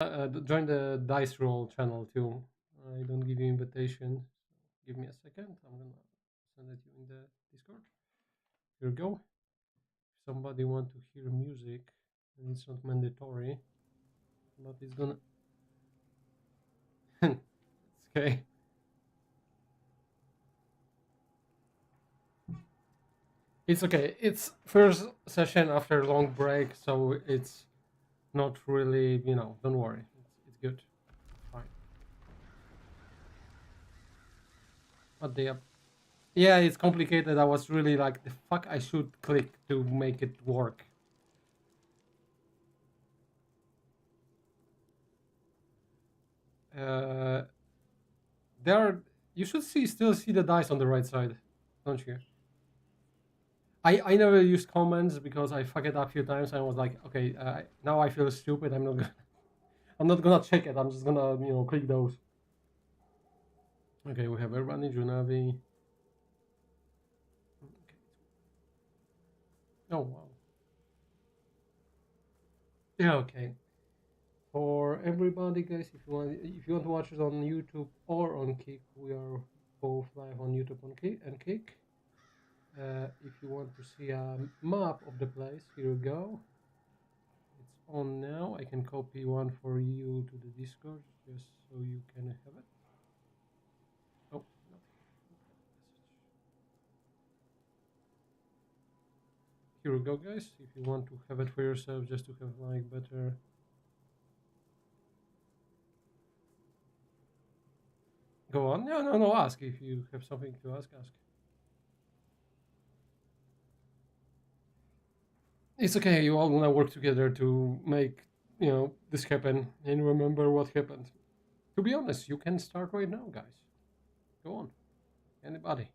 Join the dice roll channel too. I don't give you invitation. Give me a second. I'm gonna send it you in the Discord. Here we go. If somebody want to hear music, and it's not mandatory, but it's gonna. It's okay. It's okay. It's first session after a long break, so it's not really, don't worry. It's good. Fine. But yeah, it's complicated. I was really like, the fuck I should click to make it work. Uh, there, you should still see the dice on the right side, don't you? I never used comments because I fucked it up a few times. I was like, okay, now I feel stupid. I'm not gonna check it. I'm just gonna click those. Okay, we have everybody. Junavi. Okay. Oh wow. Yeah. Okay. For everybody, guys, if you want to watch it on YouTube or on Kick, we are both live on YouTube and Kick. If you want to see a map of the place, here we go. It's on now. I can copy one for you to the Discord just so you can have it. Oh, not here. Here we go, guys. If you want to have it for yourself, just to have like better. Go on. No, no, no. Ask if you have something to ask. Ask. It's okay. You all wanna work together to make this happen and remember what happened. To be honest, you can start right now, guys. Go on. Anybody.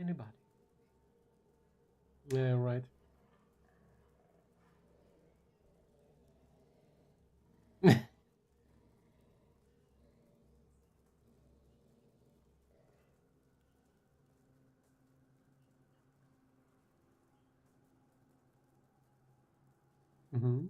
Anybody. Yeah, right. Hmm.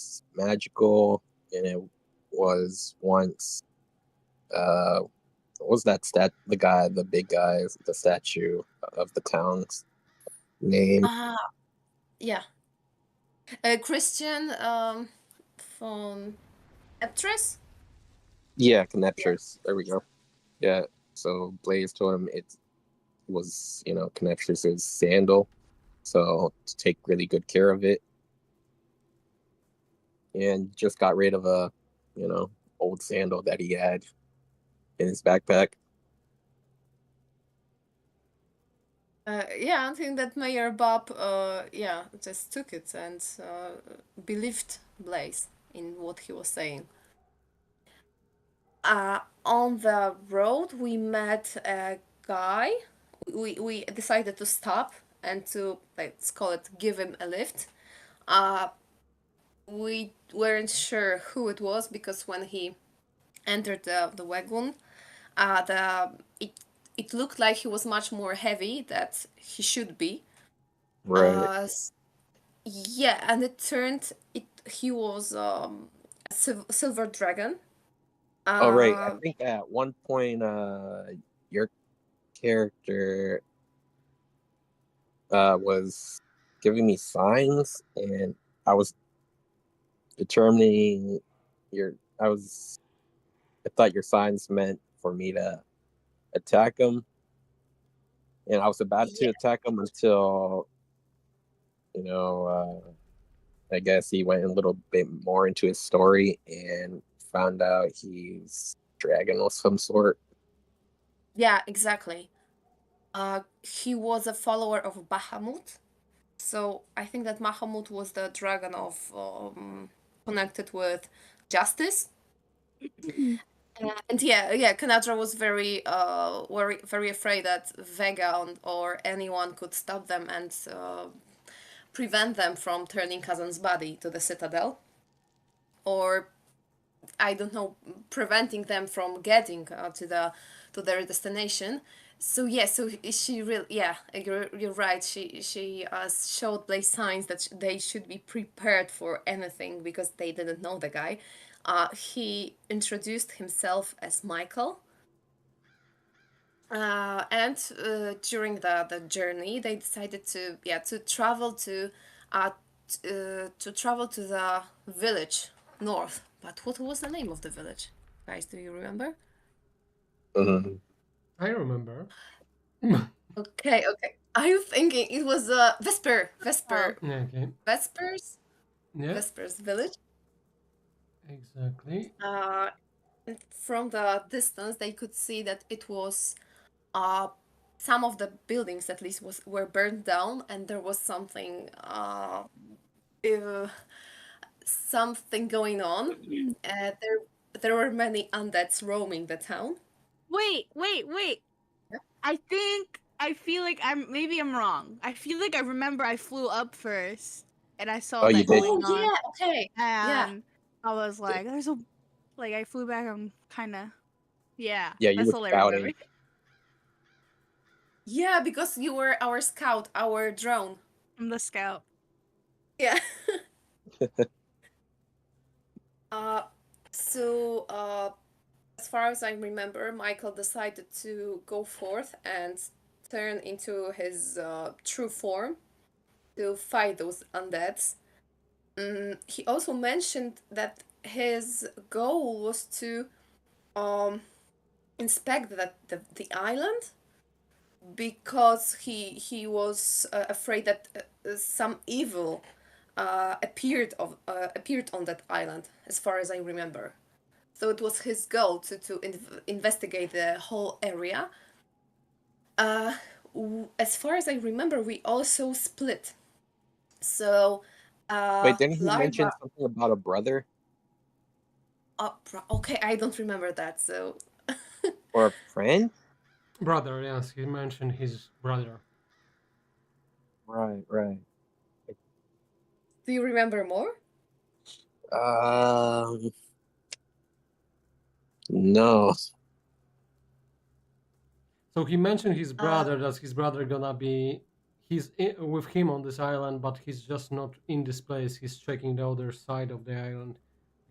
was magical, and it was once what was that the big guy, the statue of the clown's name? Yeah. Christian from Eptres? Yeah, Yeah. Connectors. There we go. Yeah. So Blaze told him it was, Connectors' sandal. So to take really good care of it, and just got rid of a, old sandal that he had in his backpack. Yeah, I think that Mayor Bob, yeah, just took it and believed Blaze in what he was saying. On the road, we met a guy. We decided to stop and to, let's call it, give him a lift. Uh, we weren't sure who it was because when he entered the wagon, the it looked like he was much more heavy that he should be. Right. Uh, yeah, and it turned it he was a silver dragon. Oh, right. I Uh, think at one point, your character was giving me signs, and I was determining your. I thought your signs meant for me to attack him, and I was about to yeah, attack him until you know. I guess he went a little bit more into his story and found out he's dragon of some sort. yeah, exactly. He was a follower of Bahamut. So I think that Bahamut was the dragon of connected with justice. And yeah, Kanadra was very afraid that Vega or anyone could stop them and prevent them from turning Kazan's body to the Citadel, or I don't know, preventing them from getting to their destination. So yeah, so she really, yeah, you're right. She showed Blaze signs that they should be prepared for anything because they didn't know the guy. He introduced himself as Michael, and during the journey, they decided to, yeah, to travel to travel to the village north. But what was the name of the village, guys? Do you remember? Mhm. I remember. Okay. Are you thinking it was Oh, Okay. Vespers, Yeah, Vespers village? exactly. Uh, from the distance, they could see that it was uh some of the buildings at least was were burned down, and there was uh, something going on. There were many undeads roaming the town. wait. I feel like I'm wrong. I feel like I remember I flew up first and I saw Oh, you that did? Oh going on, yeah, okay. Yeah. and I was like, "There's a like." I flew back. I'm kind of yeah. Yeah, you That's were all I remember. scouting. Yeah, because you were our scout, our drone. I'm the scout. Yeah. Uh, so, as far as I remember, Michael decided to go forth and turn into his true form to fight those undeads. He also mentioned that his goal was to um, inspect the island because he was afraid that some evil appeared on that island, as far as I remember. So it was his goal to investigate the whole area. Uh, as far as I remember, we also split. So, Wait, didn't he mention Larva. something about a brother Okay, I don't remember that. So, or a friend? Brother, yes, he mentioned his brother. Right, right. do you remember more? Um, no. So he mentioned his Uh, brother, that his brother gonna be he's with him on this island, but he's just not in this place. He's checking the other side of the island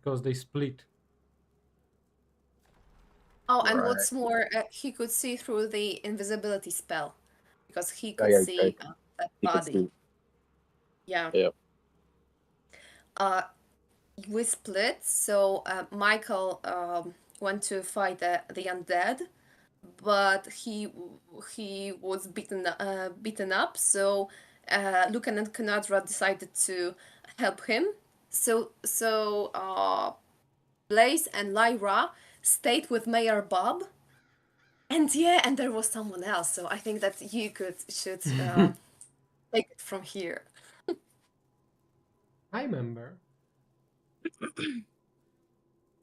because they split. Oh, and Right. what's more, he could see through the invisibility spell because he Oh, could yeah, see that you can body. see. Yeah. Yeah. Uh, we split, so Michael went to fight the undead, but he was beaten up. So Lieutenant Kanadra decided to help him. So Blaze and Lyra stayed with Mayor Bob, and yeah, and there was someone else. So I think that you should take it from here. I remember.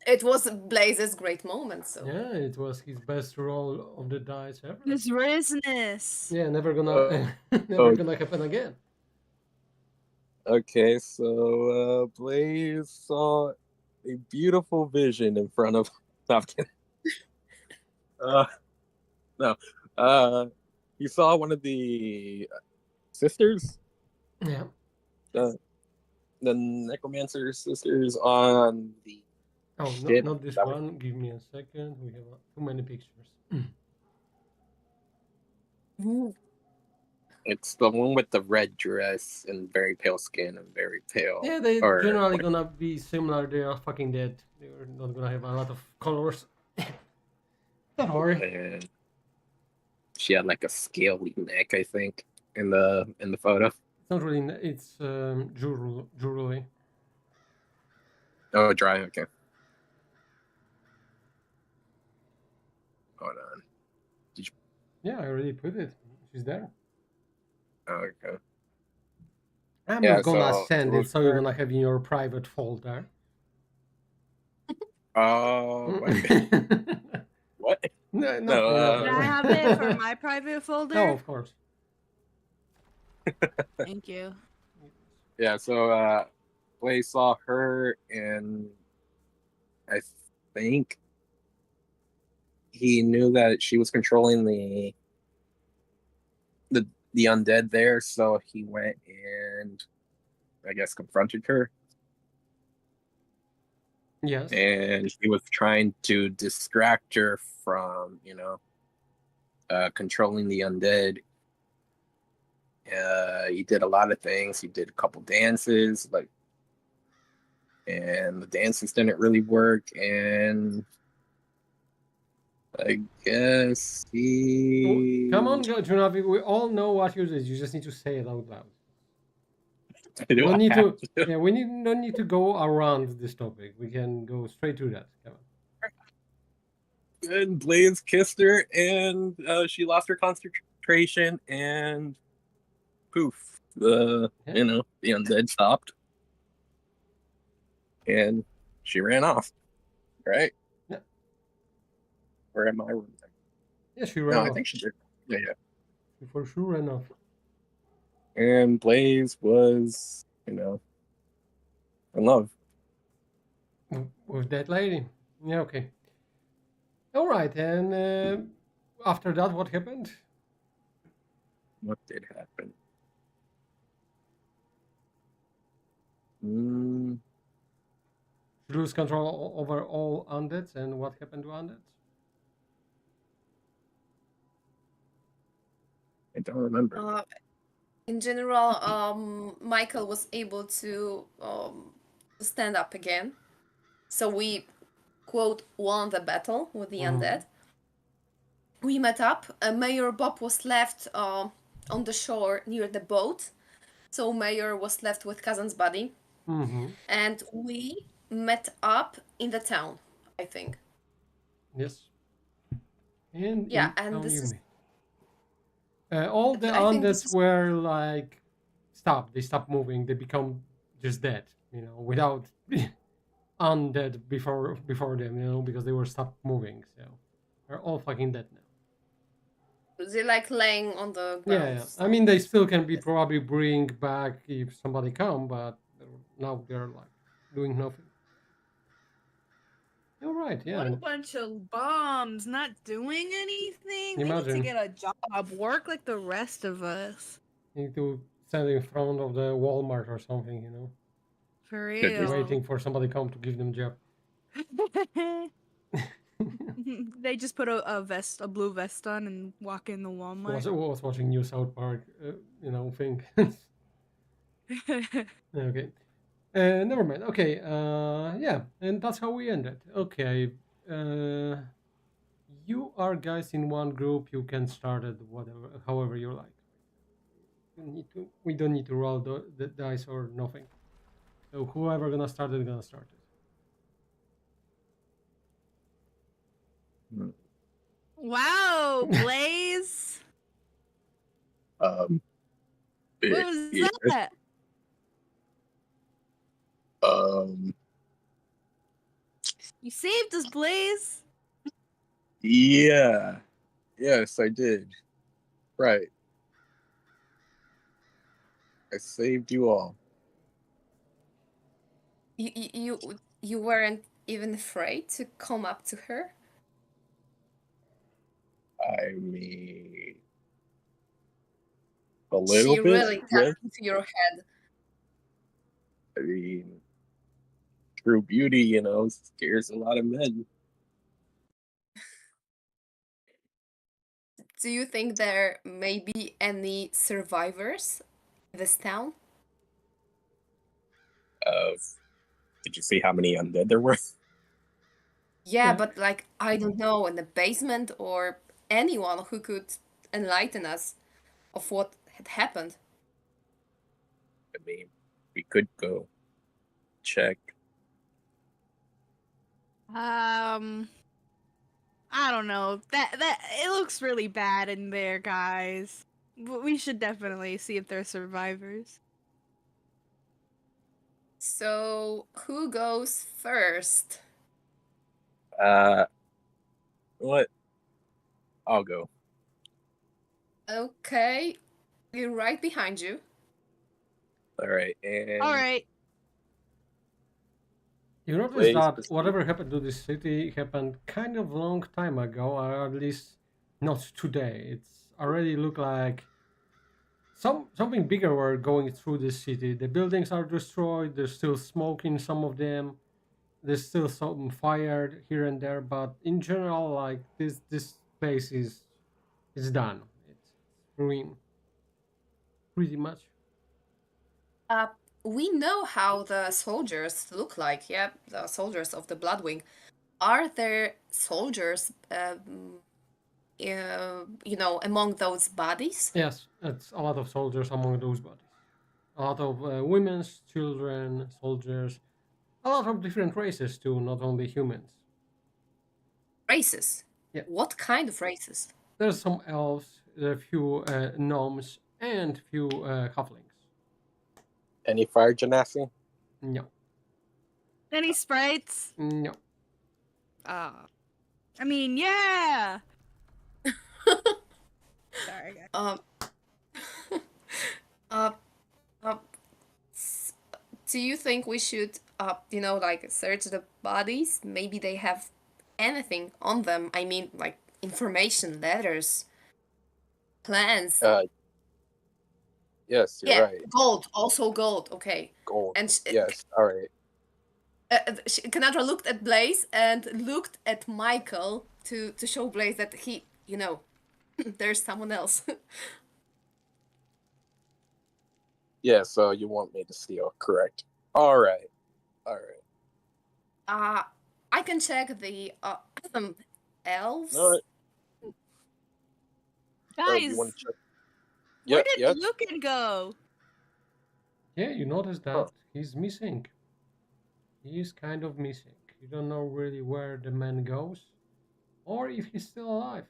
It was Blaze's great moment. So Yeah, it was his best roll of the dice ever. His business. Yeah, never gonna Oh. gonna happen again. Okay, so Blaze saw a beautiful vision in front of. No, I'm kidding. No. He saw one of the sisters, Yeah. the necromancer sisters on the Oh, ship. not this that was- one. Give me a second. We have too many pictures. It's the one with the red dress and very pale skin and very pale. Yeah, they or generally gonna be similar. They are fucking dead. They're not gonna have a lot of colors. Don't worry. and she had like a scaly neck, I think, in the photo. It's not really. It's jewelry. Oh, dry. Okay. Hold on. Yeah, I already put it. She's there. Oh, okay. I'm Yeah, not gonna so send it it, was so you're her. gonna have in your private folder. Oh, what? What? No, No, Can I have it for my private folder? No, of course. Thank you. Yeah, so Blaze saw her, and I think he knew that she was controlling the undead there, so he went and I guess confronted her, Yes. and he was trying to distract her from, controlling the undead. He did a lot of things. He did a couple dances, and the dances didn't really work, and I guess he. Come on, Junavi. We all know what you did. You just need to say it out loud. I Don't don't need have to. Yeah, don't need to go around this topic. We can go straight to that. Come on. And Blaze kissed her, and she lost her concentration, and poof, the undead stopped, and she ran off. Right? Yeah. Or am I? Yeah, she ran No, off. I think she did. Yeah. She for sure ran off. And Blaze was, in love. With that lady. Yeah, okay. All right, and after that, what happened? What did happen? She lose control over all undeads, and what happened to undeads? I don't remember. In general, Michael was able to stand up again. So we, quote, won the battle with the undead. We met up. Mayor Bob was left on the shore near the boat. So Mayor was left with Kazan's body. And we met up in the town, I think. Yes. And yeah, and this is... all the undeads were like stopped. They stopped moving. They become just dead. Without undead before them. Because they were stopped moving. So they're all fucking dead now. They're like laying on the ground. Yeah. I mean, they still can be probably bring back if somebody come, but now they're like doing nothing. All right, yeah. What a bunch of bombs, not doing anything. Imagine. They need to get a job, work like the rest of us. You need to stand in front of the Walmart or something, you know, For Could be. real. waiting for somebody to come to give them job. They just put a blue vest on and walk in the Walmart. was watching New South Park, you know, thing. Okay. Never mind. Okay. Yeah, and that's how we ended. Okay. You are guys in one group. You can start it whatever, however you like. You need to. We don't need to roll the dice or nothing. So whoever gonna start it, gonna start it. Wow, Blaze. Um, What was yeah, that? um, You saved us, Blaze. yeah, yes, I did. Right, I saved you all. You weren't even afraid to come up to her? I mean, a little She bit, really got yes. into your head. I mean, true beauty, you know, scares a lot of men. Do you think there may be any survivors in this town? Uh, did you see how many undead there were? Yeah, Yeah. but like, I don't know, in the basement or anyone who could enlighten us of what had happened. I mean, we could go check. I don't know. That it looks really bad in there, guys. But we should definitely see if they're survivors. So, who goes first? Uh, what? I'll go. Okay, we're right behind you. All right, and All right. You notice Blaze that proceed. whatever happened to this city happened kind of long time ago, or at least not today. It's already look like something bigger were going through this city. The buildings are destroyed. There's still smoke in some of them. There's still some fire here and there, but in general, like this place is done. It's ruined pretty much. Uh, we know how the soldiers look like, yeah, the soldiers of the Bloodwing. Are there soldiers, you know, among those bodies? Yes, it's a lot of soldiers among those bodies. A lot of women's, children, soldiers. A lot of different races too, not only humans. Races. Yeah, What kind of races? there's some elves, a few gnomes, and few halflings. Any fire genasi? No, Any sprites? no. Uh, I mean, yeah. Sorry, guys. Um, uh, uh, s- do you think we should, you know, like search the bodies? Maybe they have anything on them. I mean, like information, letters, plans. Uh, yes, you're Yeah, right. gold, also gold. Okay. Gold. And Yes. All right. Kanatra looked at Blaze and looked at Michael to show Blaze that he, you know, there's someone else. Yeah. So you want me to steal? Correct. All right. All right. uh, I can check the elves. No. Oh, you Guys, want to check? where Yep. did Yep. Lucan go? Yeah, you notice Huh. that he's missing. He's kind of missing. You don't know really where the man goes, or if he's still alive,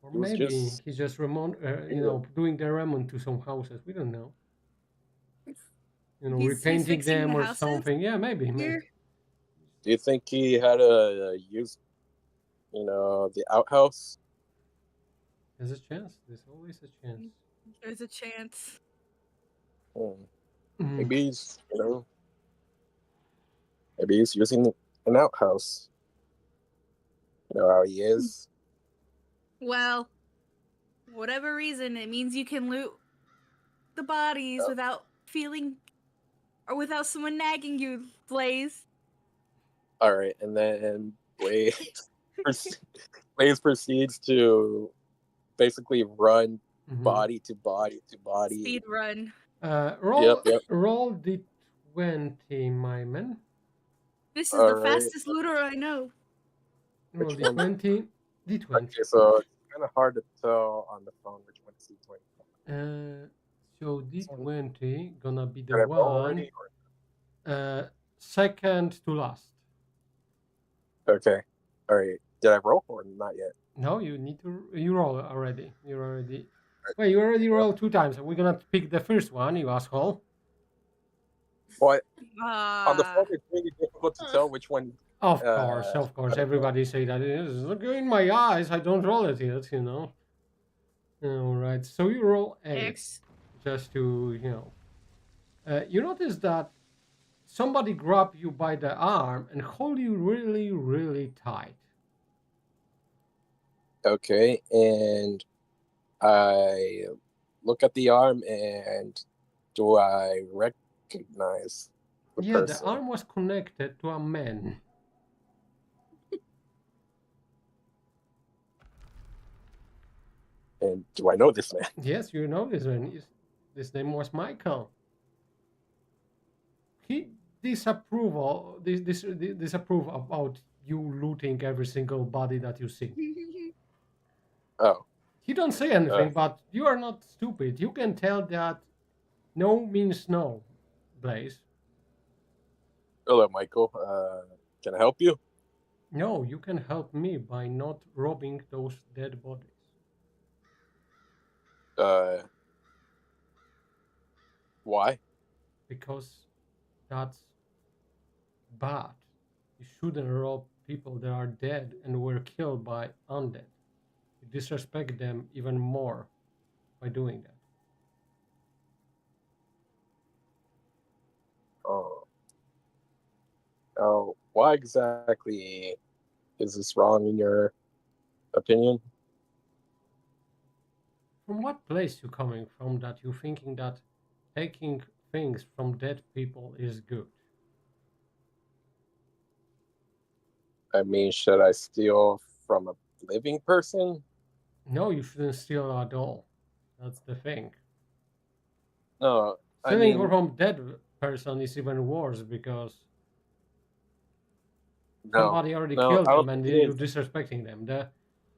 or It was maybe just. he's just you Yeah. know, doing the remnant to some houses. We don't know. You know, He's repainting fixing the them or houses something. Yeah, maybe, maybe. here. Do you think he had a use? You know, the outhouse. There's a chance. There's always a chance. There's a chance. Hmm. Mm. Maybe he's. Maybe he's using an outhouse. You know how he is. Well, whatever reason, it means you can loot the bodies without feeling, or without someone nagging you, Blaze. All right, and then Blaze proceeds to basically run body to body to body. Speed run. Roll Yep. roll d20, my man. This is All the right. fastest looter I know. Roll Which one? d20. D20. Okay, so it's kind of hard to tell on the phone which one is D20. So d20 gonna be the Did I roll one already? second to last. Okay. All right. Did I roll or not yet? No, you need to. You roll already. You're already. Wait, you already rolled 2 times. We're gonna pick the first one, you asshole. But on the phone, it's really difficult to tell which one. Of course. Everybody say that. Look in my eyes. I don't roll it yet, you know. All right. So you roll 8, just to you notice that somebody grab you by the arm and hold you really, really tight. Okay, and I look at the arm, and do I recognize the person? The arm was connected to a man. And do I know this man? Yes, you know this man. His name was Michael. He disapprove about you looting every single body that you see. Oh. He don't say anything, but you are not stupid. You can tell that no means no, Blaze. Hello, Michael. Can I help you? No, you can help me by not robbing those dead bodies. Why? Because that's bad. You shouldn't rob people that are dead and were killed by undead. You disrespect them even more by doing that. Oh, why exactly is this wrong in your opinion? From what place you coming from that you thinking that taking things from dead people is good? I mean, should I steal from a living person? No, you shouldn't steal at all. That's the thing. No, Stealing from dead person is even worse because somebody already killed them and you're disrespecting them. The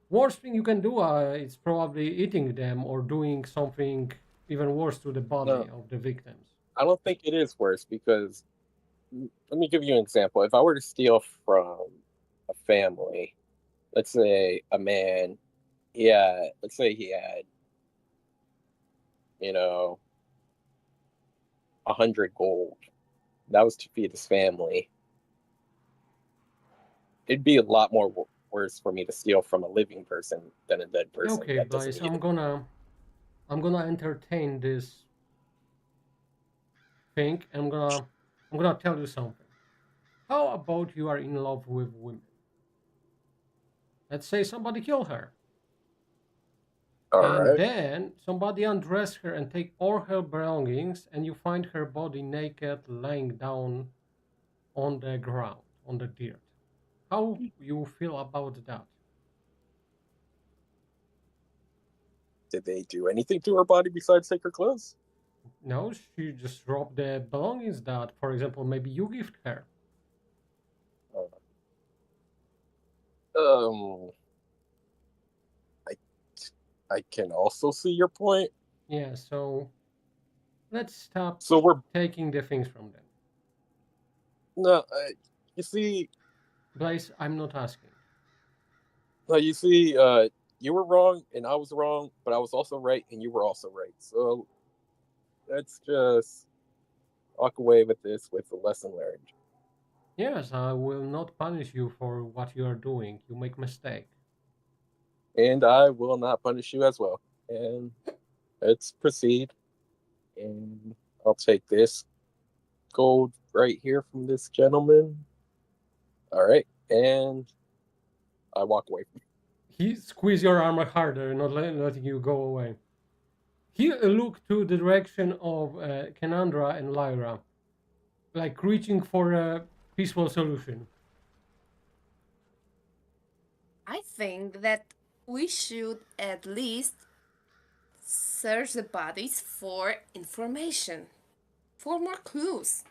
worst thing you can do is probably eating them or doing something even worse to the body of the victims. I don't think it is worse because, let me give you an example. If I were to steal from a family, let's say a man, let's say he had, 100 gold. That was to feed his family. It'd be a lot more worse for me to steal from a living person than a dead person. Okay, Blaze, I'm gonna entertain this thing. I'm gonna tell you something. How about you are in love with women? Let's say somebody killed her. And then somebody undress her and take all her belongings, and you find her body naked, laying down on the ground, on the dirt. How you feel about that? Did they do anything to her body besides take her clothes? No, she just dropped the belongings that, for example, maybe you gift her. I can also see your point. Yeah, so let's stop taking the things from them. No, you see, Blaze, I'm not asking. No, you see, you were wrong and I was wrong, but I was also right and you were also right. So let's just walk away with this with a lesson learned. Yes, I will not punish you for what you are doing. You make mistake. And I will not punish you as well. And let's proceed. And I'll take this gold right here from this gentleman. All right. And I walk away. He squeezed your arm harder, not letting you go away. He looked to the direction of Kenandra and Lyra, like reaching for a peaceful solution. I think that we should at least search the bodies for information, for more clues.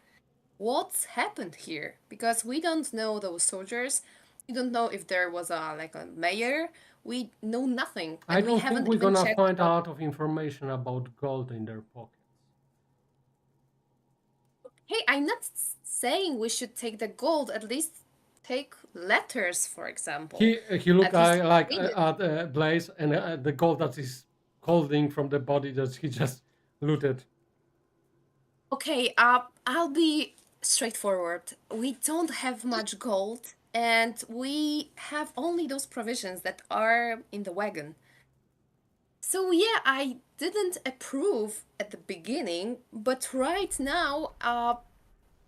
What's happened here? Because we don't know those soldiers. We don't know if there was a mayor. We know nothing, I and we don't think haven't we're even gonna checked find a about. lot of information about gold in their pockets. Hey, I'm not saying we should take the gold. At least take letters, for example. He looked At least like read it. at Blaze and the gold that he's holding from the body that he just looted. Okay, I'll be straightforward. We don't have much gold, and we have only those provisions that are in the wagon. So yeah, I didn't approve at the beginning, but right now,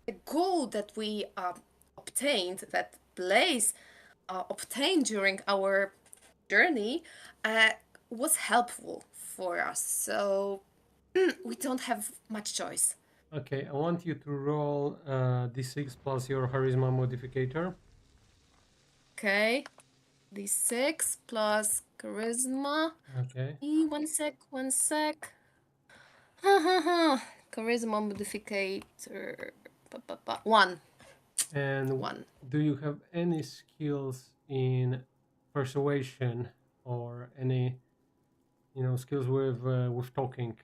the gold that we obtained, that Blaze obtained during our journey, uh, was helpful for us. So we don't have much choice. Okay, I want you to roll d6 plus your charisma modificator. Okay, d6 plus charisma. Okay. One sec, one sec. Charisma modificator. One. And One. do you have any skills in persuasion or any, skills with talking?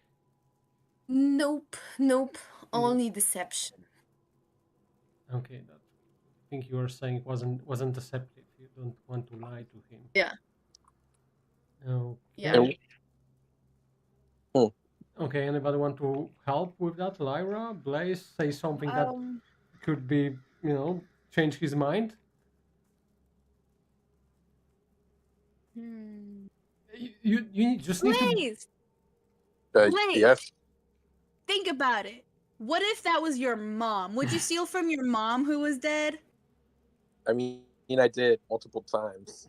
Nope, nope. Only deception. Okay, that I think you were saying it wasn't deceptive. You don't want to lie to him. Yeah. Yeah. Okay. Hmm. Okay, anybody want to help with that? Lyra, Blaze, say something that could be, change his mind. You just need to. Blaze, Yes. think about it. What if that was your mom? Would you steal from your mom who was dead? I mean, I did multiple times.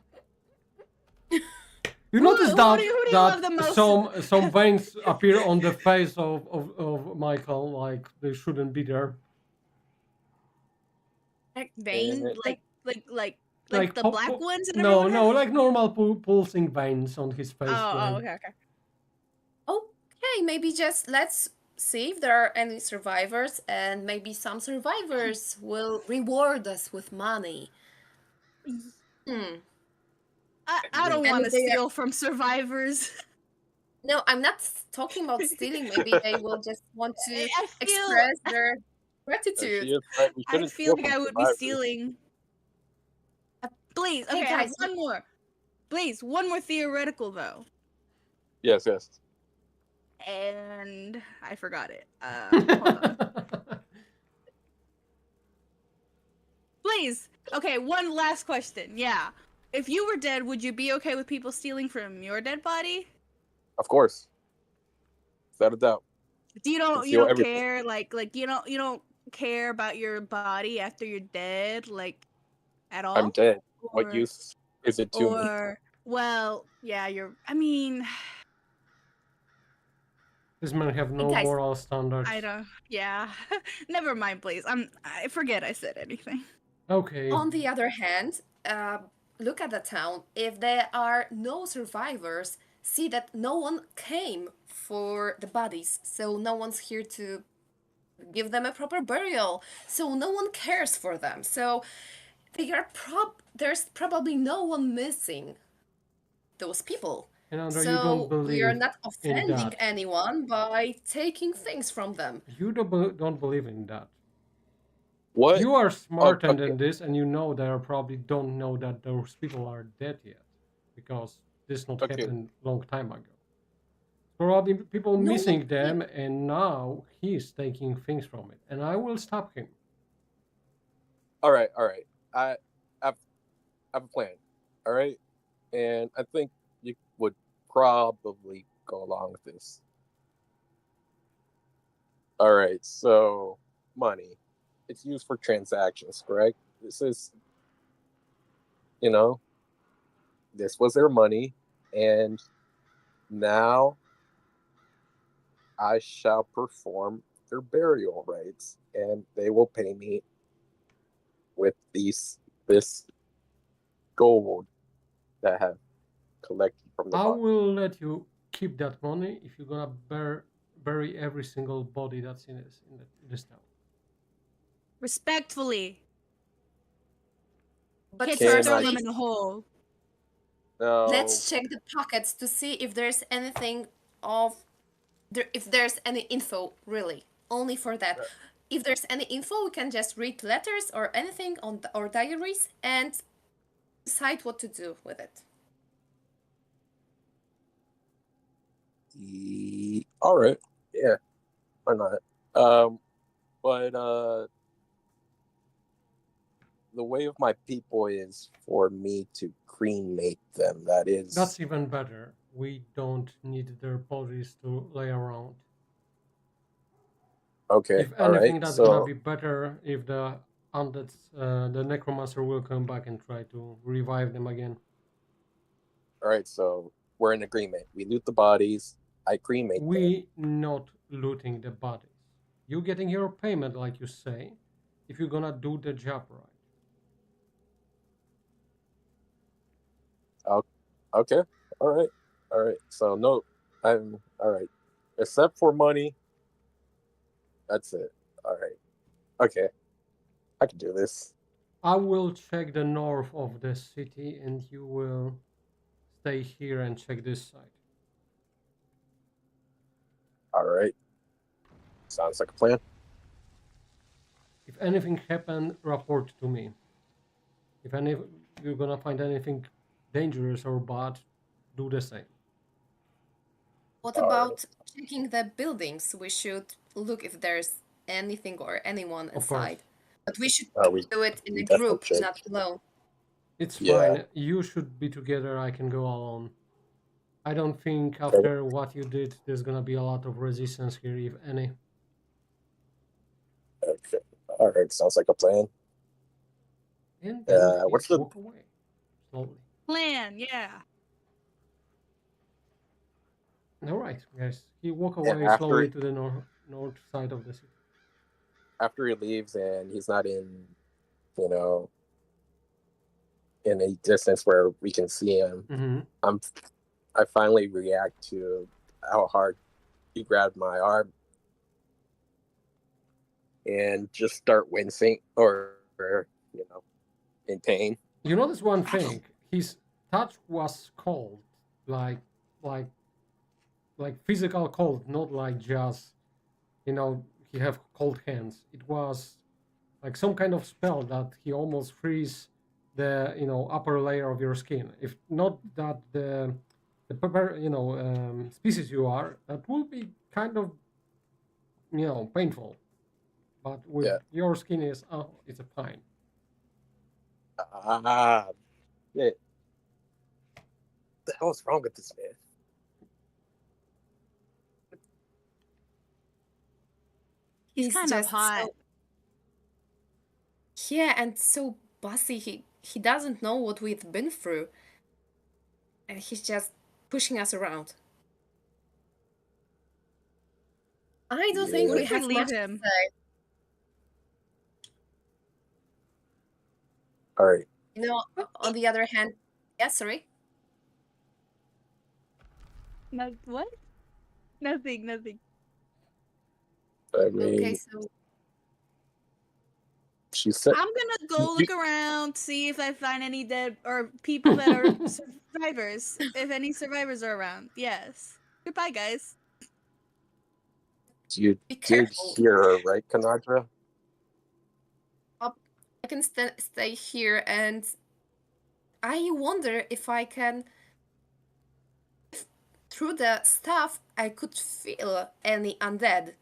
You notice who that do you love the most? some veins appear on the face of Michael, like they shouldn't be there. Like vein, And like the black ones that no, everyone no, has? like normal pulsing veins on his face. Okay. Okay, maybe just let's see if there are any survivors, and maybe some survivors will reward us with money. Hmm. I don't And want if to they are, steal from survivors. no, I'm not talking about stealing. Maybe they will just want to I express their gratitude. she is right. We I shouldn't feel steal like from I would be survivors. stealing. Blaze, Hey okay, I have guys, one more. Blaze, one more theoretical though. Yes. And I forgot it. Hold on. Blaze, okay, one last question. Yeah. If you were dead, would you be okay with people stealing from your dead body? Of course. Without a doubt. You don't steal everything. care like you don't care about your body after you're dead like at all? I'm dead. Or, What use is it to me? or well, yeah, I mean, This man have no guys, moral standards. I don't. Yeah. Never mind, please. I forget I said anything. Okay. on the other hand, look at the town. If there are no survivors, see that no one came for the bodies, so no one's here to give them a proper burial. So no one cares for them. So there's probably no one missing those people. Kenandra, you don't So we are believe not in offending that. anyone by taking things from them. You don't believe in that. What? You are smarter Okay. than this, and you know they probably don't know that those people are dead yet, because this not happened long time ago. Probably people No missing one them, and now he's taking things from it, and I will stop him. All right. I have a plan. All right, and I think you would probably go along with this. All right. So money, it's used for transactions, correct? This is, this was their money, and now I shall perform their burial rites, and they will pay me with this gold that I have collected from the I body. will let you keep that money if you're gonna bury every single body that's in this town. Respectfully, But can't Can just I? throw them firstly, in the hole. No. let's check the pockets to see if there's anything of if there's any info really. Only for that. If there's any info, we can just read letters or anything on our diaries and decide what to do with it. All right. Yeah. Why not? Um. But the way of my people is for me to cremate them. That is That's even better. We don't need their bodies to lay around. okay. If All right. anything, that's gonna So be better if the undead, the necromancer will come back and try to revive them again. all right. So we're in agreement. We loot the bodies. I cremate them. We not looting the bodies. You getting your payment, like you say, if you're gonna do the job right. Okay. All right. All right. So no, I'm all right. Except for money. That's it. All right. Okay. I can do this. I will check the north of the city, and you will stay here and check this side. All right. Sounds like a plan. If anything happen, report to me. If any, you're gonna find anything dangerous or bad, do the same. What All right. about checking the buildings? We should look if there's anything or anyone Of course, inside. But we should We do it in we a definitely group, should. not alone. it's Yeah. fine. You should be together. I can go alone. I don't think Okay. after what you did, there's gonna be a lot of resistance here, if any. Okay. All right. Sounds like a plan. And then you What's the walk away slowly. Plan, yeah. All right, guys. You walk and away slowly to the north side of the city. after he leaves and he's not in, you know, in a distance where we can see him, Mm-hmm. I finally react to how hard he grabbed my arm and just start wincing or in pain. You notice one thing: his touch was cold, like, like, like physical cold, not like just he have cold hands. It was like some kind of spell that he almost freeze the upper layer of your skin. If not that the species you are, that will be kind of painful. But with Yeah. your skin is it's a fine. Ah, yeah. What the hell is wrong with this man? He's kind of just hot. yeah, and so bossy. He doesn't know what we've been through, and he's just pushing us around. I don't think Yeah. What we if we have leave much to him? say. All right. On the other hand, yeah, sorry. No, what? Nothing. I mean, Okay, so she said. I'm gonna go look around, see if I find any dead or people that are survivors. If any survivors are around. Yes. Goodbye, guys. You be did careful. hear her, right, Kanadra? I can stay here, and I wonder if I can. Through the stuff, I could feel any undead,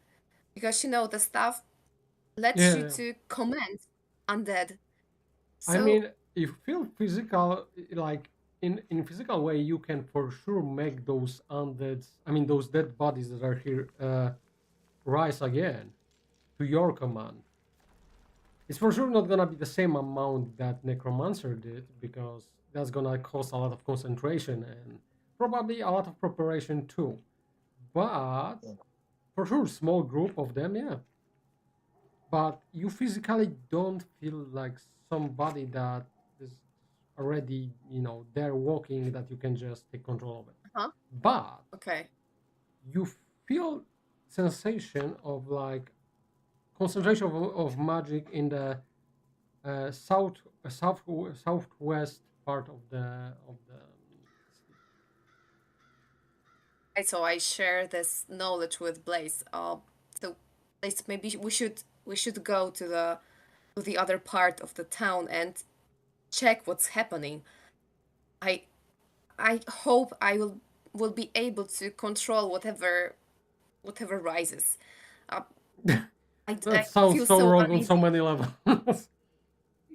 because the stuff lets you Yeah, to command undead. I So mean, if you feel physical, like in physical way, you can for sure make those undead. I mean, those dead bodies that are here rise again to your command. It's for sure not gonna be the same amount that Necromancer did because that's gonna cost a lot of concentration and probably a lot of preparation too. But for sure, small group of them, yeah. But you physically don't feel like somebody that is already, they're walking that you can just take control of it. Huh? But Okay. you feel sensation of like concentration of magic in the southwest part of the city. Right, so I share this knowledge with Blaze. So Blaze, maybe we should go to the other part of the town and check what's happening. I I hope I will be able to control whatever rises. Uh, I That sounds feel so so wrong on so uneasy. many levels.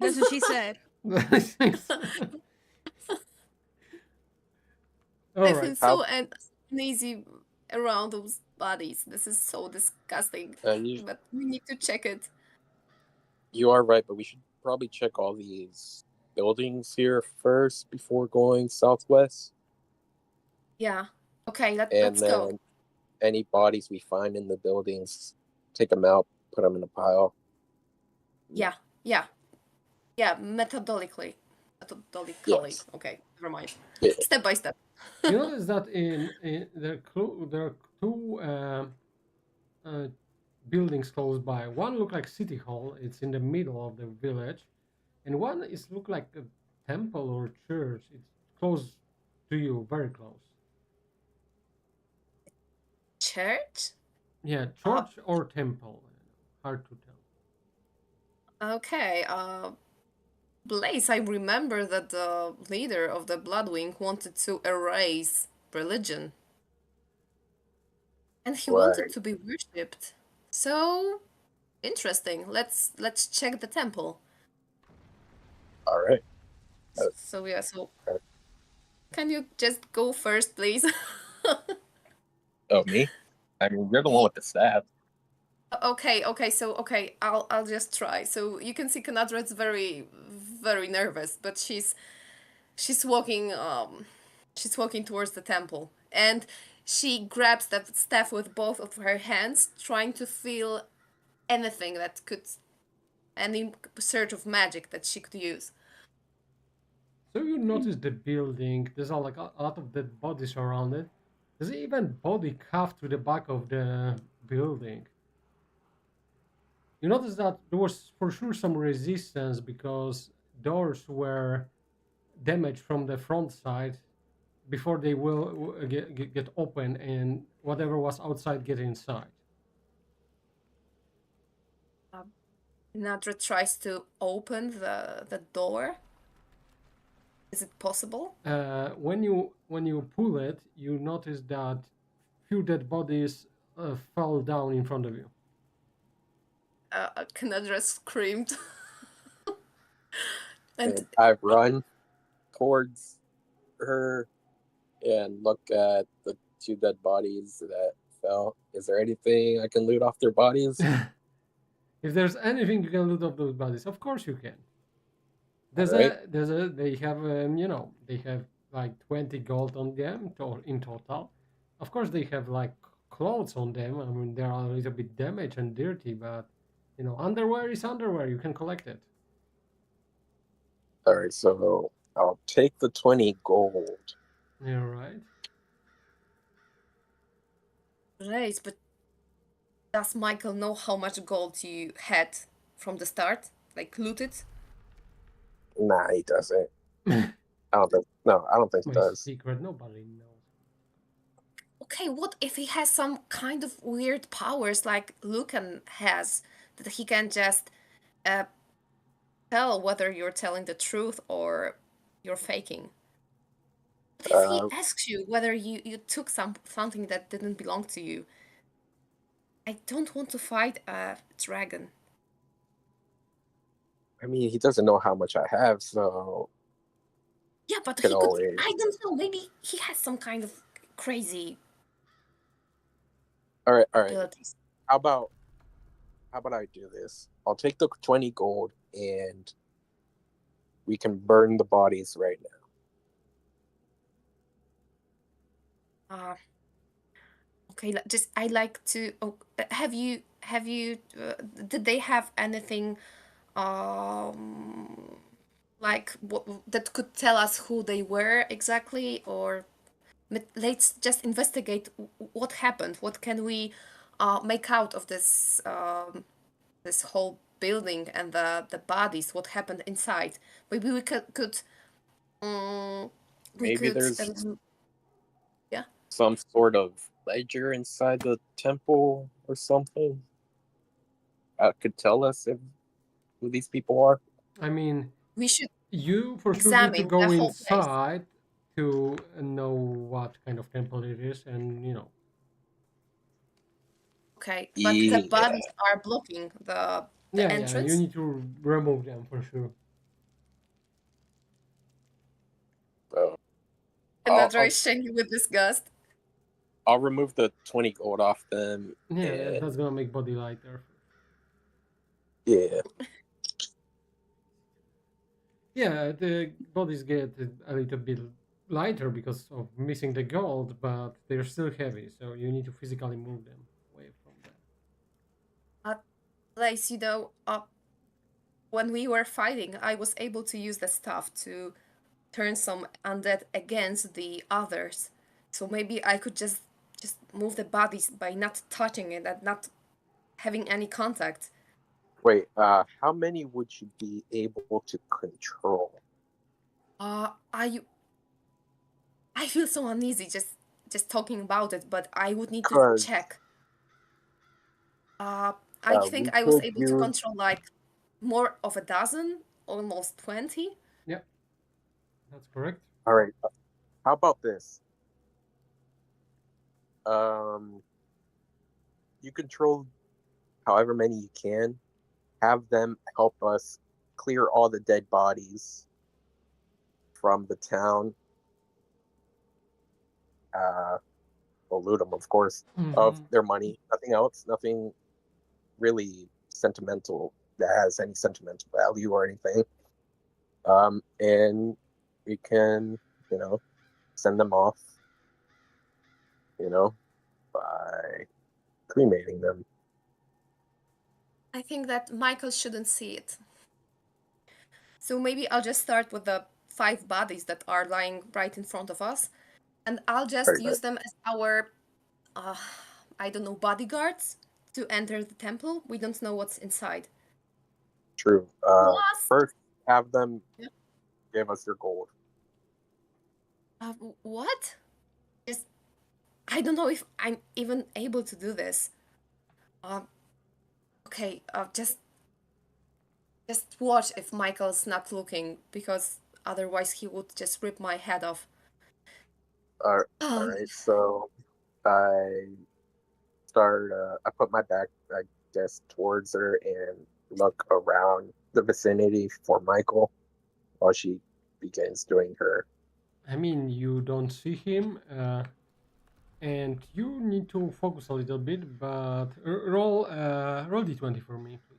That's what she said. All I right. feel How so uneasy around those bodies. This is so disgusting. you But we need to check it. you are right, but we should probably check all these buildings here first before going southwest, Yeah. Okay, let's and go. then any bodies we find in the buildings, take them out, put them in a pile. Yeah, yeah, yeah. Methodically. Yes. Okay, never mind. Yeah. Step by step. You notice that in there are two uh, buildings close by. One look like city hall. It's in the middle of the village, and one is look like a temple or church. It's close to you, very close. Church? Yeah, Uh, church or temple. Hard to tell. okay. Blaze, I remember that the leader of the Bloodwing wanted to erase religion, and he wanted Right. to be worshipped. So interesting. Let's check the temple. All right. So yeah, so Uh, can you just go first, please? oh, me? I mean, you're the one with the staff. Okay, so okay, I'll just try. So you can see Kanadra is very nervous, but she's walking towards the temple, and she grabs the staff with both of her hands, trying to feel anything that could any surge of magic that she could use. So you notice the building. There's a lot of dead bodies around it. There's even body carved to the back of the building. You notice that there was for sure some resistance because doors were damaged from the front side before they will get open and whatever was outside get inside. Nadra tries to open the door. Is it possible? When you pull it, you notice that few dead bodies fell down in front of you. Kanadra screamed. And And I run towards her and look at the two dead bodies that fell. Is there anything I can loot off their bodies? If there's anything you can loot off those bodies, of course you can. All right. They have like 20 gold on them in total. Of course they have like clothes on them. I mean, they are a little bit damaged and dirty, but underwear is underwear. You can collect it. All right. So I'll take the 20 gold. Yeah, right. Right, but does Michael know how much gold you had from the start? Like looted? Nah, he doesn't. I don't think. No, I don't think he My does. secret, nobody knows. Okay, what if he has some kind of weird powers like Lucan has, that he can just uh, tell whether you're telling the truth or you're faking? What if he Uh, asks you whether you took something that didn't belong to you? I don't want to fight a dragon. I mean, he doesn't know how much I have, so Yeah, but can he could. always. I don't know. Maybe he has some kind of crazy All right. All right. abilities. How about I do this? I'll take the 20 gold and we can burn the bodies right now. Uh, Okay, just I like to. Oh, have you did they have anything um like that could tell us who they were exactly, or let's just investigate what happened. What can we make out of this this whole building and the bodies? What happened inside? Maybe we could um, we Maybe could there's yeah. some sort of ledger inside the temple or something that could tell us who these people are. I mean, We should you for sure need to examine the go whole place. inside to know what kind of temple it is, and Okay, but the Yeah. bodies are blocking the yeah, you entrance. need to remove them for sure. So And I'll, Nadra I'll is shaking with disgust. I'll remove the 20 gold off them, Yeah, and that's gonna make body lighter. yeah, Yeah, the bodies get a little bit lighter because of missing the gold, but they're still heavy, so you need to physically move them away from them. Lace, when we were fighting, I was able to use the stuff to turn some undead against the others. So maybe I could just move the bodies by not touching it and not having any contact. wait, how many would you be able to control? I feel so uneasy just talking about it, but I would need to Because check. I think we I was could able to use. control like more of a dozen, almost 20. Yeah, that's correct. All right, how about this? Um, you control however many you can. Have them help us clear all the dead bodies from the town. We'll loot them, of course, of Mhm. their money. Nothing else. Nothing really sentimental that has any sentimental value or anything. And we can, you know, send them off, by cremating them. I think that Michael shouldn't see it. So maybe I'll just start with the 5 bodies that are lying right in front of us, and I'll just Right, right. use them as our, uh, I don't know, bodyguards to enter the temple. We don't know what's inside. True. Plus, First, have them give us their gold. what? Just, I don't know if I'm even able to do this. Uh, okay, just watch if Michael's not looking, because otherwise he would just rip my head off. All right. So I start. I put my back, I guess, towards her and look around the vicinity for Michael while she begins doing her. I mean, you don't see him, and you need to focus a little bit, but roll d20 for me, please.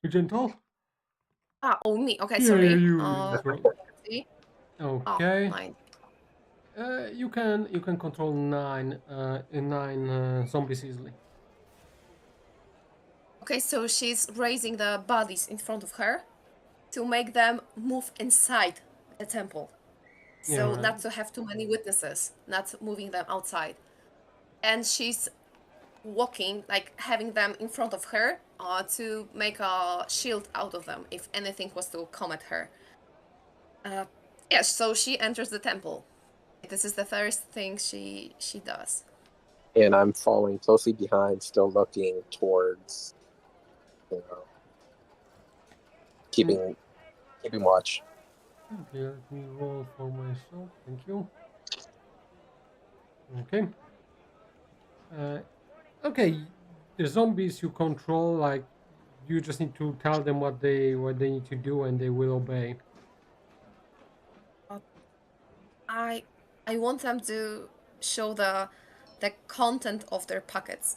You gentle? Oh, me. Okay, Yeah, yeah, sorry. you just roll. See? Oh, Okay. 9. You can control nine zombies easily. Okay, so she's raising the bodies in front of her to make them move inside the temple. Yeah, So right. not to have too many witnesses, not moving them outside. And she's walking, like having them in front of her to make a shield out of them if anything was to come at her. Yes, so she enters the temple. This is the first thing she does. And I'm following closely behind, still looking towards, you know, keeping watch. Okay, let me roll for myself. Thank you. Okay. Uh, okay. The zombies you control, like you just need to tell them what they need to do, and they will obey. Uh, I I want them to show the content of their pockets.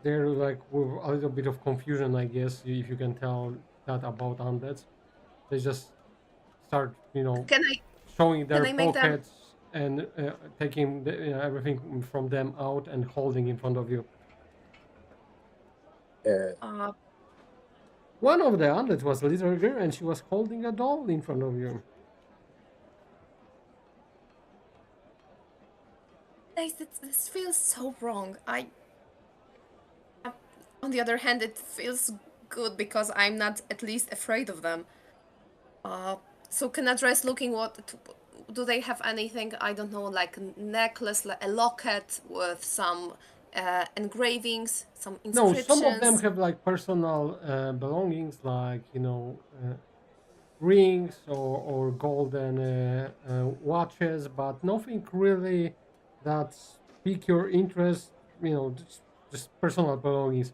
They're like with a little bit of confusion, I guess, if you can tell. that about undeads. They just start, you know, Can I showing can their I make them? pockets and taking everything from them out and holding in front of you. And Uh, One of the undeads was a little girl, and she was holding a doll in front of you. guys, this feels so wrong. On the other hand, it feels good because I'm not at least afraid of them. Uh, so Canadra is looking do they have anything, I don't know, like a necklace, like a locket with some engravings, some No, some of them inscriptions? have like personal belongings, like rings or golden watches, but nothing really that pique your interest. Just personal belongings.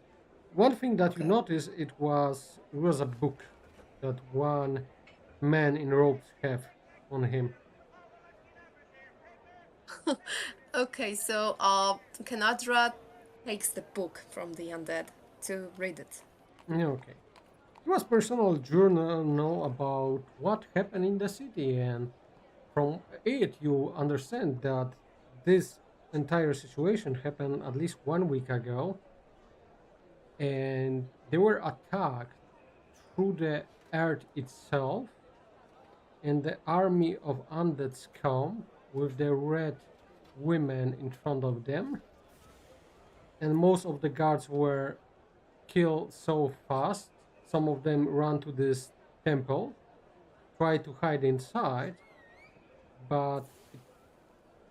One thing that you Okay. notice, it was a book that one man in robes have on him. Okay, so Canadra takes the book from the undead to read it. Okay. It was personal journal about what happened in the city, and from it you understand that this entire situation happened at least 1 week ago, and they were attacked through the earth itself, and the army of undeads come with the red women in front of them, and most of the guards were killed so fast. Some of them ran to this temple, tried to hide inside, but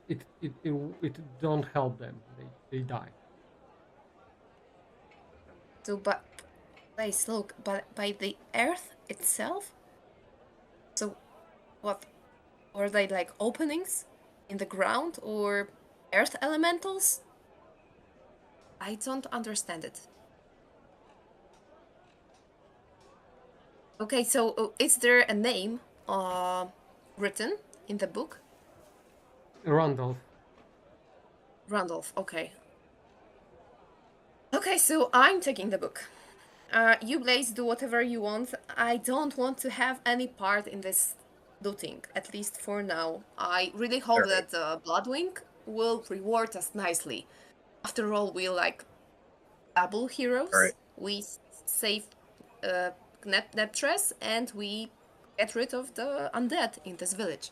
it don't help them. They die. So, but guys, look, but by the earth itself. So, what were they, like openings in the ground or earth elementals? I don't understand it. Okay, so is there a name written in the book? Randolph. Randolph, okay. Okay, so I'm taking the book. You, Blaze, do whatever you want. I don't want to have any part in this looting, at least for now. I really hope alright, that Bloodwing will reward us nicely. After all, we're like double heroes. alright. We save uh, Neptres and we get rid of the undead in this village.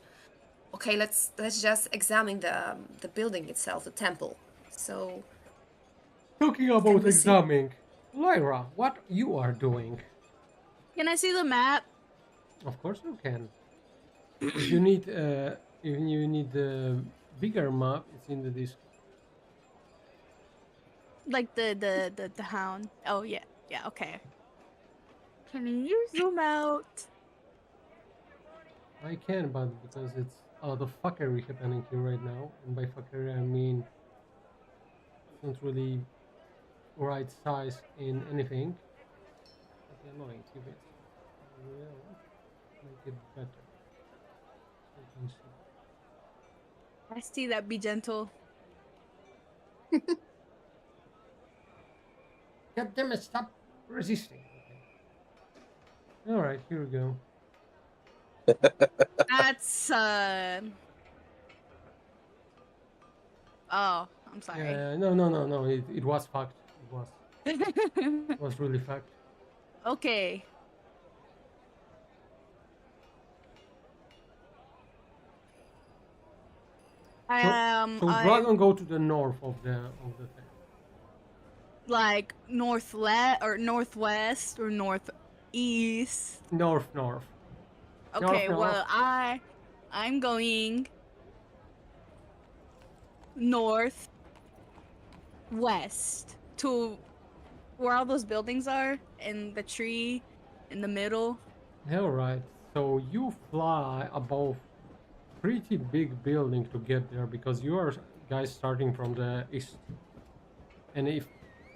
Okay, let's just examine the building itself, the temple. So, Talking can about we see? examining, Lyra, what you are doing? Can I see the map? Of course you can. If you need the bigger map, it's in the Discord. Like the hound. Oh yeah. Yeah, okay. Can you zoom out? I can, but because it's a lot of fuckery happening here right now, and by fuckery I mean it's not really right size in anything. Pretty annoying. Give me a sec. I will make it better so you can see. I see that. Be gentle. God damn it! Stop resisting. Okay. All right, here we go. That's oh, I'm sorry. Yeah, no. It was fact. It was really fact. Okay. So I dragon go to the north of the thing. like northwest or northwest or northeast. North. Okay, North. well I'm going northwest to where all those buildings are and the tree in the middle. All right. So you fly above pretty big building to get there because you are guys starting from the east. And if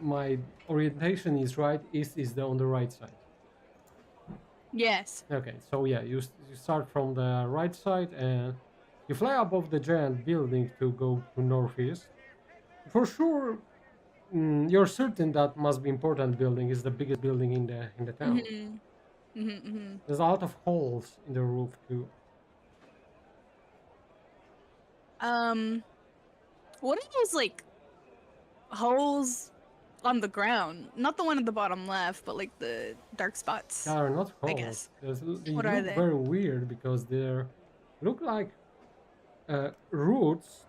my orientation is right, east is on the right side. Yes. Okay, so yeah, you start from the right side and you fly above the giant building to go to northeast. For sure, you're certain that must be important building is the biggest building in the town. Hmm. There's a lot of holes in the roof too. What are those like holes on the ground? Not the one at the bottom left, but like the dark spots. They are not I holes. guess. They What are look they? very weird because they look like roots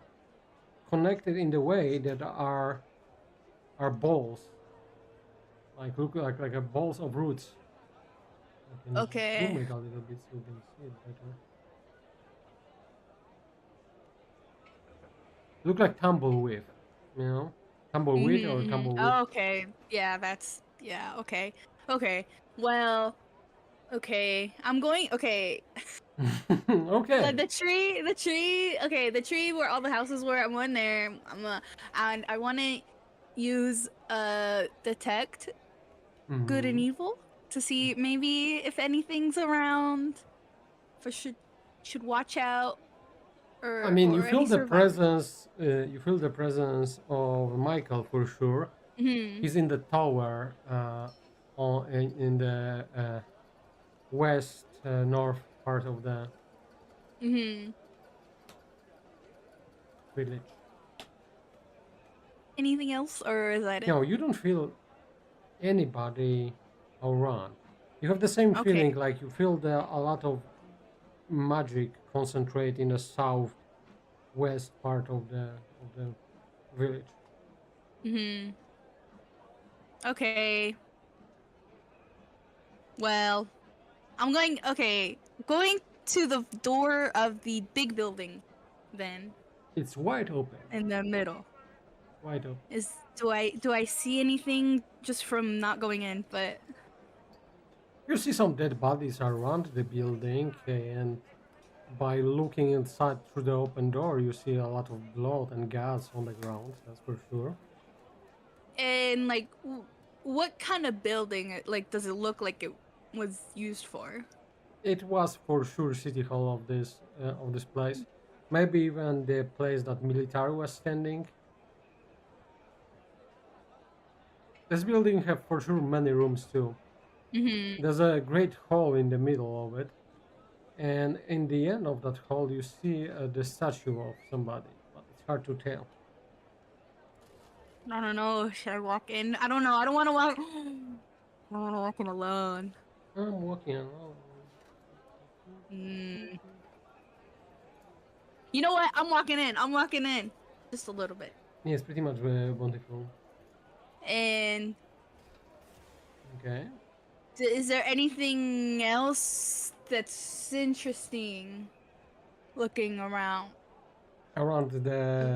connected in the way that are balls. Like look like a balls of roots. I can Okay. zoom it a little bit so you can see it better. Look like tumbleweed, you know, tumbleweed or tumbleweed. Oh, okay. Yeah, okay. Okay. Well, okay. I'm going. Okay. Okay. Like the tree. Okay, the tree where all the houses were. I'm going there. And I want to use detect good and Mhm. evil to see maybe if anything's around. For should watch out I mean, you or feel any the survivors. presence. You feel the presence of Michael for sure. He's in the tower, in the west north part of the village. Anything else, or is that it? No, you don't feel anybody around. You have the same Okay. feeling, like you feel a lot of magic concentrate in the southwest part of the village. Okay. Well, I'm going. Okay, going to the door of the big building, then It's wide open. in the middle. Wide open. Do I see anything just from not going in? But You see some dead bodies around the building, and by looking inside through the open door, you see a lot of blood and gas on the ground. That's for sure. and like, what kind of building? Like, does it look like it was used for? It was for sure city hall of this place. Maybe even the place that military was standing. This building have for sure many rooms too. There's a great hall in the middle of it, and in the end of that hall you see the statue of somebody, but it's hard to tell. I don't know. Should I walk in? I don't know. I don't want to walk. I don't want to walk in alone. I'm walking alone. You know what? I'm walking in. I'm walking in. Just a little bit. Yes, pretty much bountiful. And Okay. is there anything else that's interesting looking around Around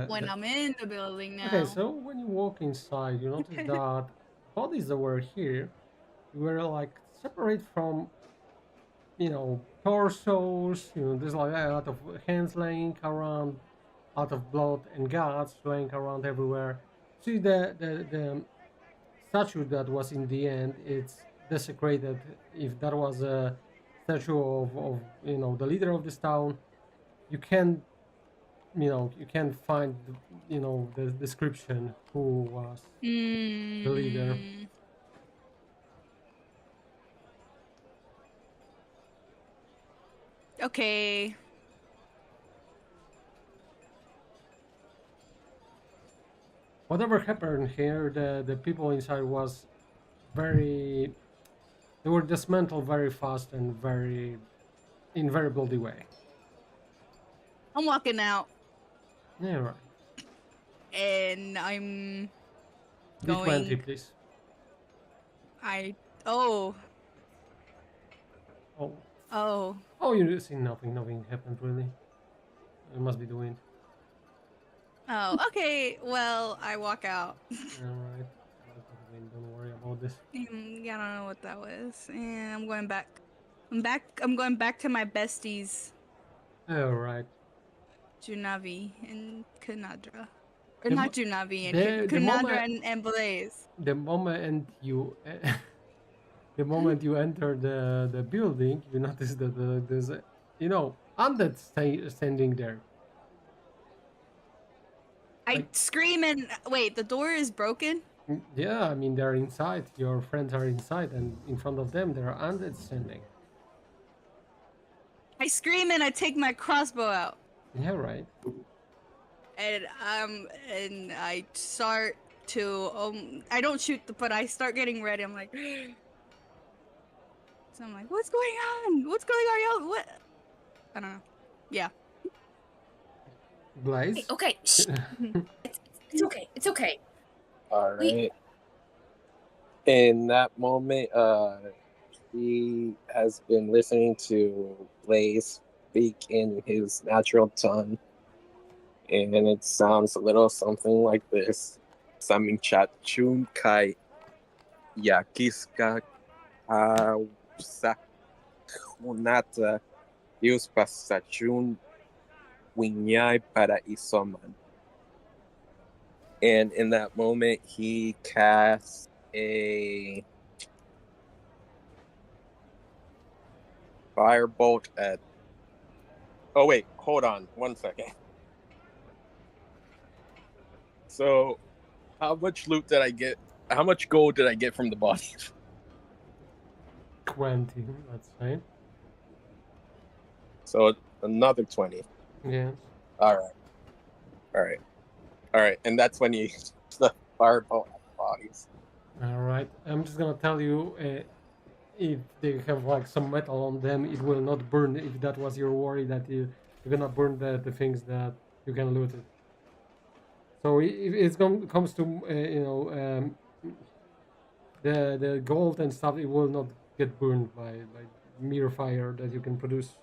when I'm in the building now? Okay, so when you walk inside, you notice that bodies that were here were like separate from, torsos. There's like a lot of hands laying around, a lot of blood and guts laying around everywhere. See the statue that was in the end, it's desecrated. If that was a statue of the leader of this town, you can you can find the description who was the leader. Okay. Whatever happened here, the people inside was very they were dismantled very fast and in very bloody way. I'm walking out. Yeah, right. And I'm D20, going. please. Oh. Oh. Oh. Oh, you see nothing. Nothing happened really. It must be the wind. Oh, okay. Well, I walk out. Alright. That's not the wind. Don't worry about this. I don't know what that was. And I'm going back. I'm going back to my besties, Alright. Junavi and Kanadra. Or The not mo- Junavi and the Kanadra moment- and Blaze. The moment you the moment you enter the building, you notice that there's a undead standing there. I Like- scream and wait, the door is broken? Yeah, I mean they're inside. Your friends are inside, and in front of them there are undead standing. I scream and I take my crossbow out. Yeah, right. And I start to I don't shoot, but I start getting ready. I'm like, so I'm like, what's going on? What's going on, y'all? What? I don't know. Yeah. Blaze. Okay, shh. It's okay. It's okay. All We right. In that moment, he has been listening to Blaze speak in his natural tongue, and it sounds a little something like this. Samichat kai yakiska sa kunata yuspasachun winyai para isoman. And in that moment, he casts a firebolt at. Oh wait, hold on 1 second. So, how much loot did I get? How much gold did I get from the bodies? 20, let's say. So another 20. Yes. All right. And that's when you use the firebolt at the bodies. All right. I'm just gonna tell you, if they have like some metal on them, it will not burn. If that was your worry, that you're gonna burn the things that you can loot it. So if comes to the gold and stuff, it will not get burned by mere fire that you can produce.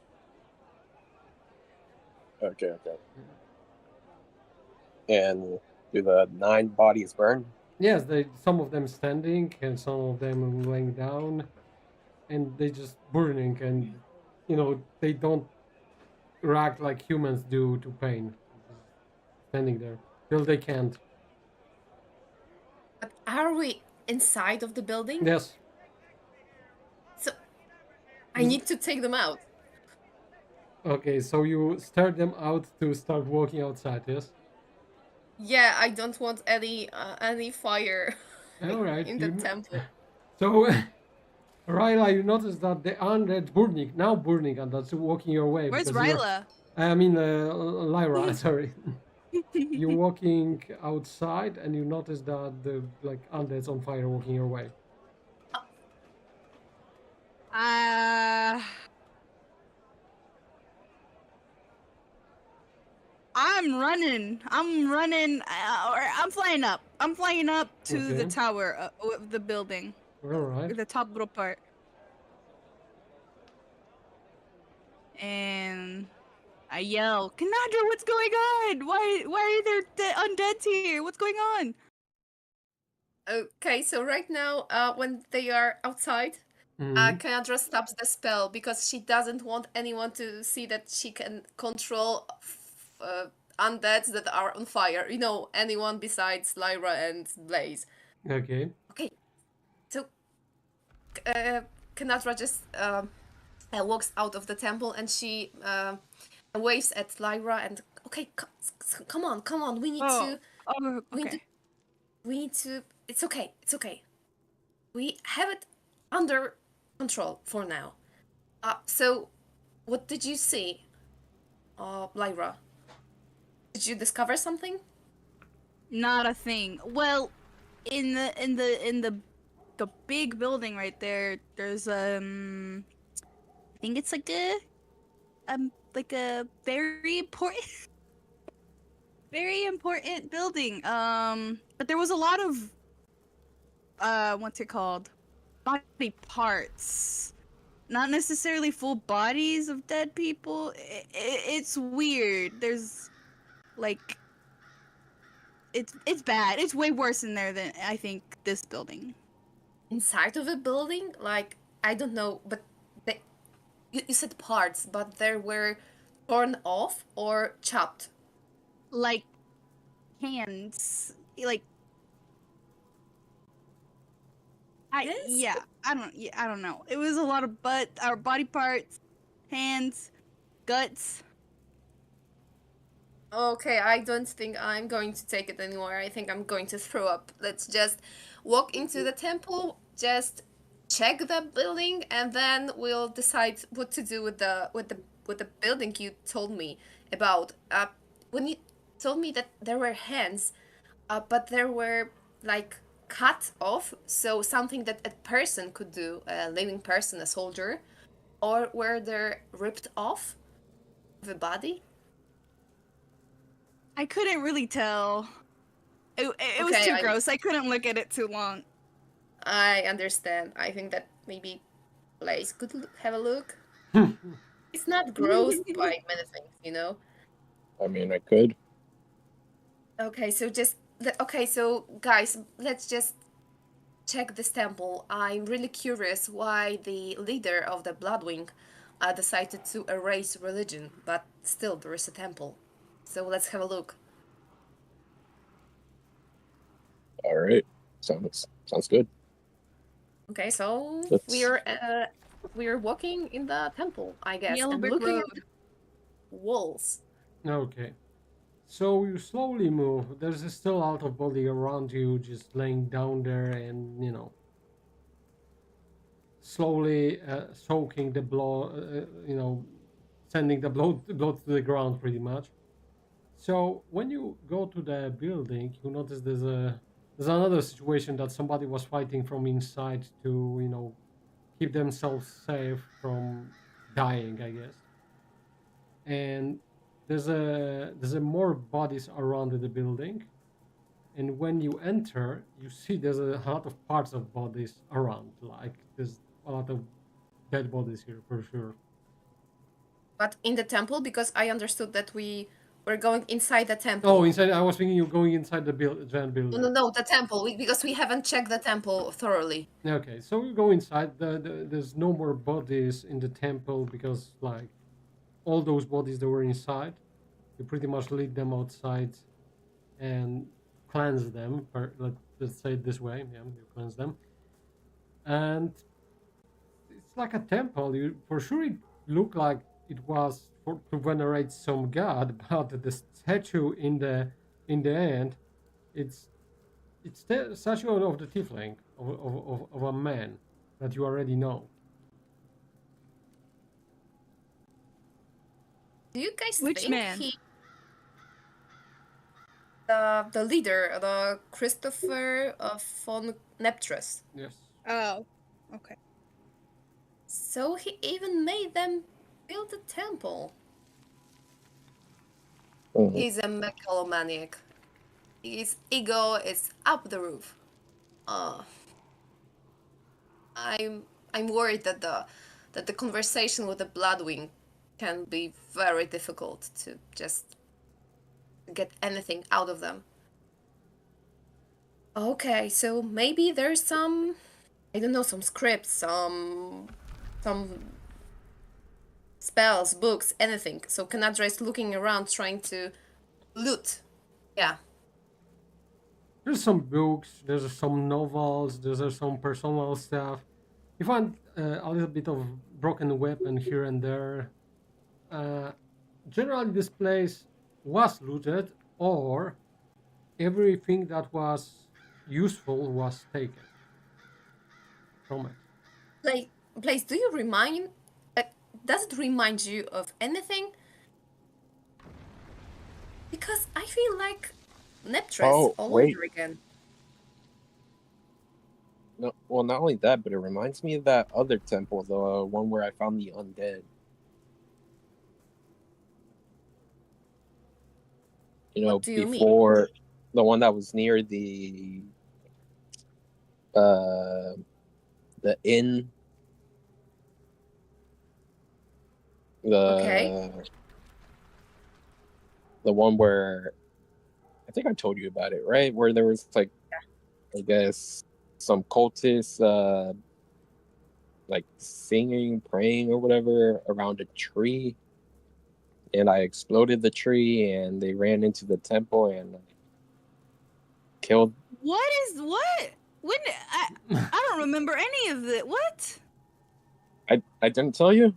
Okay. And do the 9 bodies burn? Yes, some of them standing and some of them laying down, and they just burning, and they don't react like humans do to pain. Just standing there till they can't. But are we inside of the building? Yes. So I need to take them out. Okay, so you start them out to start walking outside. Yes. Yeah, I don't want any fire All right. in the temple. So, Ryla, you notice that the undead burning, and that's walking your way. Where's because you're- Ryla? I mean, Lyra. Sorry. You're walking outside, and you notice that the undead's on fire, walking your way. I'm running. Or I'm flying up. I'm flying up to the Okay. tower of the building, All right. the top little part. And I yell, Canandra, what's going on? Why are there undeads here? What's going on? Okay, so right now, when they are outside, Mhm. Kayadra stops the spell because she doesn't want anyone to see that she can control undeads that are on fire. Anyone besides Lyra and Blaze. Okay. Okay, so Kanatra just walks out of the temple and she waves at Lyra and okay, come on, we need to, we need Okay. to, we need to. It's okay. We have it under control for now. So, what did you see, Lyra? Did you discover something? Not a thing. Well, in the big building right there, there's I think it's like a very important very important building. But there was a lot of what's it called? Body parts. Not necessarily full bodies of dead people. It's weird. There's like it's bad. It's way worse in there than I think this building. Inside of a building? Like, I don't know, but they, you said parts, but they were torn off or chopped. Like hands. Like Yes? I don't know. It was a lot of our body parts, hands, guts. Okay, I don't think I'm going to take it anymore. I think I'm going to throw up. Let's just walk into the temple, just check the building, and then we'll decide what to do with the building you told me about. When you told me that there were hands, but there were like cut off, so something that a person could do, a living person, a soldier, or were they ripped off the body? I couldn't really tell. It was Okay, too gross. I couldn't look at it too long. I understand. I think that maybe Blaze could have a look. It's not gross by many things, you know. I mean, I could. Okay, so okay, so guys, let's just check this temple. I'm really curious why the leader of the Bloodwing decided to erase religion, but still there is a temple. So let's have a look. All right. Sounds good. Okay, so Let's- we're walking in the temple, I guess, Yellow and brick looking road. at the walls. Okay. So you slowly move. There's still a lot of body around you, just laying down there, and slowly soaking the blood. Sending the blood to the ground, pretty much. So when you go to the building, you notice there's another situation that somebody was fighting from inside to keep themselves safe from dying, I guess. And there's a more bodies around the building, and when you enter, you see there's a lot of parts of bodies around. Like there's a lot of dead bodies here for sure. But in the temple, because I understood that we were going inside the temple. Oh, inside! I was thinking you're going inside the giant building. No, the temple. Because we haven't checked the temple thoroughly. Okay, so we go inside. There's no more bodies in the temple because, like, all those bodies that were inside, you pretty much lead them outside and cleanse them. Or let's say it this way, yeah, you cleanse them, and it's like a temple. You for sure it looked like it was to venerate some god, but the statue in the end, it's the statue of the tiefling of a man that you already know. Do you guys Which think man? the leader, the Christopher von Neptrus? Yes. Oh, okay. So he even made them build a temple. Mhm. He's a megalomaniac. His ego is up the roof. I'm worried that the conversation with the Bloodwing can be very difficult to just get anything out of them. Okay, so maybe there's some, I don't know, some scripts, some spells, books, anything. So Kanadra is looking around trying to loot. Yeah. There's some books, there's some novels, there's some personal stuff. You find a little bit of broken weapon here and there. Generally, this place was looted, or everything that was useful was taken from it. Blaze, do you remind? Does it remind you of anything? Because I feel like Neptress all wait. over again. No, well, not only that, but it reminds me of that other temple, the one where I found the undead. What do you mean? Before the one that was near the inn. Okay. The one where I think I told you about it, right? Where there was like, I guess, some cultists like singing, praying, or whatever around a tree, and I exploded the tree, and they ran into the temple and killed. What? When I don't remember any of it. What? I didn't tell you.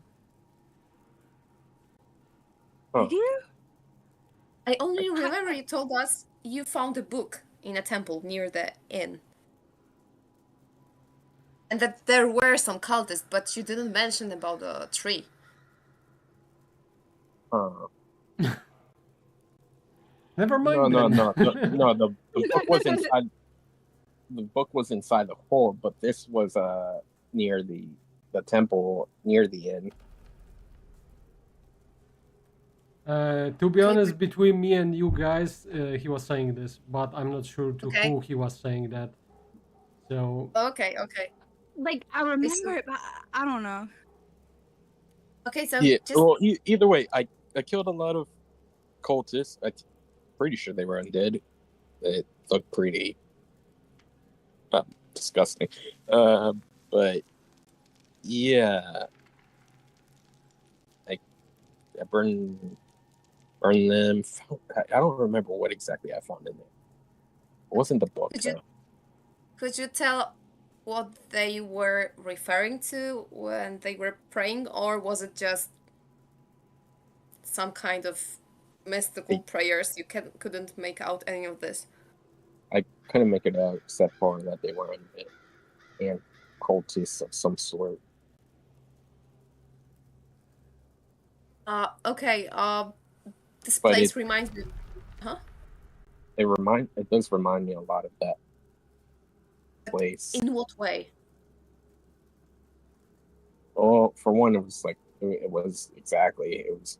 Huh. Did you? I only remember you told us you found a book in a temple near the inn. And that there were some cultists, but you didn't mention about the tree. Never No, mind. no, then. no, no. The book was inside. The book was inside the hole, but this was near the temple near the inn. To be honest, between me and you guys, he was saying this, but I'm not sure to Okay. who he was saying that. So Okay. Like I remember it, but I don't know. Okay, so Yeah. just Well, either way, I killed a lot of cultists. I'm pretty sure they were undead. It looked pretty disgusting. But yeah, I burned them. I don't remember what exactly I found in there. It wasn't the book. could you tell what they were referring to when they were praying, or was it just some kind of mystical prayers? You couldn't make out any of this. I couldn't make it out except for that they were undead and cultists of some sort. Okay. This But place reminds me. Huh? It does remind me a lot of that place. In what way? Well, for one, it was it was a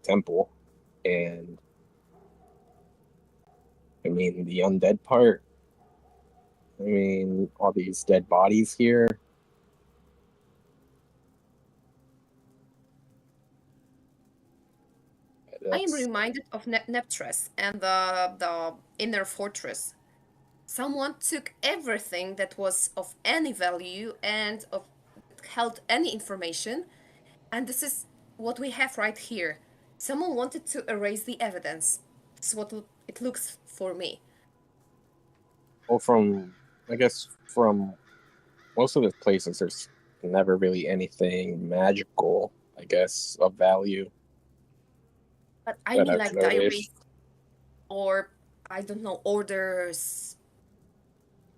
temple, and I mean the undead part. I mean all these dead bodies here. I am reminded of Neptres and the inner fortress. Someone took everything that was of any value and held any information, and this is what we have right here. Someone wanted to erase the evidence. This is what it looks for me. Well, I guess from most of the places, there's never really anything magical, I guess, of value. But I mean, like diaries, or I don't know, orders,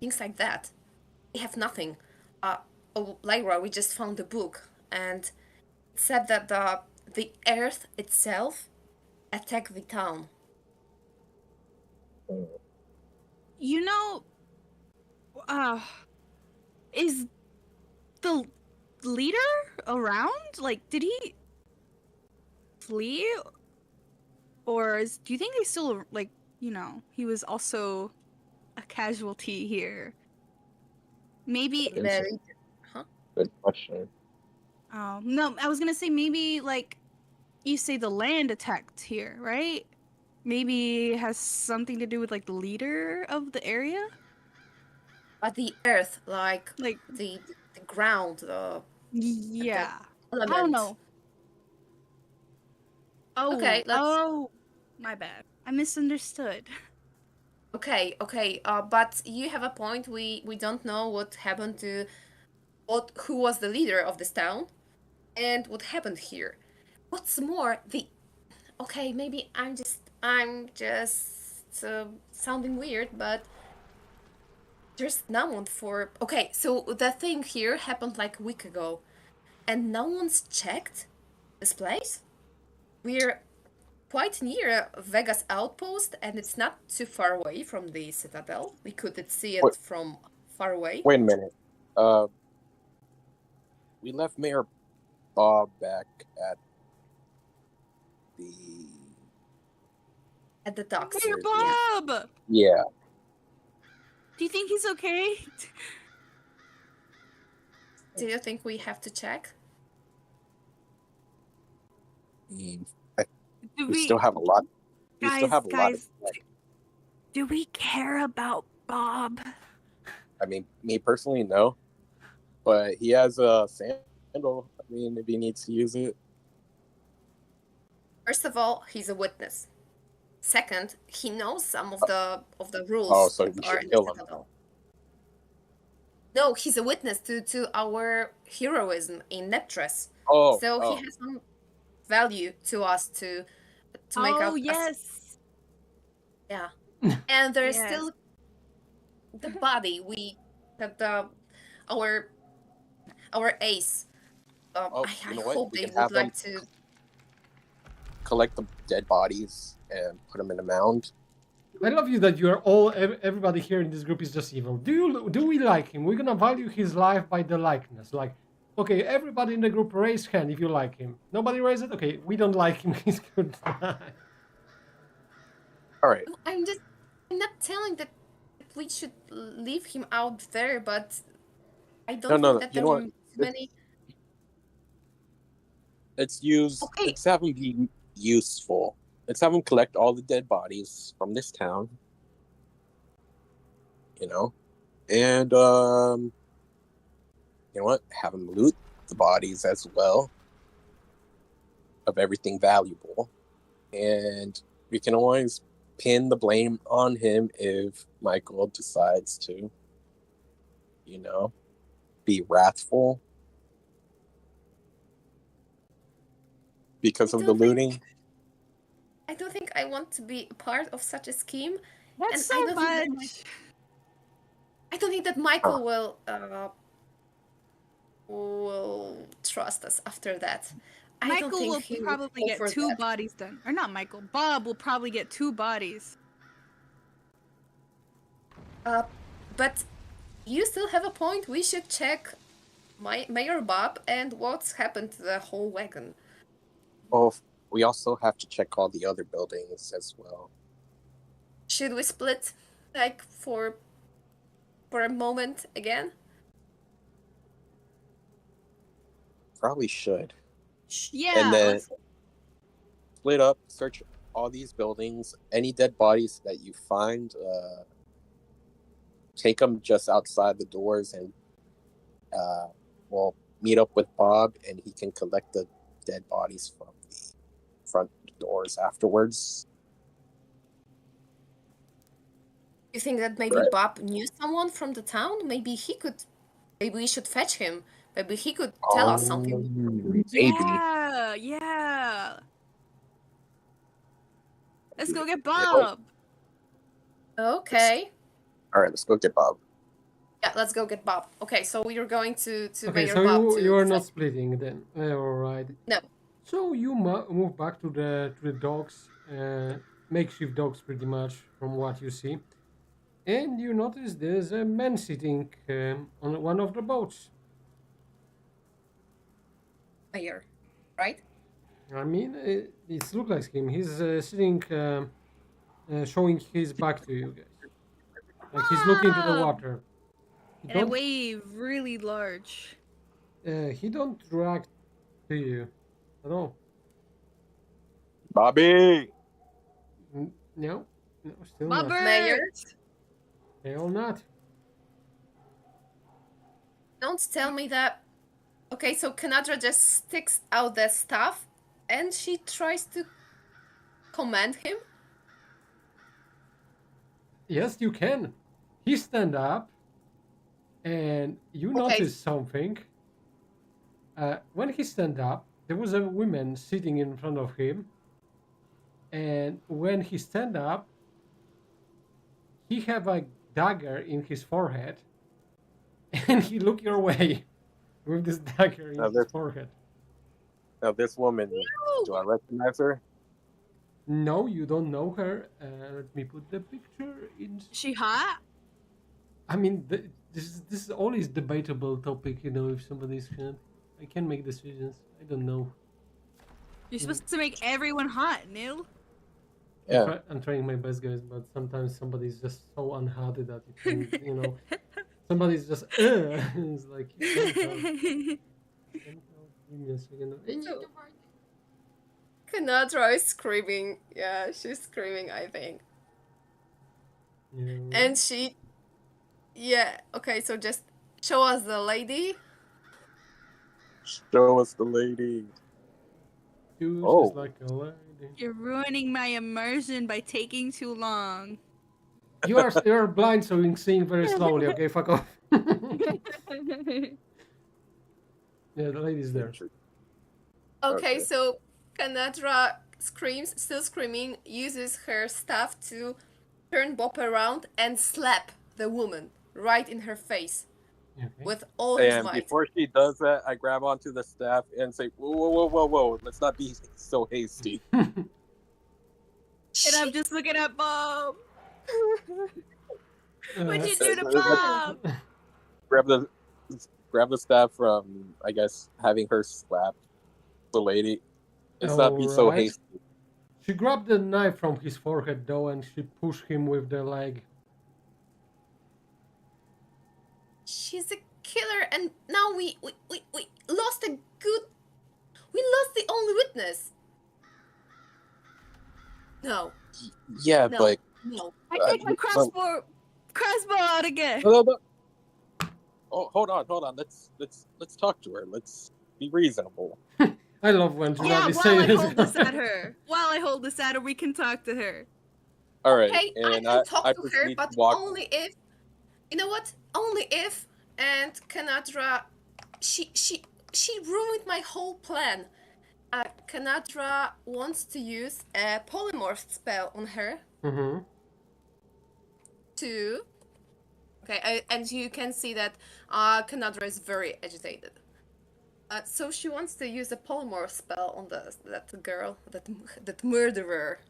things like that. We have nothing. Lyra, we just found a book, and it said that the earth itself attacked the town. You know, is the leader around? Like, did he flee? Or do you think they still, like, he was also a casualty here? Maybe. Huh? Good question. Oh, no, I was gonna say maybe, like, you say the land attacked here, right? Maybe it has something to do with, like, the leader of the area? But the earth, like the ground, yeah. the element. I don't know. Oh, okay, my bad. I misunderstood. Okay, but you have a point. We don't know what happened to who was the leader of this town, and what happened here. What's more, okay, maybe I'm just sounding weird, but there's no one for. Okay, so the thing here happened like a week ago, and no one's checked this place. We're quite near Vegas outpost, and it's not too far away from the citadel. We could see it from far away. Wait a minute. We left Mayor Bob back at the docks. Mayor Bob! Yeah. Do you think he's okay? Do you think we have to check? We still have a lot. Guys, do we care about Bob? I mean, me personally, no. But he has a sandal. I mean, if he needs to use it. First of all, he's a witness. Second, he knows some of the rules. Oh, so we should kill him. No, he's a witness to our heroism in Neptres. Oh, so he has some value to us to make out. Yes. Yeah. And there's Yes. still the body. We that our ace. Oh, I you know what? hope We they can would have them like to. collect the dead bodies and put them in a mound. I love you that you are everybody here in this group is just evil. Do we like him? We're gonna value his life by the likeness. Like, okay, everybody in the group raise hand if you like him. Nobody raise it. Okay, we don't like him. He's good. All right. I'm not telling that we should leave him out there, but I No, don't no, think no. that You there know were what? many. Let's use. Okay. Let's have him be useful. Let's have him collect all the dead bodies from this town. You know, and you know what? Have him loot the bodies as well of everything valuable, and we can always pin the blame on him if Michael decides to, you know, be wrathful because of the looting. I don't think I want to be a part of such a scheme. That's And so I don't think that much. I don't think that Michael will trust us after that. I don't Michael think will he probably will go get for 2 that. bodies done. Or not Michael. Bob will probably get 2 bodies. But you still have a point. We should check Mayor Bob and what's happened to the whole wagon. Well, we also have to check all the other buildings as well. Should we split, like, for a moment again? Probably should. Yeah, And then let's split up, search all these buildings. Any dead bodies that you find, take them just outside the doors, and we'll meet up with Bob, and he can collect the dead bodies from the front doors afterwards. You think that maybe Right. Bob knew someone from the town? Maybe we should fetch him. Maybe he could tell us something. Maybe. Yeah. Let's go get You know what? Bob. Okay. All right, let's go get Bob. Yeah, let's go get Bob. Okay, so we're going to Okay, Mayor so Bob you are to not fetch. splitting then. All right. No. So you move back to the docks, makeshift docks, pretty much from what you see, and you notice there's a man sitting on one of the boats. Mayor, right? I mean, it looks like him. He's sitting, showing his back to you guys, like he's looking into the Bob! water. He And I don't, wave really large. he don't react to you at all. Bobby! No, still Bobbert! not. Mayor? Still not. Don't tell me that. Okay, so Kanadra just sticks out the staff and she tries to command him. Yes, you can. He stand up, and you notice something. When he stand up, there was a woman sitting in front of him, and when he stand up, he have a dagger in his forehead, and he look your way with this dagger in his forehead. Now this woman, do I recognize her? No, you don't know her. Let me put the picture in. She hot? I mean, this is always debatable topic. You know, if somebody's hot, I can't make decisions. I don't know. You're supposed to make everyone hot, Neil. Yeah. I'm trying my best, guys, but sometimes somebody's just so unhappy that you can, you know, somebody's just, it's like, give me a second. Kanadra is screaming. Yeah, she's screaming, I think. Yeah. And she... Yeah, okay, so just show us the lady. Show us the lady. She's Oh. like a lady. You're ruining my immersion by taking too long. You're blind, so you're seeing very slowly. Okay, fuck off. Yeah, the lady's there. Okay, so Kanadra screams, still screaming, uses her staff to turn Bob around and slap the woman right in her face Okay. with all his And might. before she does that, I grab onto the staff and say, "Whoa, whoa, whoa, whoa, whoa! Let's not be so hasty." And I'm just looking at Bob. What'd you do to Bob? grab the staff from, I guess, having her slap the lady. Let's not be so Alright. hasty. She grabbed the knife from his forehead though, and she pushed him with the leg. She's a killer, and now we lost a good. We lost the only witness. No, Yeah, no, but no. I take my crossbow out again. no. Oh, hold on. Let's talk to her. Let's be reasonable. I love when Yeah, Junavi while I says hold this at her. While I hold this at her, we can talk to her. All right, Okay, I and can talk I to her, proceed but to walk. only if. You know what? Only if. And Kanadra, she ruined my whole plan. Kanadra wants to use a polymorph spell on her Mm-hmm. to. Okay, and you can see that Kanadra is very agitated. So she wants to use a polymorph spell on that girl, that murderer,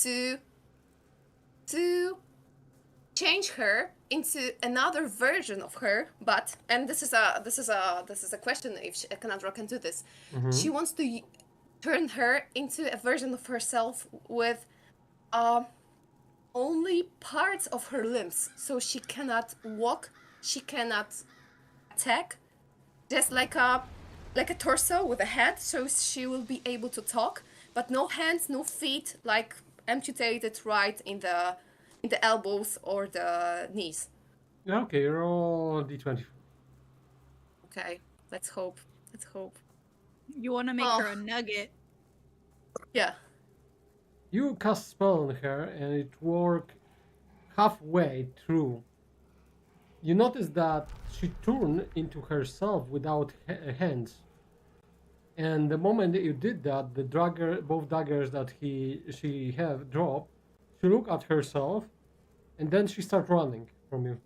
to change her into another version of her. But and this is a question if Kanadra can do this. Mm-hmm. She wants to turn her into a version of herself with only parts of her limbs, so she cannot walk, she cannot attack, just like a torso with a head, so she will be able to talk, but no hands, no feet, like amputated right in the elbows or the knees. Okay, roll d20. Okay, let's hope. Let's hope. You want to make her a nugget. Yeah. You cast spell on her, and it worked halfway through. You notice that she turned into herself without hands. And the moment that you did that, the both daggers that she have dropped, she looked at herself, and then she started running from you.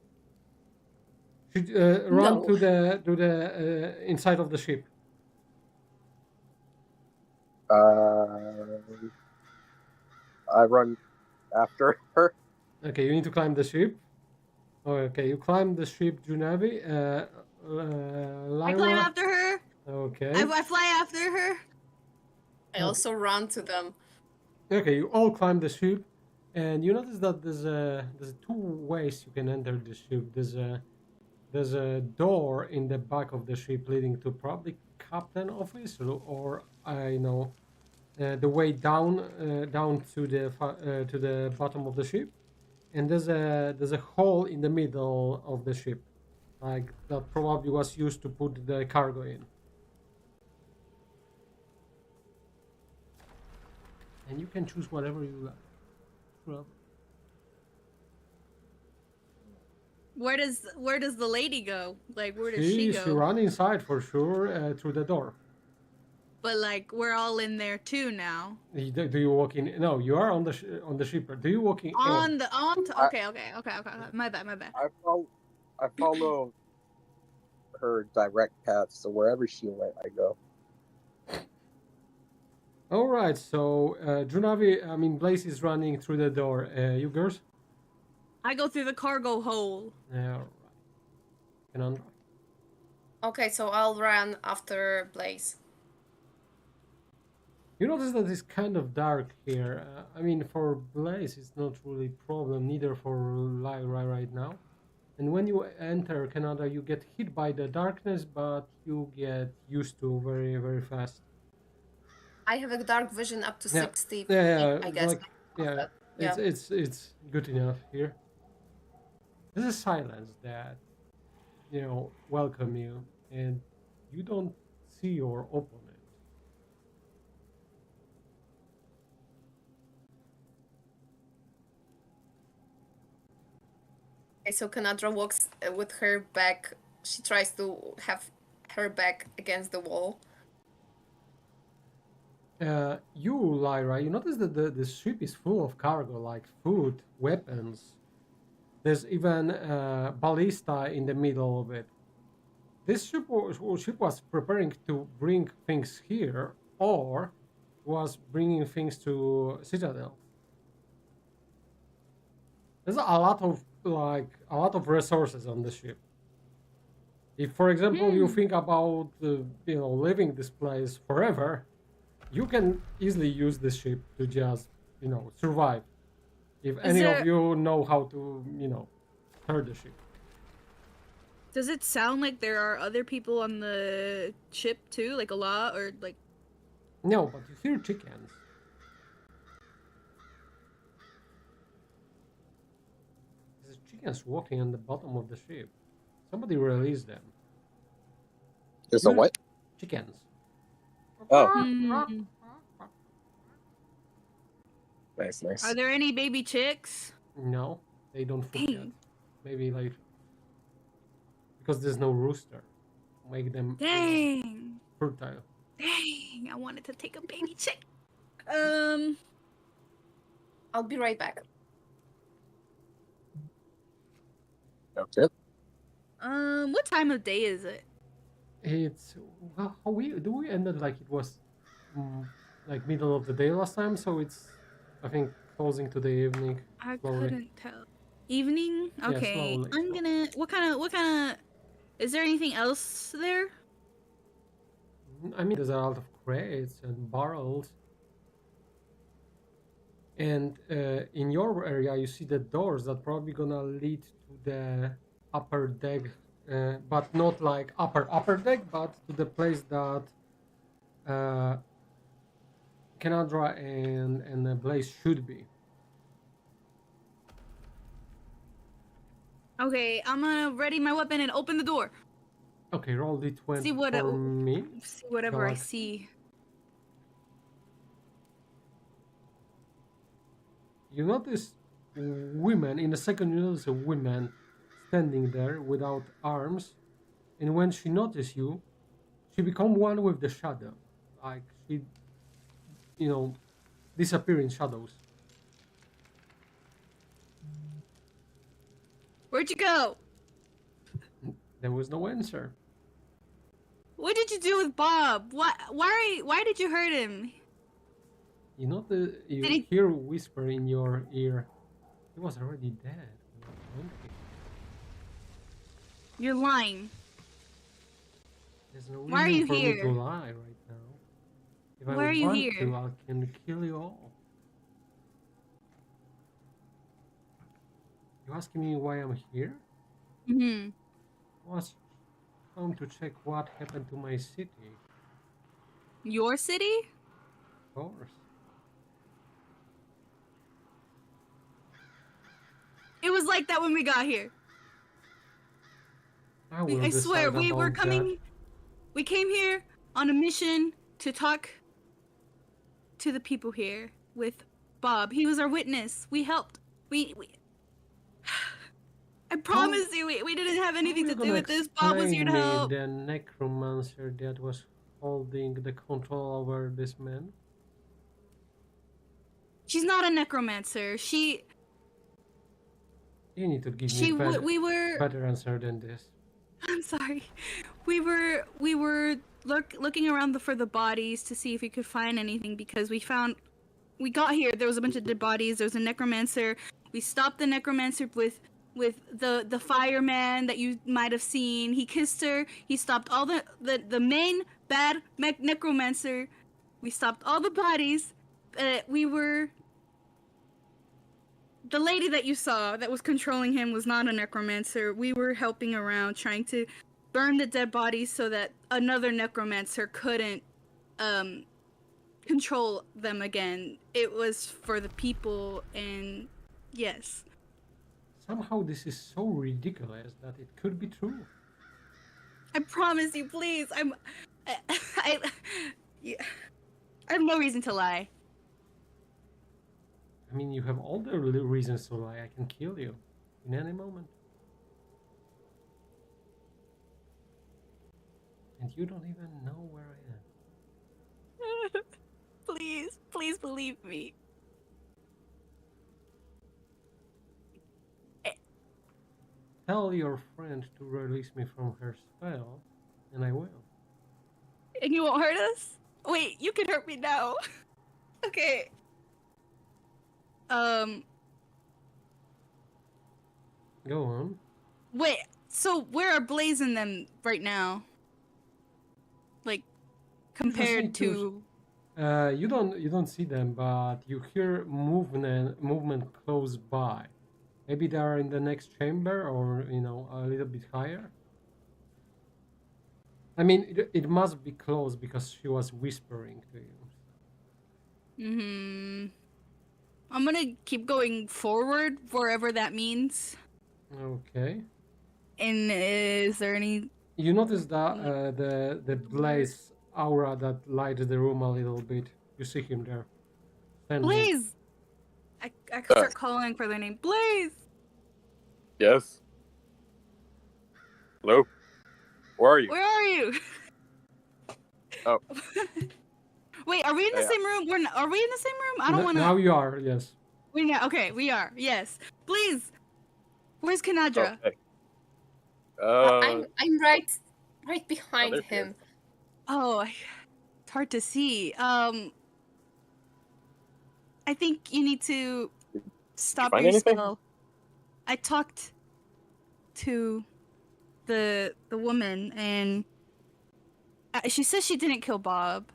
She ran No. to the inside of the ship. I run after her. Okay, you need to climb the ship. Oh, okay, you climb the ship, Junavi. I climb after her. Okay. I fly after her. I also run to them. Okay, you all climb the ship, and you notice that there's two ways you can enter the ship. There's a door in the back of the ship leading to probably captain office, or I know the way down to the bottom of the ship, and there's a hole in the middle of the ship, like that probably was used to put the cargo in. And you can choose whatever you like. Well, Where does the lady go? Like, where does she go? She ran inside for sure through the door. But like, we're all in there too now. Do you walk in? No, you are on the ship. Do you walk in? Okay. My bad. I follow her direct path, so wherever she went, I go. All right. So Junavi, Blaze is running through the door. You girls? I go through the cargo hole. All right. Okay, so I'll run after Blaze. You notice that it's kind of dark here. For Blaze, it's not really a problem, neither for Lyra right now. And when you enter Canada, you get hit by the darkness, but you get used to very, very fast. I have a dark vision up to 60. Yeah, I guess. It's good enough here. There's a silence that, welcome you, and you don't see your opponent. Okay, so Kanadra walks with her back. She tries to have her back against the wall. You, Lyra, you notice that the ship is full of cargo, like food, weapons. There's even a ballista in the middle of it. This ship was preparing to bring things here, or was bringing things to Citadel. There's a lot of resources on the ship. If, for example, you think about leaving this place forever, you can easily use the ship to just survive. If any of you know how to turn the ship. Does it sound like there are other people on the ship too, like a lot, or like? No, but you hear chickens. There's chickens walking on the bottom of the ship. Somebody released them. There's a what? Chickens. Oh. Nice. Are there any baby chicks? No, they don't food yet. Dang. Maybe like because there's no rooster. Make them Dang. fertile. Dang, I wanted to take a baby chick. I'll be right back. Okay. What time of day is it? It's how we ended like it was like middle of the day last time, so it's I think closing to the evening. I slowly. couldn't tell. Evening? Yeah, Okay. slowly. I'm gonna. What kind of? Is there anything else there? I mean, there's a lot of crates and barrels. And in your area, you see the doors that probably gonna lead to the upper deck, but not like upper deck, but to the place that Canadra and Blaze should be. Okay, I'm gonna ready my weapon and open the door. Okay, roll d20 See what for me. See whatever I Like- see. You notice women, in a second you notice a woman standing there without arms, and when she notices you, she become one with the shadow. Like she, disappear in shadows. Where'd you go? There was no answer. What did you do with Bob? Why did you hurt him? You Did he- hear a whisper in your ear. He was already dead. Why don't he? You're lying. There's no Why are reason you for me here? to lie right now. If Why I are you want here? to, I can kill you all. You asking me why I'm here? Mm-hmm. I was come to check what happened to my city. Your city? Of course. It was like that when we got here. I will I swear, decide we were about coming. that. We came here on a mission to talk to the people here with Bob. He was our witness. We helped. We I promise you, we didn't have anything to do with this. Bob was here to help. The necromancer that was holding the control over this man. She's not a necromancer. You need to give me We were. better answer than this. I'm sorry. We were looking around for the bodies to see if we could find anything because we got here. There was a bunch of dead bodies. There was a necromancer. We stopped the necromancer with the fireman that you might have seen. He kissed her. He stopped all the main bad necromancer. We stopped all the bodies. The lady that you saw that was controlling him was not a necromancer. We were helping around trying to burn the dead bodies so that another necromancer couldn't control them again. It was for the people, and yes. Somehow this is so ridiculous that it could be true. I promise you, please. I have no reason to lie. I mean, you have all the reasons to lie. I can kill you in any moment. And you don't even know where I am. Please believe me. Tell your friend to release me from her spell, and I will. And you won't hurt us? Wait, you can hurt me now. Okay. Go on. Wait, so where are Blaze and them right now? Like, compared need to- to... You don't see them, but you hear movement close by. Maybe they are in the next chamber, or a little bit higher. I mean, it must be close because she was whispering to you. I'm gonna keep going forward, wherever that means. Okay. And is there any... You notice that the Blaze aura that lights the room a little bit. You see him there. Standing. Blaze! I could start calling for their name. Blaze! Yes. Hello. Where are you? Where are you? Oh. Wait, are we in the same room? Are we in the same room? I don't want to... Now you are, yes. Okay, we are, yes. Please! Where's Kanadra? Okay. I'm right behind there him. Oh, it's hard to see. I think you need to stop find your anything? spell. I talked to the woman, and she says she didn't kill Bob,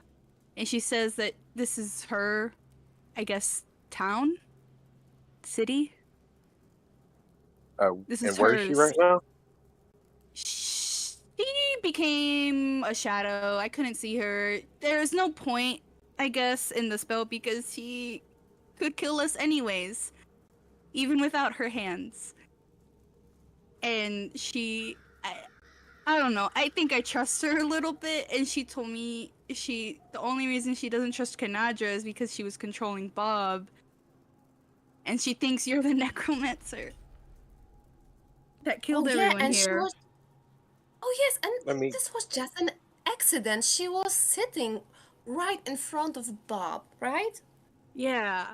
and she says that this is her, I guess, town, city. This is and where is she right now? She became a shadow. I couldn't see her. There's no point, I guess, in the spell because she could kill us anyways, even without her hands. And I don't know. I think I trust her a little bit, and she told me the only reason she doesn't trust Kanadra is because she was controlling Bob, and she thinks you're the necromancer that killed everyone and here. she was... Oh yes, and me- this was just an accident. She was sitting right in front of Bob, right? Yeah.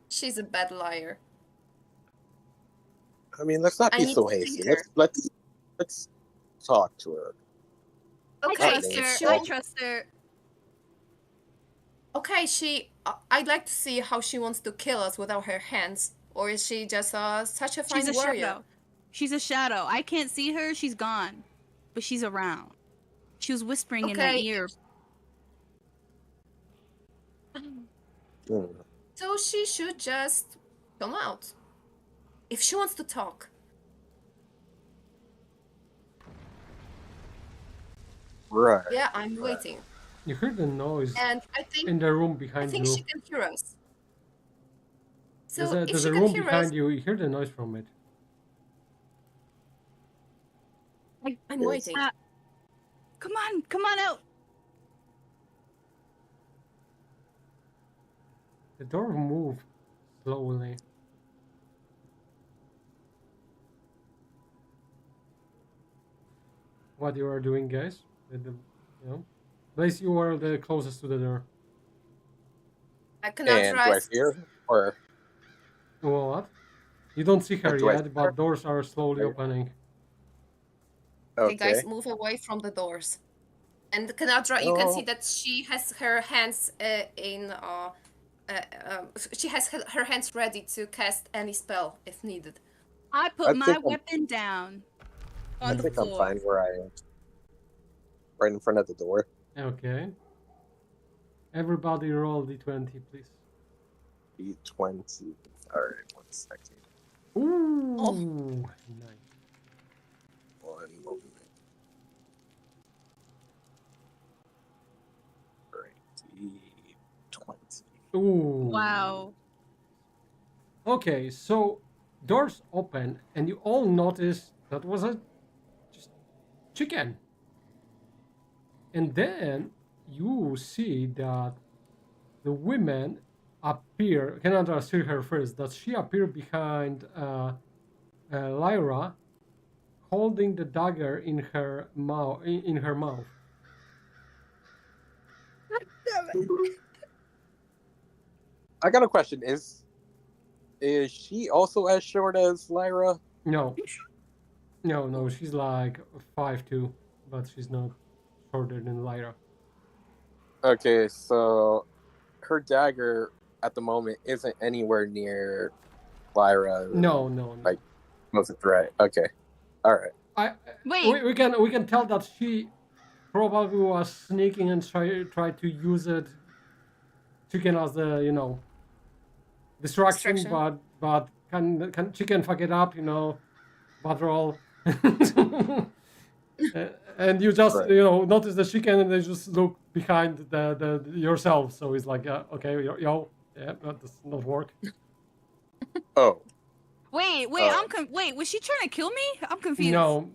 She's a bad liar. I mean, let's not I be need so to hasty. see her. Let's talk to her. Okay, I trust her. Okay, I'd like to see how she wants to kill us without her hands, or is she just such a fine She's a warrior? shadow. She's a shadow. I can't see her. She's gone, but she's around. She was whispering in my ear. So she should just come out if she wants to talk. Right. Yeah, I'm waiting. You heard the noise And I think in the room behind she you. can hear us. So There's if she a can room hear behind us, you. You hear the noise from it. I'm waiting. Come on out. The door moved slowly. What you are doing, guys? Blaze, you are the closest to the door. I cannot And do I rise. see her? Or Well, what? You don't see her do I see yet, but doors are slowly opening. Okay, okay. guys, move away from the doors. And Kanadra, you can see that she has her hands she has her hands ready to cast any spell if needed. I put my weapon down on the floor. I'm fine where I am. Right in front of the door. Okay. Everybody roll d20, please. D20. Alright, 1 second. Ooh, nice. 1 moment. D20. Ooh. Wow. Okay, so doors open, and you all notice that was a just chicken. And then you see that the women appear. Canada see her first. That she appeared behind Lyra, holding the dagger in her mouth. I got a question. Is she also as short as Lyra? No, no, she's like 5'2", but she's not shorter than Lyra. Okay, so her dagger at the moment isn't anywhere near Lyra. No. Like, was a threat. Okay, all right. Wait. We can tell that she probably was sneaking and try to use it chicken as the distraction, but can chicken fuck it up, butt roll. And you just Right. notice the chicken and they just look behind the yourself, so it's like okay, that does not work. Oh, Wait, wait, was she trying to kill me? I'm confused. No.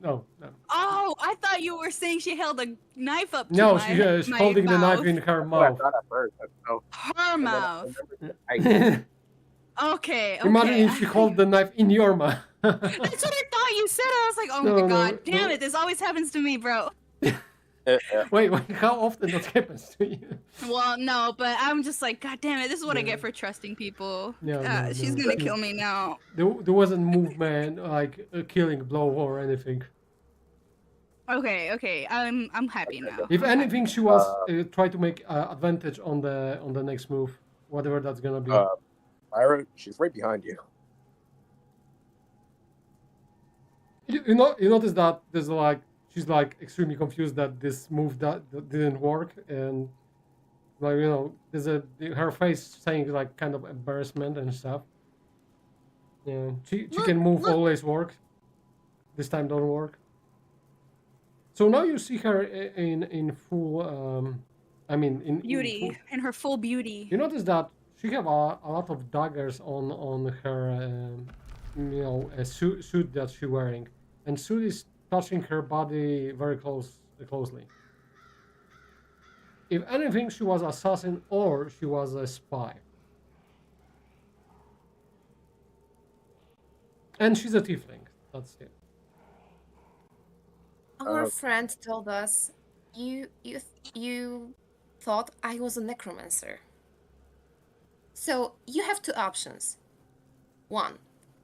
Oh, I thought you were saying she held a knife up to No, my she's holding the knife mouth. in her that's what I mouth. thought at first. Oh, Her and then I mouth. remembered that Okay. Imagine if she held the knife in your mouth. That's what I thought you said. I was like, oh No, my god, no, damn no. it, this always happens to me, bro. Wait, how often that happens to you? Well, no, but I'm just like, god damn it, this is what I Yeah. get for trusting people. No, She's no. gonna kill me now. There wasn't movement, like a killing blow or anything. Okay, I'm happy now. If I'm anything, happy. she was try to make advantage on the next move, whatever that's gonna be. Lyra, she's right behind you. You notice that there's she's extremely confused that this move that didn't work, and there's her face saying kind of embarrassment and stuff. Yeah, she can move always work. This time don't work. So now you see her in full. I mean in beauty, in her full beauty. You notice that she have a lot of daggers on her a suit that she's wearing, and suit is touching her body very closely. If anything, she was assassin or she was a spy. And she's a tiefling. That's it. Our friend told us you thought I was a necromancer. So you have two options. One,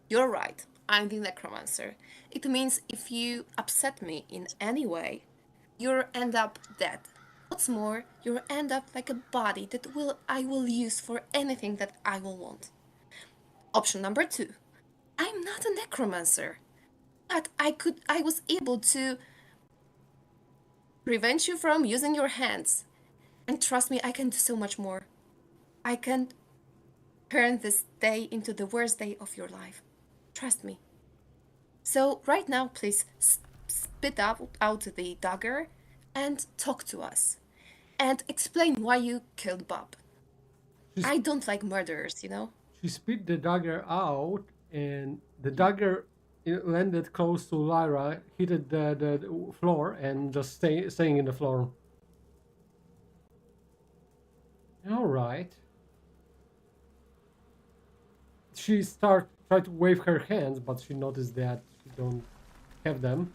you're right, I'm the necromancer. It means if you upset me in any way, you'll end up dead. What's more, you'll end up like a body that I will use for anything that I will want. Option number two, I'm not a necromancer, but I was able to prevent you from using your hands. And trust me, I can do so much more. I can turn this day into the worst day of your life. Trust me. So right now, please spit out the dagger and talk to us. And explain why you killed Bob. I don't like murderers, She spit the dagger out, and the dagger landed close to Lyra, hit the floor, and just staying in the floor. All right. She tried to wave her hands, but she noticed that she don't have them.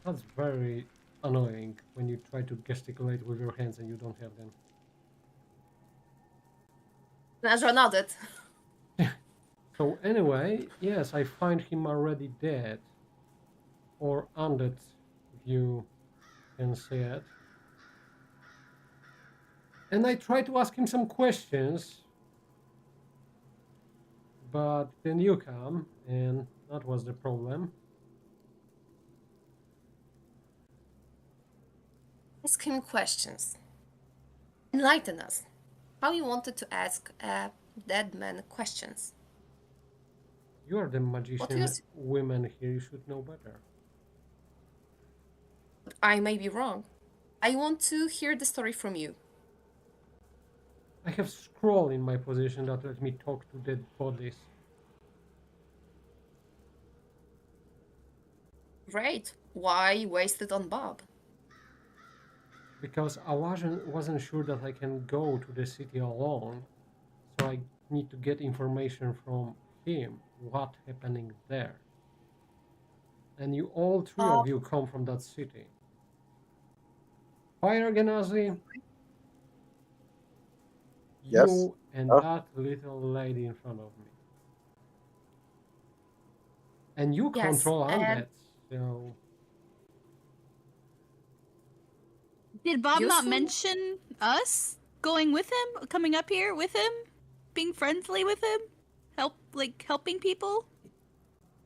That's very annoying when you try to gesticulate with your hands and you don't have them. Nazra nodded. So anyway, yes, I find him already dead. Or undead, if you can say it. And I tried to ask him some questions, but then you come, and that was the problem. Ask him questions. Enlighten us. How you wanted to ask a dead man questions? You are the magician women here, you should know better. I may be wrong. I want to hear the story from you. I have scroll in my position that let me talk to dead bodies. Great. Why waste it on Bob? Because I wasn't sure that I can go to the city alone, so I need to get information from him what happening there. And you all three of you come from that city. Fire Genasi, Yes. You and Oh. that little lady in front of me. And you Yes, control and undeads, so Did Bob not Useful? mention us going with him, coming up here with him, being friendly with him, helping people?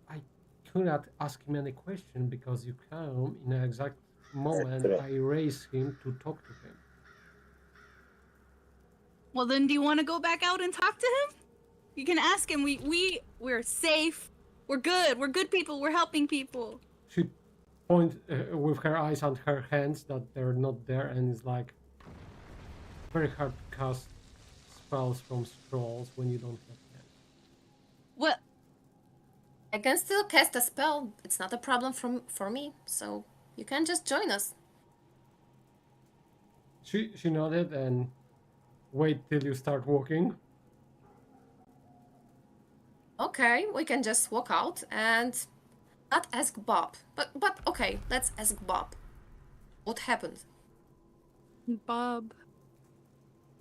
I could not ask him any question because you come in an exact moment couldn't. I raise him to talk to him. Well, then, do you want to go back out and talk to him? You can ask him. We're safe. We're good. We're good people. We're helping people. She points with her eyes and her hands that they're not there, and it's like very hard to cast spells from scrolls when you don't have hands. What? I can still cast a spell. It's not a problem for me, so you can just join us. She nodded and wait till you start walking. Okay, we can just walk out and not ask Bob. But okay, let's ask Bob. What happened? Bob.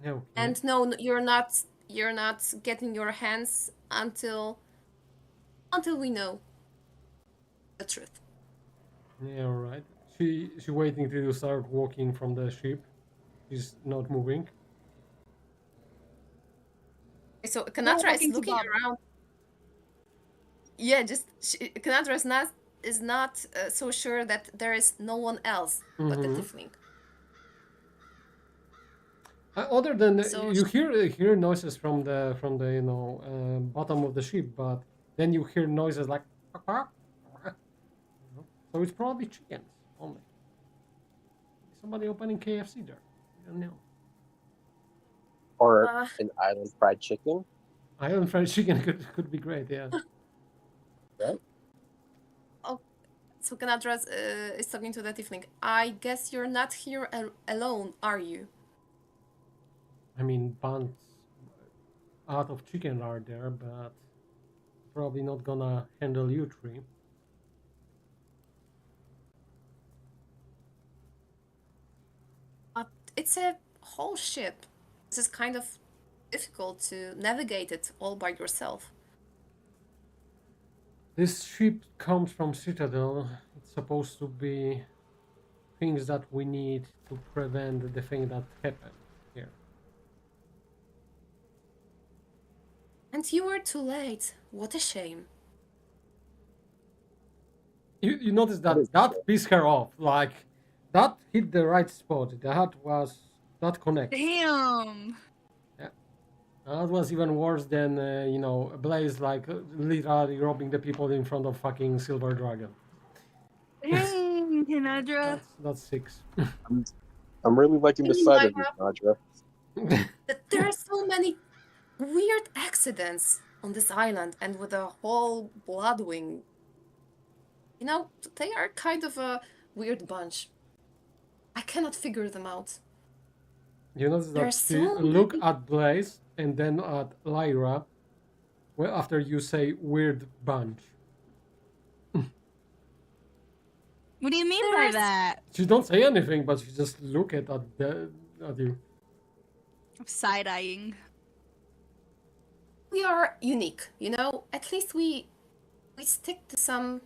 Okay. And no, you're not getting your hands until we know the truth. Yeah, right. She waiting till you start walking from the ship. She's not moving. So Kanatra is walking to looking Bob. around. Yeah, Kanatra is not so sure that there is no one else but the Mhm. tiefling. Other than So you hear noises from the bottom of the ship, but then you hear noises like "Quack, quack," you know? So it's probably chickens only. Somebody opening KFC there. I don't know. Or Uh, an island fried chicken. Island fried chicken could be great. Yeah. Right? so Kanatra is talking to the tiefling. I guess you're not here alone, are you? I mean, buns out of chicken are there, but probably not gonna handle you three. But it's a whole ship. This is kind of difficult to navigate it all by yourself. This ship comes from Citadel. It's supposed to be things that we need to prevent the thing that happened here. And you were too late. What a shame. You notice That is that pissed her off. Like that hit the right spot. That connects. Damn. That was even worse than Blaze like literally robbing the people in front of fucking Silver Dragon. Dang, Kanadra. That's 6. I'm really liking the side of you, Nadra. There are so many weird accidents on this island, and with the whole Bloodwing. You know, they are kind of a weird bunch. I cannot figure them out. You notice that There's she so look many. at Blaze and then at Lyra. Well, after you say weird bunch, What do you mean by There's- that? she don't say anything, but she just look at you. Side eyeing. We are unique, you know? At least we stick to some,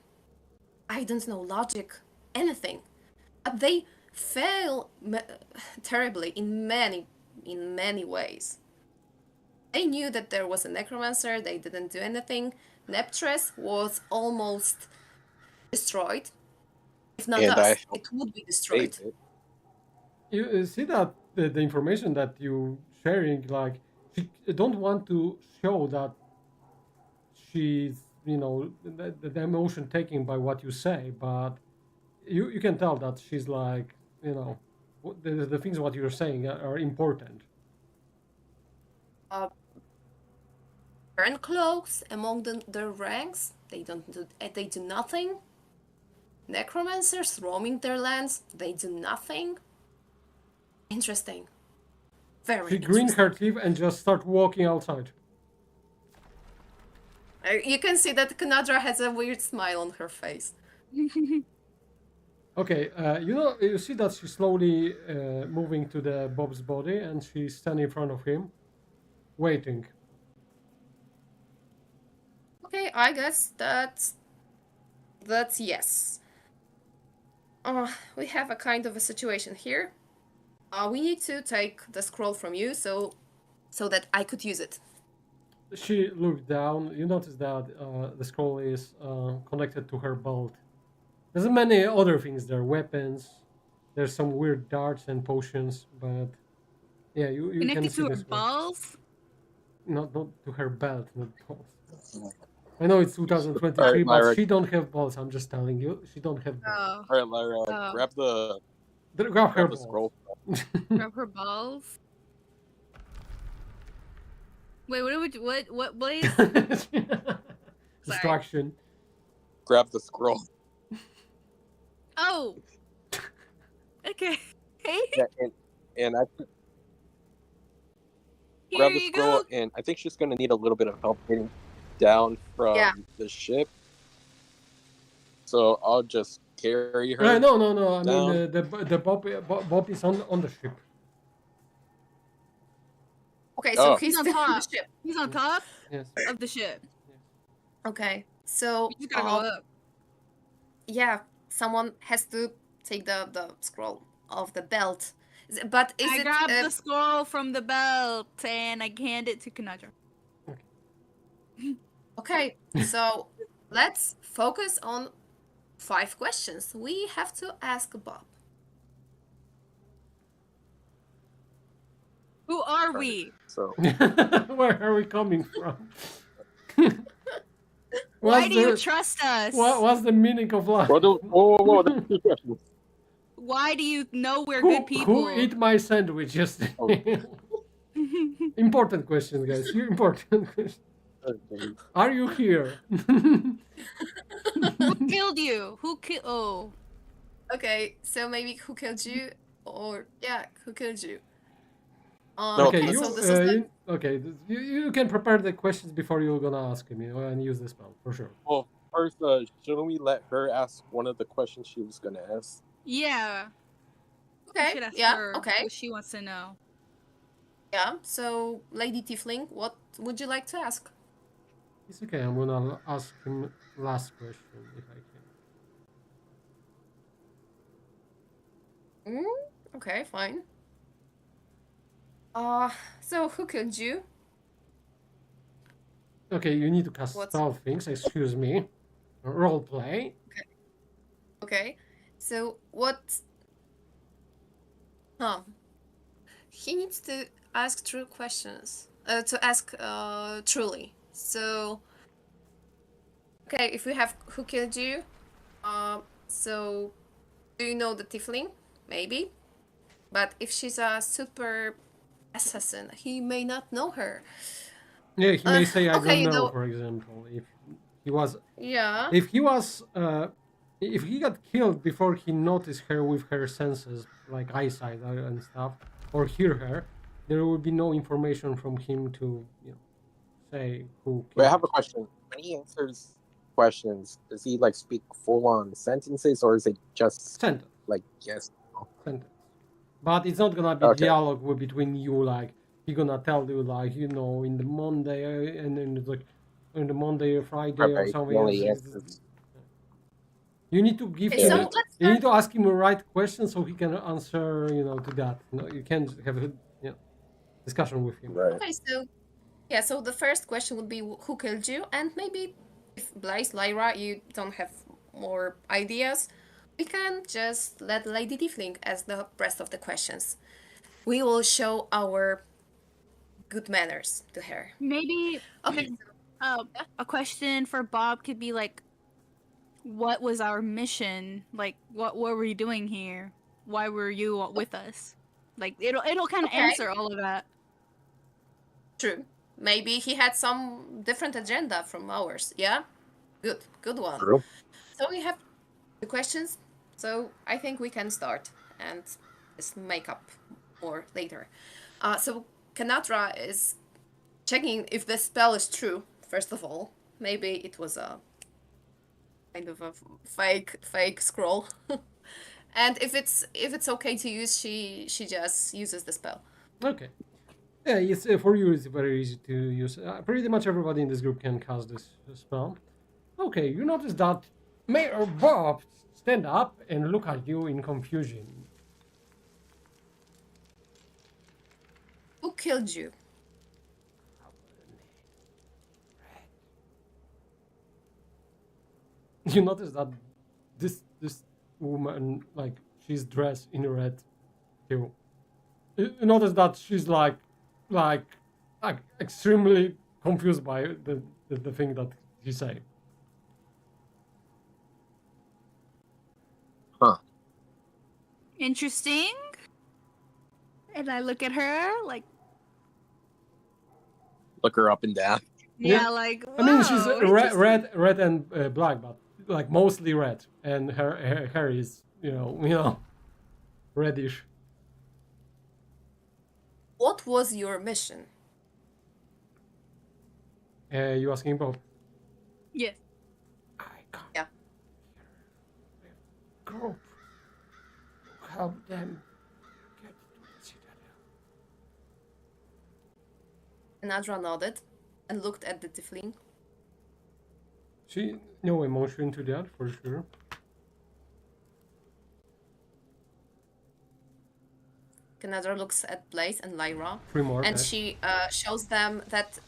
I don't know, logic, anything. But they fail terribly in many ways. They knew that there was a necromancer, they didn't do anything. Neptres was almost destroyed. If not And I us, it would be destroyed. Save it. You see that the information that you sharing, like she don't want to show that she's the emotion taken by what you say, but you can tell that she's like the things what you're saying are important. Burn cloaks among the ranks, they do nothing. Necromancers roaming their lands, they do nothing. Interesting. Very She interesting. grin her teeth and just start walking outside. You can see that Kanadra has a weird smile on her face. Okay, you see that she's slowly moving to the Bob's body, and she's standing in front of him. waiting. Okay, I guess that's yes. We have a kind of a situation here. We need to take the scroll from you so that I could use it. She looked down. You notice that the scroll is connected to her belt. There's many other things there, weapons. There's some weird darts and potions, but yeah, you can Connected see to her this one. balls? Not to her belt, not balls. I know it's 2023, Alright, but Lyra. she don't have balls. I'm just telling you, she don't have balls. Oh, All right, Lyra, Oh. grab the Grab her grab the balls. scroll. grab her balls. Wait, what blaze? Distraction. Grab the scroll. Oh. Okay. Hey, Yeah, and I here grab the you scroll, go. and I think she's gonna need a little bit of help getting down from Yeah. the ship. So I'll just carry her. No. I down. mean, the Bob is on the ship. Okay, so Oh. he's He's on still on the top. ship. He's on top Yes. of the ship. Okay, so You just gotta go up. yeah, someone has to take the scroll off the belt. But is I it? grabbed the scroll from the belt and I hand it to Kanadra. Okay, so let's focus on 5 questions. We have to ask Bob. Who are we? So Where are we coming from? Why do you trust us? What's the meaning of life? whoa, that's 2 questions. Why do you know we're good people? Who ate my sandwich yesterday? Oh. Important question, guys. Important question. Are you here? Who killed you? Who killed? Oh. Okay, so maybe who killed you, or yeah, who killed you? No, Okay, okay, you, so this is the... you can prepare the questions before you're gonna ask him, and use the spell for sure. Well, first, shouldn't we let her ask one of the questions she was gonna ask? Yeah. We Okay, should ask yeah, her okay. what she wants to know. Yeah, so Lady Tiefling, what would you like to ask? It's okay. I'm gonna ask him last question if I can. Okay, fine. So who killed you? Okay, you need to cast What's- spell things. Excuse me. Role play. Okay, so what... He needs to ask true questions. To ask truly. So... Okay, if we have who killed you, so do you know the Tiefling? Maybe. But if she's a super assassin, he may not know her. Yeah, he may say I okay, you don't know, know- for example. If he was Yeah. if he was if he got killed before he noticed her with her senses like eyesight and stuff, or hear her, there would be no information from him to say who Wait, I killed have a her. question. When he answers questions, does he like speak full on sentences, or is it just Sentence. like yes? Sentence. But it's not gonna be Okay. dialogue between you, like he gonna tell you like in the Monday and then it's like in the Monday or Friday or Right, something. really else. answers. You need to give Okay, him. so Yeah. let's You need to ask him the right question so he can answer. To that. You can't have a discussion with him. Right. Okay, so yeah, so the first question would be who killed you, and maybe if Blaze, Lyra, you don't have more ideas, we can just let Lady Tiefling ask the rest of the questions. We will show our good manners to her. Maybe Okay, a question for Bob could be like, what was our mission? Like, what were you doing here? Why were you with us? Like, it'll kind of Okay. answer all of that. true. Maybe he had some different agenda from ours. Yeah, good one. True. So we have the questions. So I think we can start and just make up more later. So Kanatra is checking if the spell is true. First of all, maybe it was a kind of a fake scroll. And if it's okay to use, she just uses the spell. Okay. Yeah, it's for you. It's very easy to use. Pretty much everybody in this group can cast this spell. Okay, you notice that Mayor Bob stand up and look at you in confusion. Who killed you? You notice that this woman, like, she's dressed in red too. You notice that she's like extremely confused by the thing that he say. Huh. Interesting. And I look at her like, Look her up and down. yeah, Yeah. like, I mean, she's whoa, red and black, but like mostly red, and her hair is reddish. What was your mission? You asking Bob? Yes. I come Yeah. here with group to help them get to the citadel. Nadra nodded and looked at the tiefling. She no emotion to that for sure. Nadra looks at Blaze and Lyra, 3 more. and she shows them that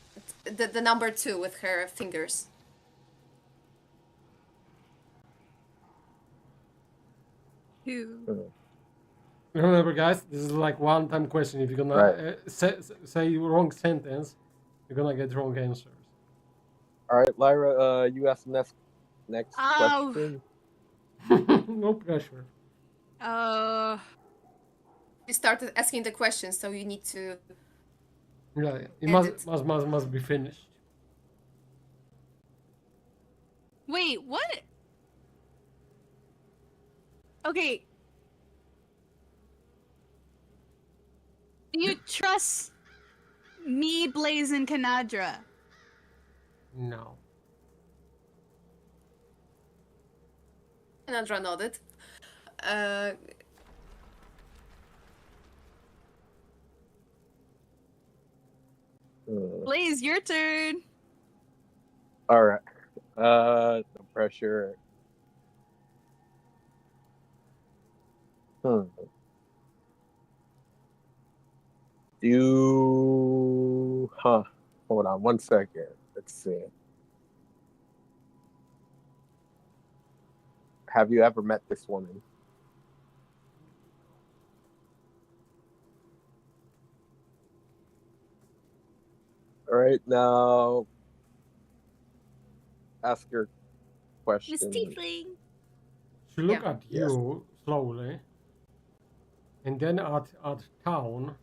the number 2 with her fingers. Who? Remember, guys, this is like one-time question. If you're gonna Right. say wrong sentence, you're gonna get wrong answers. All right, Lyra, you ask the next Oh. question. No pressure. You started asking the questions, so you need to. Yeah, it Edit. must be finished. Wait, what? Okay. Do you trust me, Blaze, and Kanadra? No. Nadra nodded. Blaze, your turn. All right. No pressure. Hold on 1 second. Let's see. Have you ever met this woman? All right, now ask your question. Miss Tiefling. She look Yeah. at you slowly, and then at town.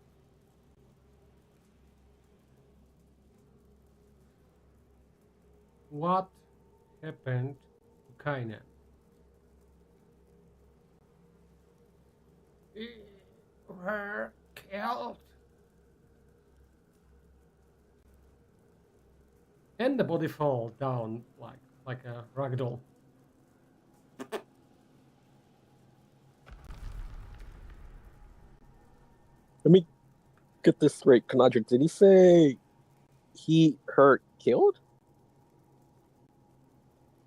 What happened to Kainen? We were killed. And the body fall down like a ragdoll. Let me get this straight. Kanadra, did he say her killed?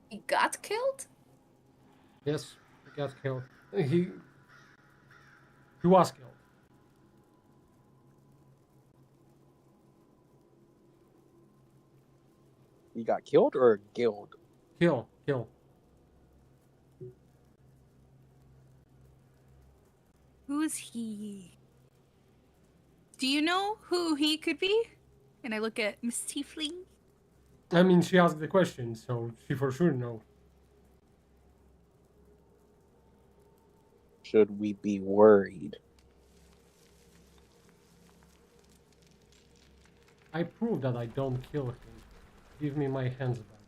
He got killed? Yes, he got killed. He was killed. He got killed or guild? Kill. Who is he? Do you know who he could be? And I look at Miss Tiefling. I mean, she asked the question, so she for sure knows. Should we be worried? I prove that I don't kill him. Give me my hands back.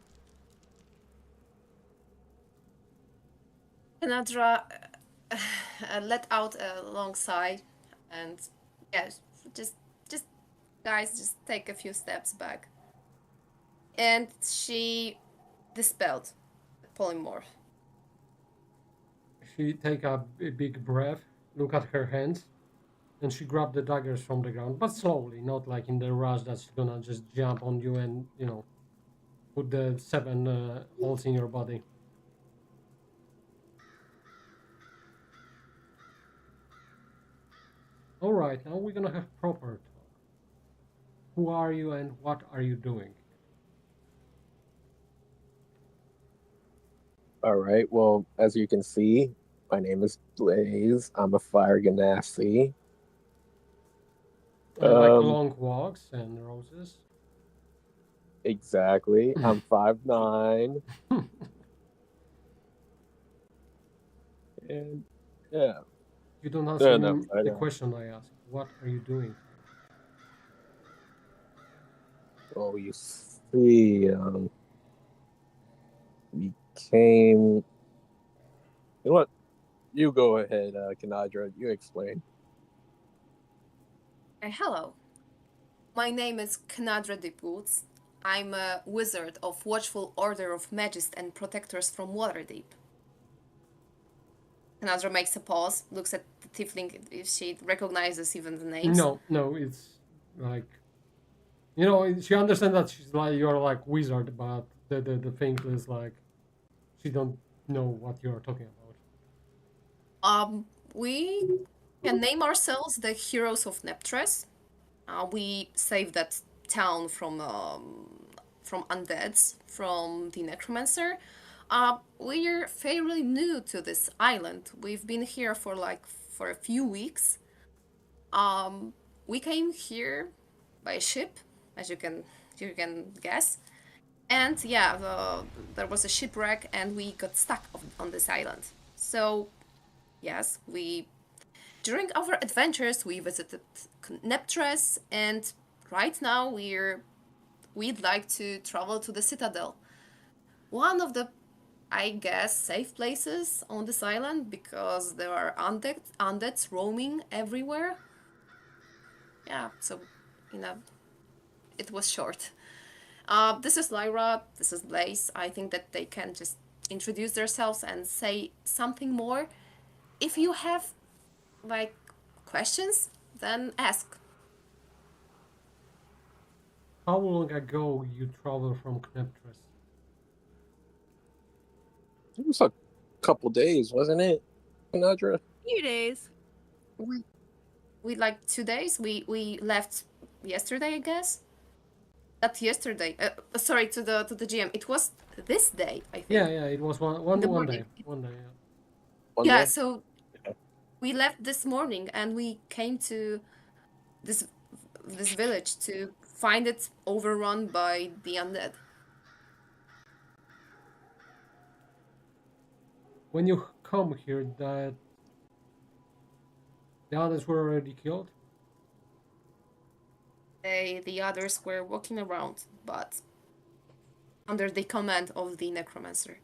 Nadra let out a long sigh, and yeah, just guys, just take a few steps back. And she dispelled the polymorph. She take a big breath, look at her hands. And she grabbed the daggers from the ground, but slowly, not like in the rush that she's gonna just jump on you and, put the 7 holes in your body. All right, now we're gonna have proper talk. Who are you and what are you doing here? All right. Well, as you can see, my name is Blaze. I'm a fire ganassi. I like long walks and roses. Exactly. I'm 5'9", and yeah. You don't answer No, me I the don't. question I asked. What are you doing here? Oh, you see, we came. You know what? You go ahead, Kanadra. You explain. Hello, my name is Knadra Deepwoods. I'm a wizard of Watchful Order of Magists and Protectors from Waterdeep. Knadra makes a pause, looks at the tiefling if she recognizes even the names. No, it's like she understands that she's like you're like wizard, but the thing is like she don't know what you're talking about. We can name ourselves the Heroes of Neptres. We saved that town from undeads, from the necromancer. We're fairly new to this island. We've been here for a few weeks. We came here by ship, as you can guess. And yeah, there was a shipwreck, and we got stuck on this island. So yes, during our adventures we visited Neptres, and right now we'd like to travel to the Citadel. One of the, I guess, safe places on this island because there are undeads roaming everywhere. Yeah, so you know, it was short. This is Lyra. This is Blaze. I think that they can just introduce themselves and say something more. If you have like questions, then ask. How long ago you traveled from Kneptres? It was a couple days, wasn't it, Kanadra? Few days. We like 2 days. We left yesterday, I guess. Not yesterday. Sorry to the GM. It was this day, I think. Yeah, it was one The one day. morning. One day, yeah. One Yeah. day? So Yeah. we left this morning and we came to this village to find it overrun by the undead. When you come here, that the others were already killed. The others were walking around, but under the command of the necromancer.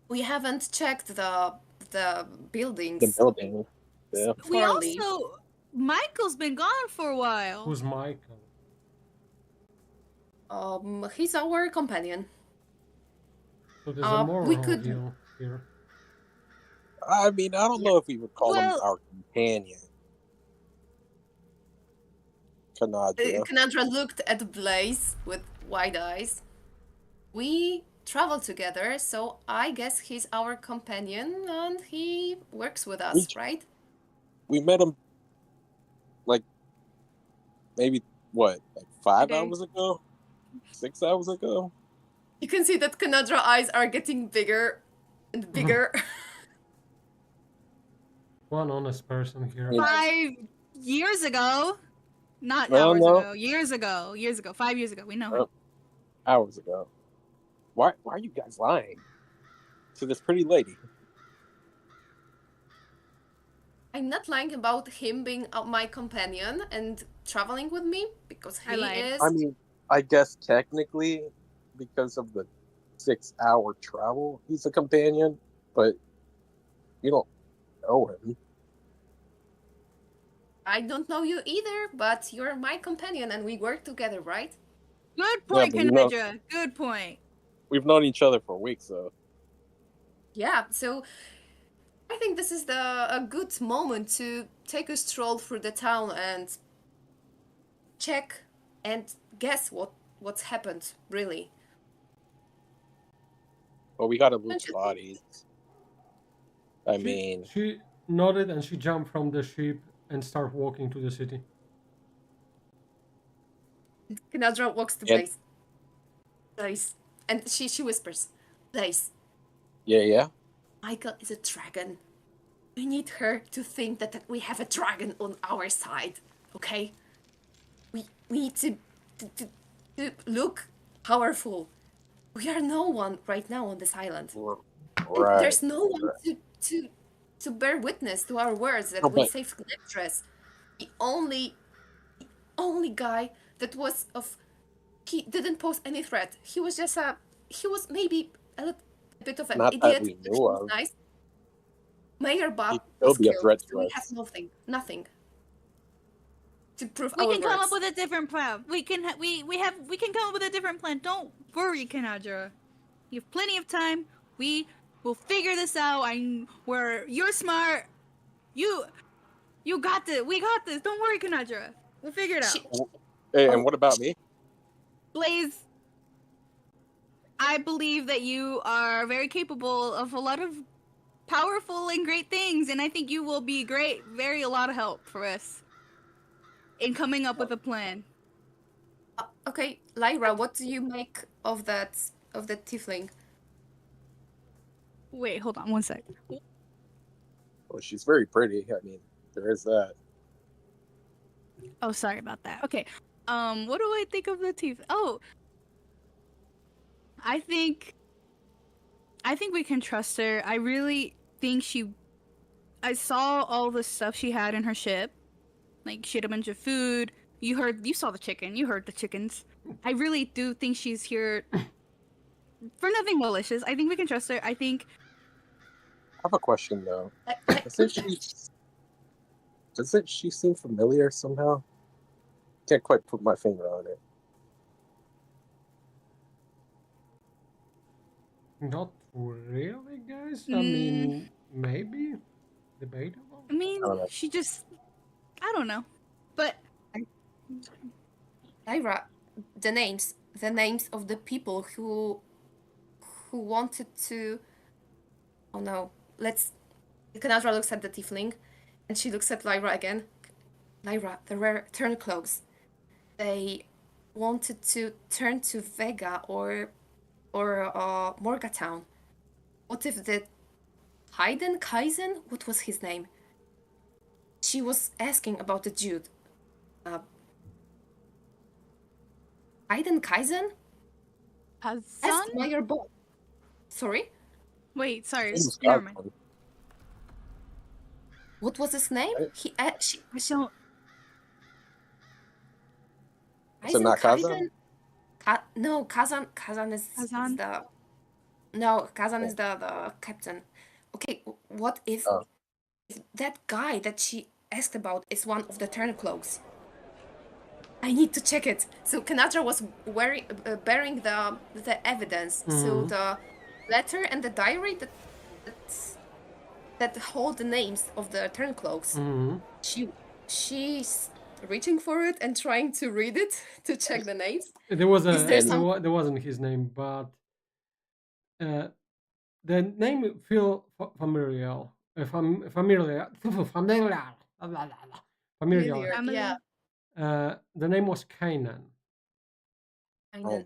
We haven't checked the The buildings building. Yeah. We thoroughly. also Michael's been gone for a while. Who's Michael? He's our companion. So there's a more we of could. you here. I mean, I don't know if we would call him Well- our companion. Kanadra. Kanandra looked at Blaze with wide eyes. We travel together, so I guess he's our companion and he works with us, right? We met him like maybe what, like 5 Okay. hours ago? 6 hours ago? You can see that Kanandra eyes are getting bigger and bigger. One honest person here. 5 years ago. Not No, hours no. ago. Years ago. 5 years ago. We know him. Oh. Hours ago. Why are you guys lying to this pretty lady? I'm not lying about him being my companion and traveling with me because I he lied. is. I mean, I guess technically, because of the 6-hour travel, he's a companion, but you don't know him. I don't know you either, but you're my companion and we work together, right? Good point, but you know- Kanadra. Good point. We've known each other for weeks, though. Yeah, so I think this is a good moment to take a stroll through the town and check and guess what's happened, really. Well, we gotta loot Don't the you think? bodies. I mean, She nodded and she jumped from the ship and started walking to the city. Kinadra walks to And- Blaze. Blaze. And she whispers, Blaze, yeah. Michael is a dragon. We need her to think that we have a dragon on our side, okay? We need to look powerful. We are no one right now on this island. Right. There's no one to bear witness to our words that No, we but- saved Nectress. The only guy that was of he didn't pose any threat. He was just he was maybe a little bit of an Not idiot. that we but he knew was of. nice. Mayor Bob He'd still was be a killed, threat so to we us. have nothing to prove We our can come words. up with a different plan. We can come up with a different plan. Don't worry, Kanadra. You have plenty of time. We will figure this out. You're smart. You got this. We got this. Don't worry, Kanadra. We'll figure it out. Hey, and what about me? Blaze, I believe that you are very capable of a lot of powerful and great things, and I think you will be a lot of help for us in coming up with a plan. Okay, Lyra, what do you make of the tiefling? Wait, hold on one sec. Well, she's very pretty. I mean, there is that. Oh, sorry about that. Okay. What do I think of the teeth? Oh, I think we can trust her. I really think I saw all the stuff she had in her ship. Like, she had a bunch of food. You saw the chicken. You heard the chickens. I really do think she's here for nothing malicious. I think we can trust her. I think. I have a question though. Like, Doesn't she seem familiar somehow? Can't quite put my finger on it. Not really, guys. I mean, maybe debatable. I mean, I don't know. she just. I don't know. But. Lyra, the names of the people who wanted to. Oh no, Kanadra looks at the tiefling, and she looks at Lyra again. Lyra, there were turncloaks. They wanted to turn to Vega or Morgatown. What if the Hayden Kaizen? What was his name? She was asking about the dude. Hayden Kaizen? Ask Hassan? Meyer Bob. Sorry? Wait, sorry. Seems Never mind. Scotland. What was his name? She I don't. Is it not Kazan? No, Kazan is Kazan? the no, Kazan is the captain. Okay, what if Oh. that guy that she asked about is one of the turncloaks? I need to check it. So Kanatra was bearing the evidence. So the letter and the diary that hold the names of the turncloaks. She's reaching for it and trying to read it to check the names. There was Is there some- there wasn't his name, but the name feel familiar. Familiar. Yeah. The name was Kainan.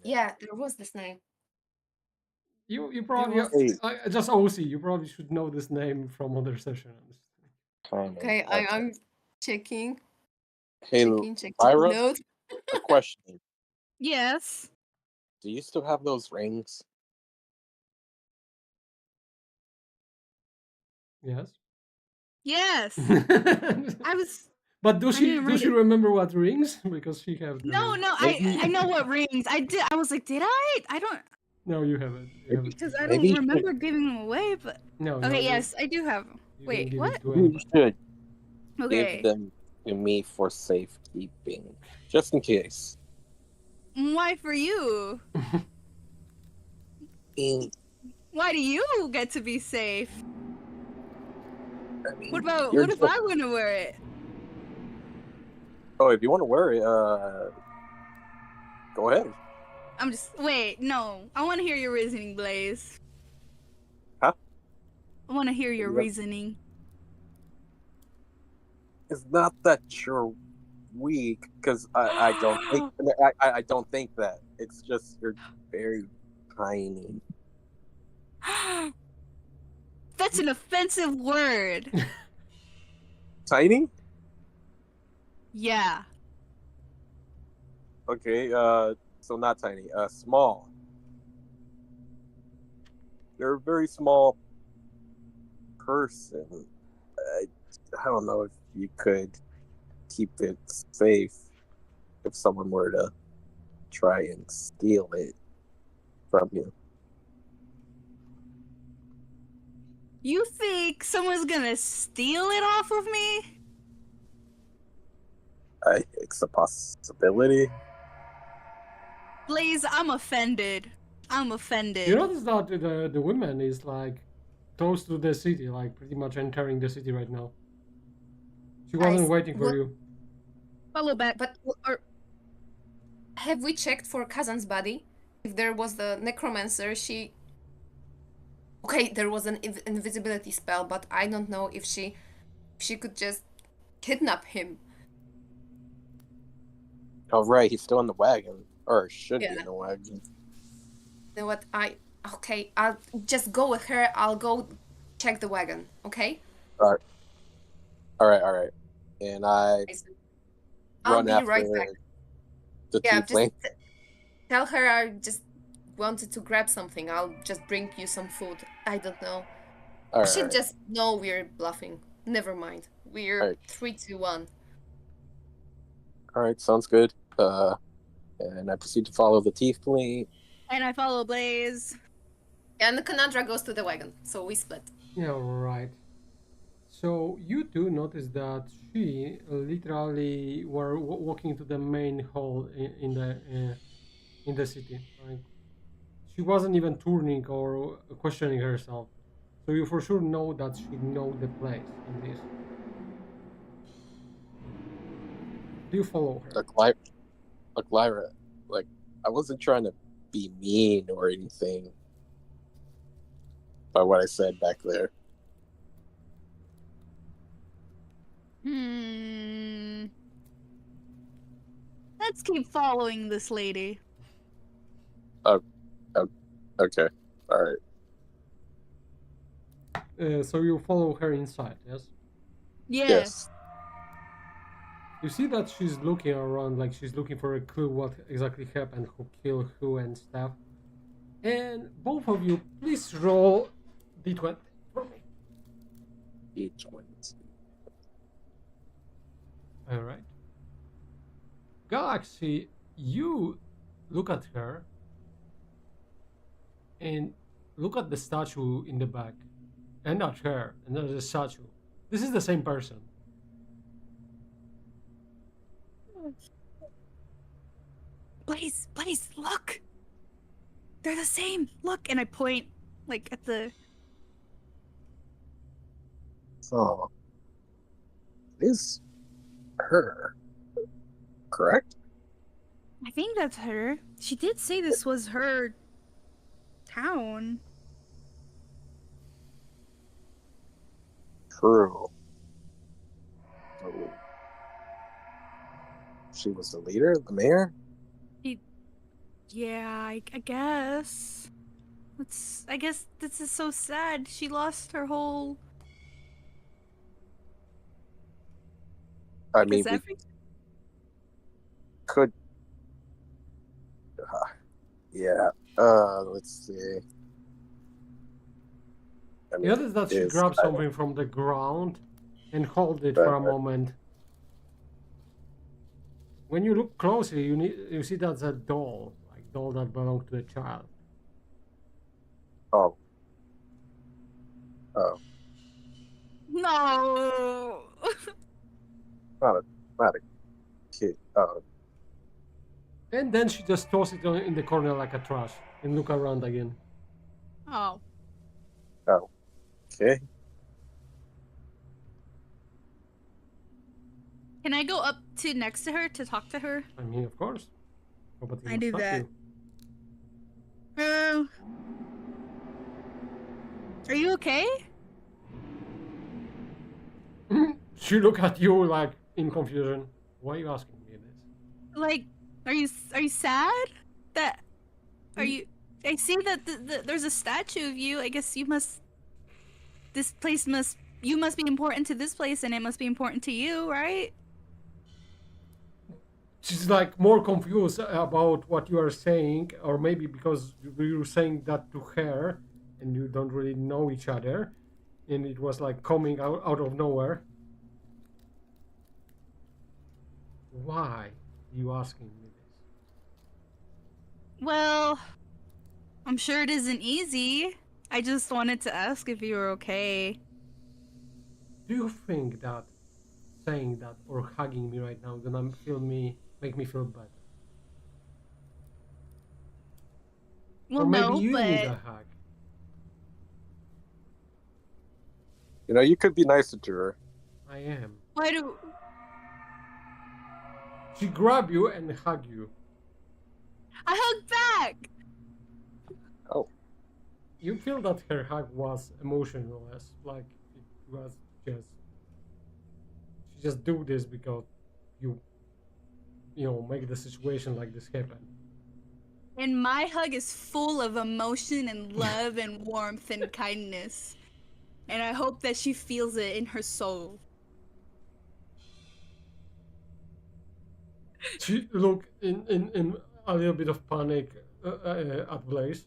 Yeah, there was this name. You probably just OC. You probably should know this name from other sessions. Okay, I'm checking. Hey, Checking Lyra? notes. A question. Yes. Do you still have those rings? Yes. Yes. I was. But does she didn't read it. remember what rings? Because she has. No, I know what rings. I did. I was like, did I? I don't. No, you haven't. You haven't. Because I Maybe don't you should- remember giving them away. But No. okay, you- yes, I do have them. you Wait, didn't give what? it to You anybody. should Okay. give them to me for safekeeping, just in case. Why for you? Mm, Why do you get to be safe? I mean, What about you're what if just- I want to wear it? Oh, if you want to wear it, go ahead. I'm just wait. No, I want to hear your reasoning, Blaze. Huh? I want to hear your Yep. reasoning. It's not that you're weak, because I don't think I don't think that. It's just you're very tiny. That's an offensive word. Tiny? Yeah. Okay, so not tiny, small. You're a very small person. I don't know if you could keep it safe if someone were to try and steal it from you. You think someone's gonna steal it off of me? It's a possibility. Blaze, I'm offended. I'm offended. You notice that the woman is like close to the city, like pretty much entering the city right now. She wasn't Guys, waiting for what- you. Follow back. But have we checked for Kazan's body? If there was the necromancer, okay, there was an invisibility spell, but I don't know if she could just kidnap him. Oh, right, he's still in the wagon. Or should be Yeah. in the wagon. You know what? Okay, I'll just go with her. I'll go check the wagon. Okay. Alright. And I I'll run be after right back. the Yeah, tiefling. just tell her I just wanted to grab something. I'll just bring you some food. I don't know. Alright, She'll just know we're bluffing. Never mind. We're Alright. 3, 2, 1. alright, sounds good. And I proceed to follow the tiefling. And I follow Blaze. And Kanandra goes to the wagon, so we split. Yeah, right. So you two notice that she literally were walking to the main hall in the city. Like she wasn't even turning or questioning herself. So you for sure know that she know the place in this. Do you follow her? Look, Lyra, like, I wasn't trying to be mean or anything by what I said back there. Let's keep following this lady. Okay, alright. So you follow her inside, yes? Yes. You see that she's looking around, like she's looking for a clue what exactly happened, who killed who and stuff. And both of you, please roll d20 for me. D20. Alright. Galaxy, you look at her and look at the statue in the back. And at her, and at the statue. This is the same person. Blaze, look! They're the same. Look, and I point like at the. Oh. It is her. Correct? I think that's her. She did say this was her town. True. So, she was the leader, the mayor? Yeah, I guess. I guess this is so sad. She lost her whole. I mean, we could. Yeah. Let's see. I You notice that she is- grabs something from the ground and hold it for a moment. When you look closely, you see that's a doll, like doll that belonged to a child. Oh. No. Not a kid. Oh. And then she just tosses it in the corner like a trash and look around again. Oh. Okay. Can I go up to next to her to talk to her? I mean, of course. Nobody I will do stop that. you. Are you okay? She look at you like in confusion. Why are you asking me this? Like, are you sad? That are you? I see that there's a statue of you. I guess you must. This place must. You must be important to this place, and it must be important to you, right? She's like more confused about what you are saying, or maybe because you're saying that to her and you don't really know each other, and it was like coming out of nowhere. Why are you asking me this? Well, I'm sure it isn't easy. I just wanted to ask if you were okay. Do you think that saying that or hugging me right now gonna make me feel better? Well, Or maybe no, you need a but hug. You know, you could be nicer to her. I am. why do? She grab you and hug you. I hugged back. Oh, You feel that her hug was emotionless, like it was just she just do this because you make the situation like this happen. And my hug is full of emotion and love and warmth and kindness. And I hope that she feels it in her soul. She look in a little bit of panic at Blaze,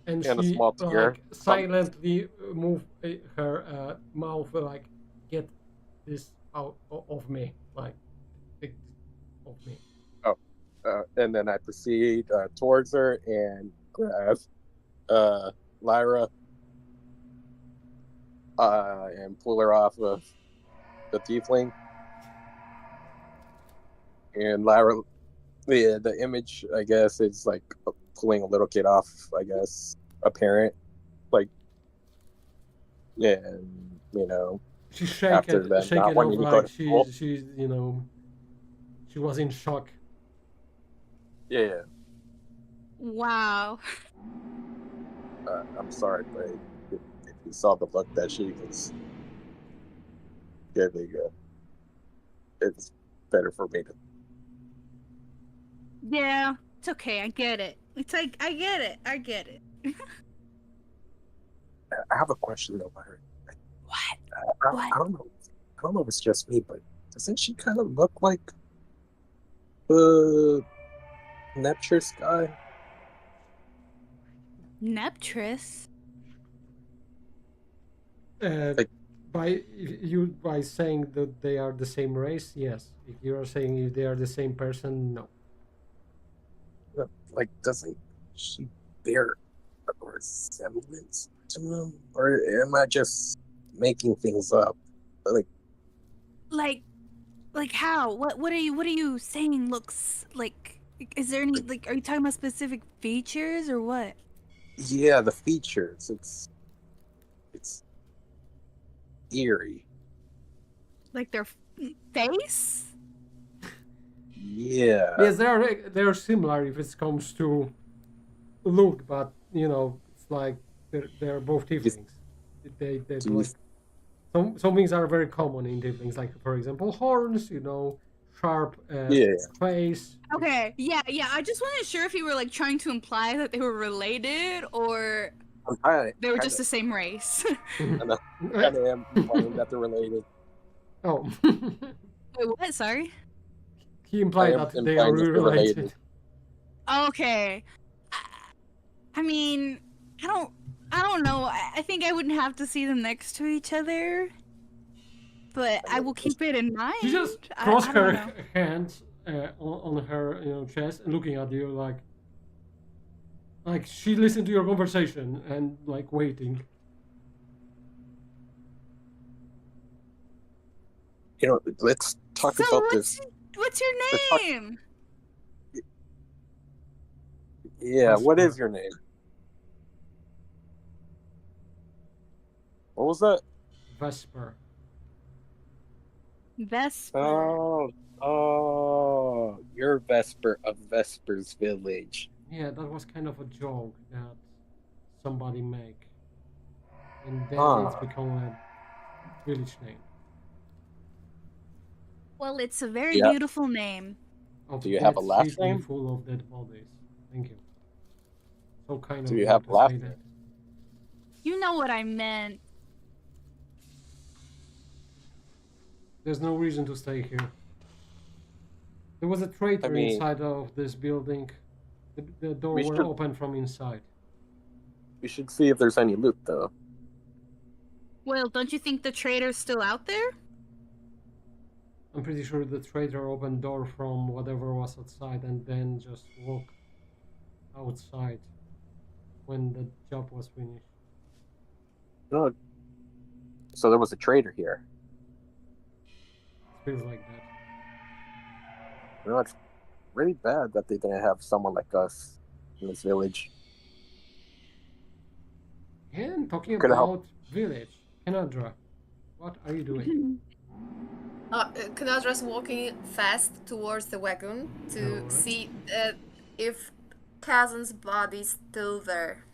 and and a she small tear. like silently move her mouth like get this out of me, like take this off me. And then I proceed towards her and grab Lyra and pull her off of the tiefling. And Lyra, the image, I guess, is like pulling a little kid off, I guess, a parent. Like, yeah, and, you know, She's after them shaking not off wanting to go like to school. she's she was in shock. Yeah, Wow. I'm sorry, but if you saw the look that she was giving, it's better for me to. Yeah, it's okay. I get it. It's like I get it. I get it. I have a question though, Byron. What? I don't know. I don't know if it's just me, but doesn't she kind of look like the Neptris guy? Neptris? Like, by saying that they are the same race, yes. If you are saying if they are the same person, no. Like, doesn't she bear a resemblance to him, or am I just making things up? Like how? What are you saying looks like? Is there any like? Are you talking about specific features or what? Yeah, the features. It's eerie. Like their face? Yeah. Yes, they are similar if it comes to look, but it's like they're both tieflings. They like some things are very common in tieflings, like for example horns, sharp face. Okay, yeah. I just wasn't sure if you were like trying to imply that they were related or they were just the same race. I am implying that they're related. Oh. Wait, what? Sorry. He implied that they are related. Okay. I mean, I don't know. I think I wouldn't have to see them next to each other, but I will keep it in mind. She just crossed her hands on her chest and looking at you like she listened to your conversation and like waiting. Let's talk about this. What's your name? Yeah, what is your name? What was that? Vesper. Vesper. Oh, you're Vesper of Vesper's village. Yeah, that was kind of a joke that somebody make, and then Huh. it's become a village name. Well, it's a very Yeah. beautiful name. Of Do you have dead a last city name? full of dead bodies. Thank you. So kind Do of you you have to a last say name? that. You know what I meant. There's no reason to stay here. There was a traitor mean, inside of this building. The door we were should open from inside. we should see if there's any loot though. Well, don't you think the traitor's still out there? I'm pretty sure the traitor opened door from whatever was outside and then just walked outside when the job was finished. No. So there was a traitor here. It feels like that. You know, it's really bad that they didn't have someone like us in this village. And talking Could help. about village, Kenadra, what are you doing? Kanadra's walking fast towards the wagon to Alright. see if Cousin's body's still there.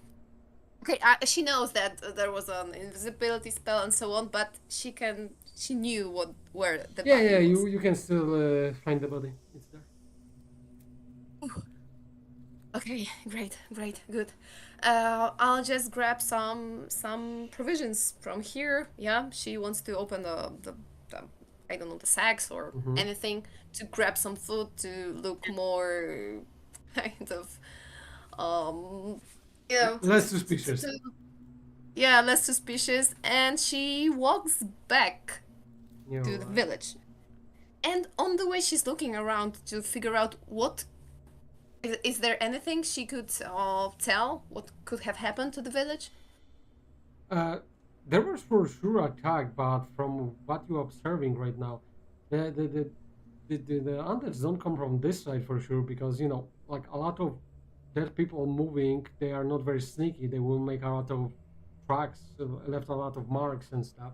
Okay, she knows that there was an invisibility spell and so on, but she knew where the Yeah, body yeah, was. you can still find the body. It's there. Okay, great, good. I'll just grab some provisions from here. Yeah, she wants to open the I don't know, the sacks or anything to grab some food to look more kind of you know, Less suspicious. yeah, less suspicious, and she walks back Yeah, to the village. And on the way, she's looking around to figure out what is there anything she could tell what could have happened to the village. There was for sure attack, but from what you're observing right now, the undeads don't come from this side for sure because you know, like a lot of dead people moving, they are not very sneaky. They will make a lot of tracks, left a lot of marks and stuff.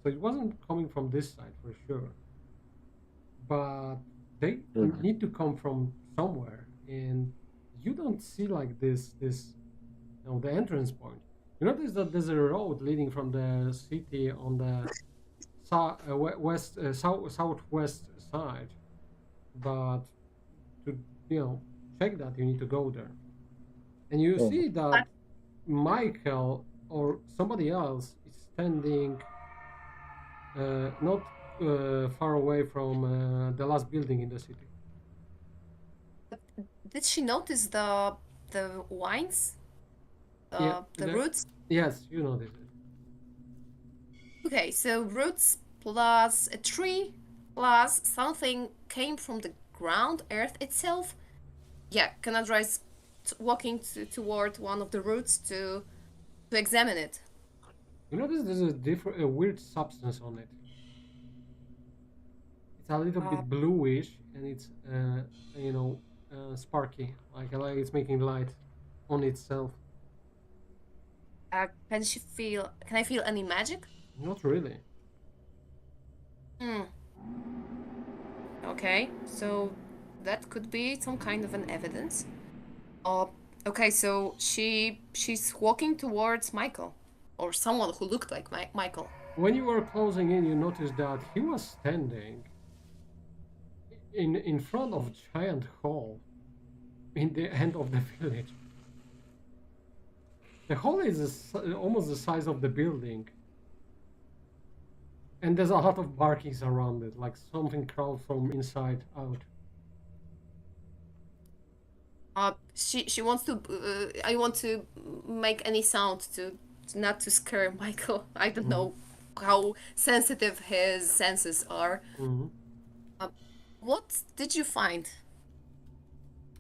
So it wasn't coming from this side for sure. But they need to come from somewhere, and you don't see like this, you know, the entrance point. You notice that there's a road leading from the city on the southwest side, but to check that you need to go there, and you see that Michael or somebody else is standing not far away from the last building in the city. Did she notice the wines? Yeah, the roots? Yes, you noticed it. Okay, so roots plus a tree plus something came from the ground, earth itself. Yeah, Kanadra is walking toward one of the roots to examine it. You notice there's a weird substance on it. It's a little bit bluish, and it's sparky, like it's making light on itself. Can I feel any magic? Not really. Okay, so that could be some kind of an evidence. Okay, so she's walking towards Michael, or someone who looked like Michael. When you were closing in, you noticed that he was standing in front of a giant hall in the end of the village. The hall is almost the size of the building, and there's a lot of markings around it, like something crawled from inside out. She wants to. I want to make any sound to not to scare Michael. I don't know how sensitive his senses are. What did you find?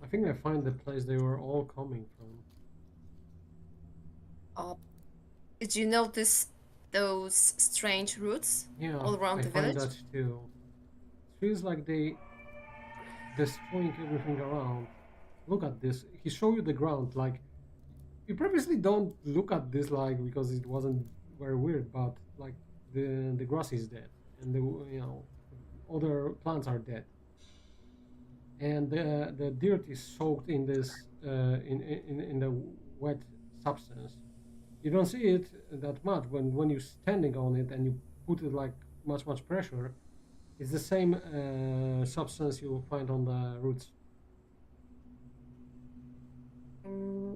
I think I find the place they were all coming from. Did you notice those strange roots all around the village? I find that too. It feels like they destroying everything around. Look at this. He showed you the ground. Like, you previously don't look at this like because it wasn't very weird, but like the grass is dead, and other plants are dead, and the dirt is soaked in this in the wet substance. You don't see it that much when you're standing on it and you put it like much pressure. It's the same substance you find on the roots. Mm,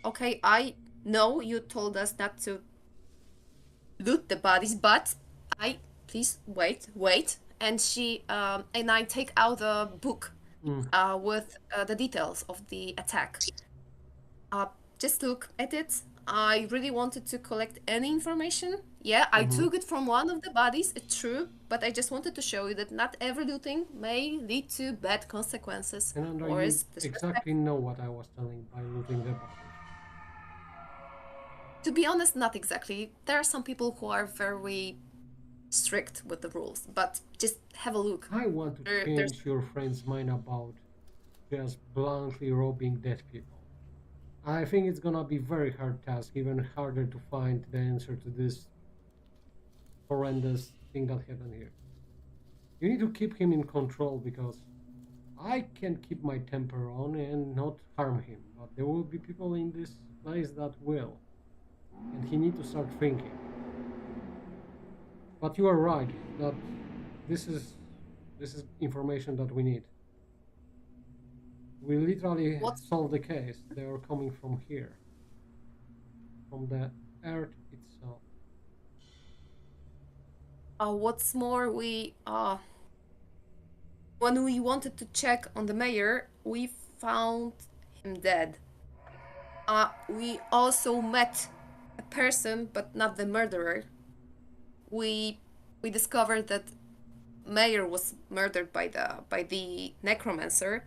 okay, I know you told us not to loot the bodies, but I please wait. And I take out a book Mm. with the details of the attack. Uh, just look at it. I really wanted to collect any information. Yeah, I Mm-hmm. took it from one of the bodies, it's true, but I just wanted to show you that not every looting may lead to bad consequences And Andra, or you is disrespect. exactly know what I was telling by looting the bodies. To be honest, not exactly. There are some people who are very strict with the rules, but just have a look. I want to There's change your friend's mind about just bluntly robbing dead people. I think it's gonna be very hard task, even harder to find the answer to this horrendous thing that happened here. You need to keep him in control because I can keep my temper on and not harm him, but there will be people in this place that will, and he need to start thinking. But you are right that this is this is information that we need. We literally what's solve the case. They are coming from here, from the earth itself. what's more, we when we wanted to check on the mayor, we found him dead. We also met a person, but not the murderer. We we discovered that mayor was murdered by the necromancer.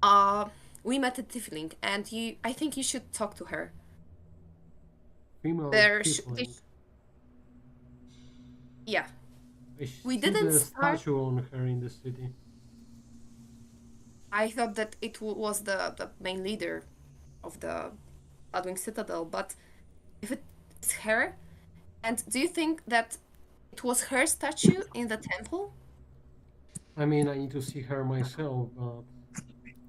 Uh, we met a tiefling, and you. I think you should talk to her. Female There, tiefling. yeah. I We see didn't the start. statue on her in the city. I thought that it was the main leader of the Bloodwing Citadel, but if it's her, and do you think that it was her statue in the temple? I mean, I need to see her myself, but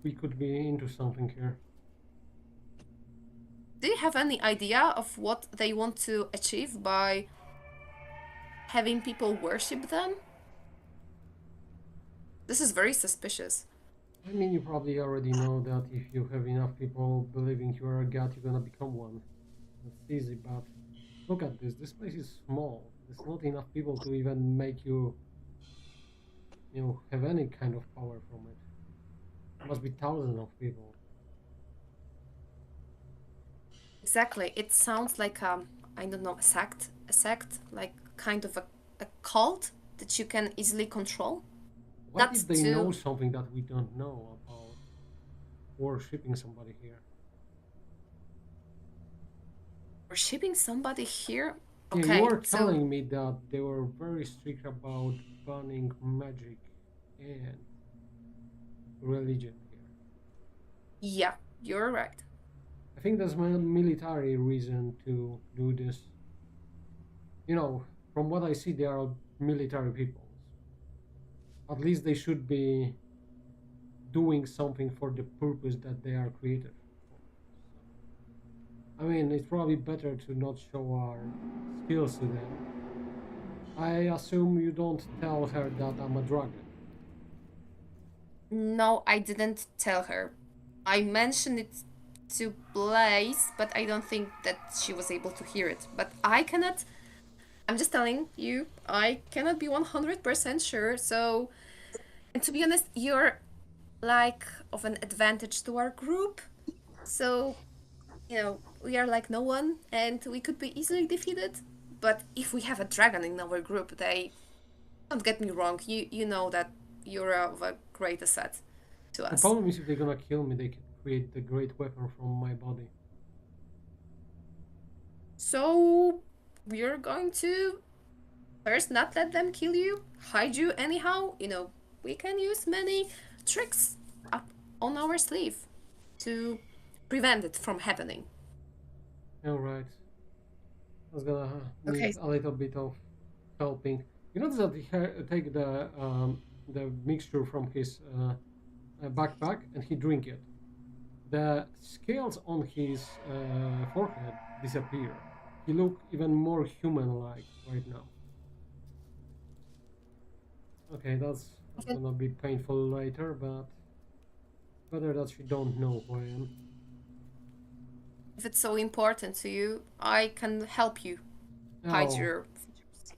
we could be into something here. Do you have any idea of what they want to achieve by having people worship them? This is very suspicious. I mean, you probably already know that if you have enough people believing you are a god, you're gonna become one. That's easy, but look at this. This place is small. There's not enough people to even make you, have any kind of power from it. There must be thousands of people. Exactly. It sounds like I don't know, a sect, like kind of a cult that you can easily control. What Not if they know to something that we don't know about worshipping somebody here? worshipping somebody here. Yeah, you Okay, are so telling me that they were very strict about banning magic and religion here. yeah, you're right. I think there's a military reason to do this. From what I see, they are military peoples. At least they should be doing something for the purpose that they are created for. So, I mean, it's probably better to not show our skills to them. I assume you don't tell her that I'm a dragon. No, I didn't tell her. I mentioned it to Blaze, but I don't think that she was able to hear it. But I cannot. I'm just telling you, I cannot be 100% sure. So, and to be honest, you're like of an advantage to our group. So, we are like no one and we could be easily defeated. But if we have a dragon in our group, they don't get me wrong, you know that you're of a great asset to The us. problem is if they're gonna kill me, they can create the great weapon from my body. So we're going to first not let them kill you, hide you anyhow. We can use many tricks up on our sleeve to prevent it from happening. Alright. I was gonna need Okay. a little bit of helping. You notice that he take the mixture from his backpack and he drink it. The scales on his forehead disappear. He look even more human-like right now. Okay, that's gonna be painful later, but better that she don't know who I am. If it's so important to you, I can help you hide Oh, your.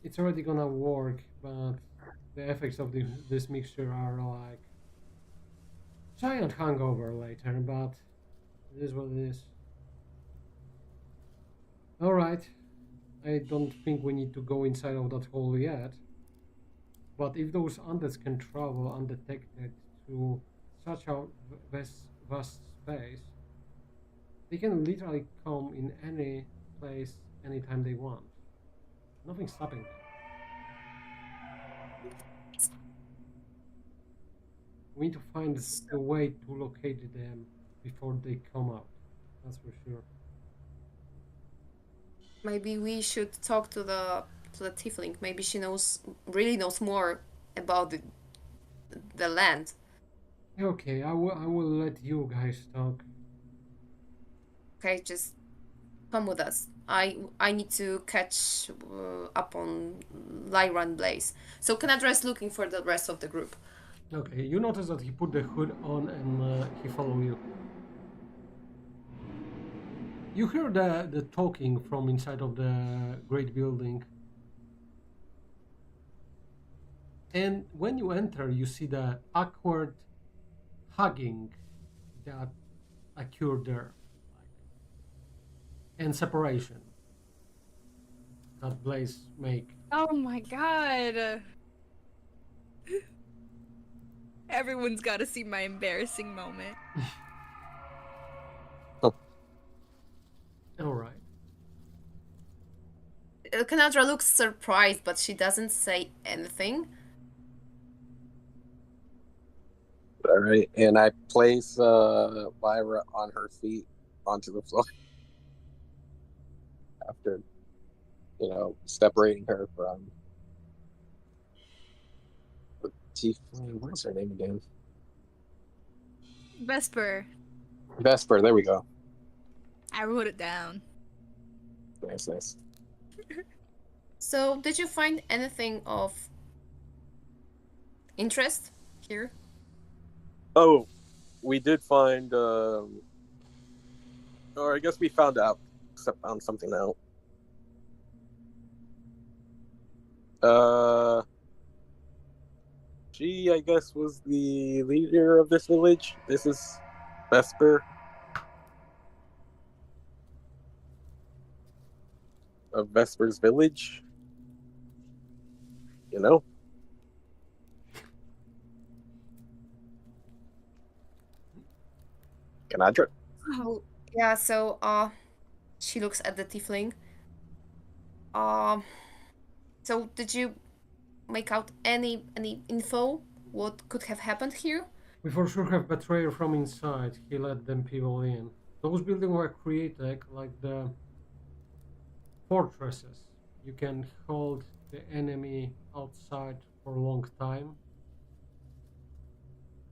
it's already gonna work, but the effects of this mixture are like giant hangover later, but it is what it is. Alright, I don't think we need to go inside of that hole yet. But if those undeads can travel undetected through such a vast space, they can literally come in any place anytime they want. Nothing's stopping them. We need to find a way to locate them before they come out. That's for sure. Maybe we should talk to the tiefling. Maybe she really knows more about the land. Okay, I will let you guys talk. Okay, just come with us. I need to catch up on Lyra and Blaze. So Canadra is looking for the rest of the group. Okay, you notice that he put the hood on and he follow you. You hear the talking from inside of the great building. And when you enter, you see the awkward hugging that occurred there, and separation that Blaze make. Oh my god. Everyone's got to see my embarrassing moment. All right. Canadra looks surprised, but she doesn't say anything. All right, and I place Lyra on her feet onto the floor after, separating her from the tiefling. What's her name again? Vesper. Vesper. There we go. I wrote it down. Nice. So, did you find anything of interest here? Oh, we did find, or I guess we found something out. She, I guess, was the leader of this village. This is Vesper of Vesper's village. You know? Canadra? Oh, yeah, so she looks at the tiefling. So did you make out any info what could have happened here? We for sure have betrayer from inside. He let them people in. Those buildings were created like the fortresses. You can hold the enemy outside for a long time.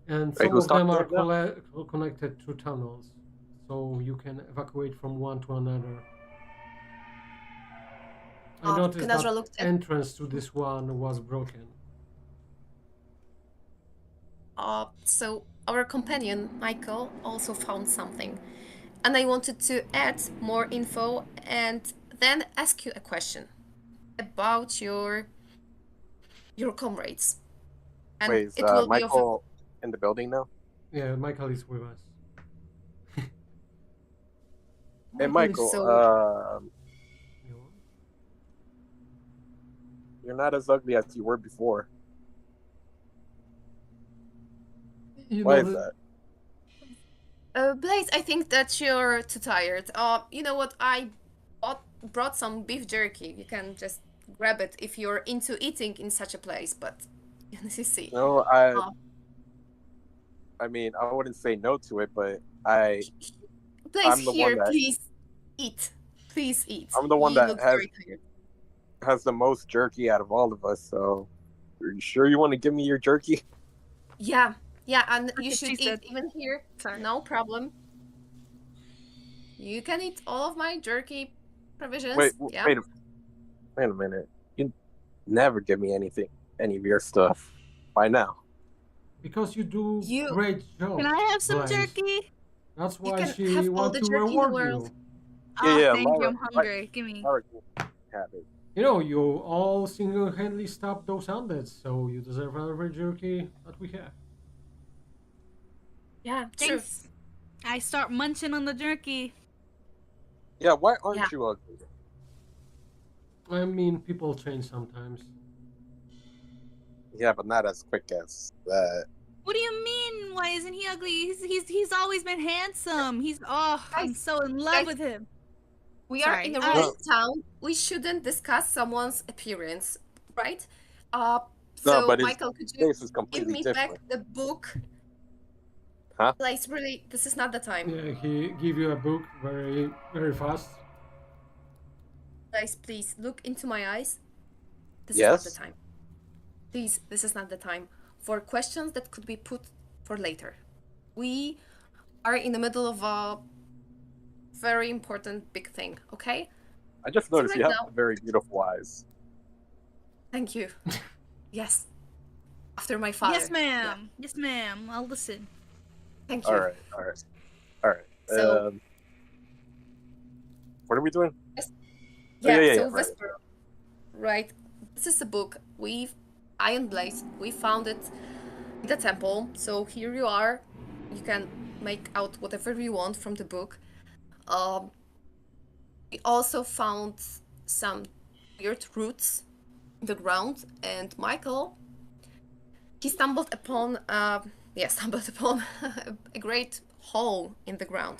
And some of them are connected through tunnels, so you can evacuate from one to another. I noticed that entrance to this one was broken. So our companion, Michael, also found something. And I wanted to add more info and then ask you a question about your comrades. And wait, is Michael in the building now? Yeah, Michael is with us. Hey, Michael, you're not as ugly as you were before. Why is that? Blaze, I think that you're too tired. You know what? I brought some beef jerky. You can just grab it if you're into eating in such a place, but you see. No, I mean, I wouldn't say no to it, but Blaze, here, please eat. Please eat. I'm the one that has. has the most jerky out of all of us. So, are you sure you want to give me your jerky? Yeah, and you Okay, should she eat said. even here. Sorry. No problem. You can eat all of my jerky Wait, provisions. Yeah. wait, wait a minute. You never give me anything, any of your stuff. By now. Because you do You great job, Can I have some Blaze. jerky? That's you why can have she all want the to jerky in the reward world. you. Ah, Yeah, thank you. Lyra, I'm hungry. Give me. Lyra can have it. You know, you all single-handedly stopped those undeads, so you deserve every jerky that we have. Yeah, true. Thanks. I start munching on the jerky. Yeah, why Yeah. aren't you ugly? I mean, people change sometimes. Yeah, but not as quick as that. What do you mean? Why isn't he ugly? He's always been handsome. I'm Guys, so in love guys, with him. we are in Sorry. a No, rural town. We shouldn't discuss someone's appearance, right? Uh, no, so but his Michael, could you face is give completely me back different. the book? Huh? Like, really, this is not the time. Yeah, he give you a book very, very fast. Guys, please look into my eyes. This is not the Yes? time. Please, this is not the time for questions that could be put for later. We are in the middle of a very important big thing, okay? I just So noticed right you have now, very beautiful eyes. thank you. Yes, after my father. Yes, ma'am. Yes, ma'am. I'll listen. Thank you. Alright, alright, alright. So, What are we doing? yeah, so right. Vesper, right? This is a book. Iron Blaze, we found it in the temple. So here you are. You can make out whatever you want from the book. Um, we also found some weird roots in the ground, and Michael, he stumbled upon, stumbled upon a great hole in the ground.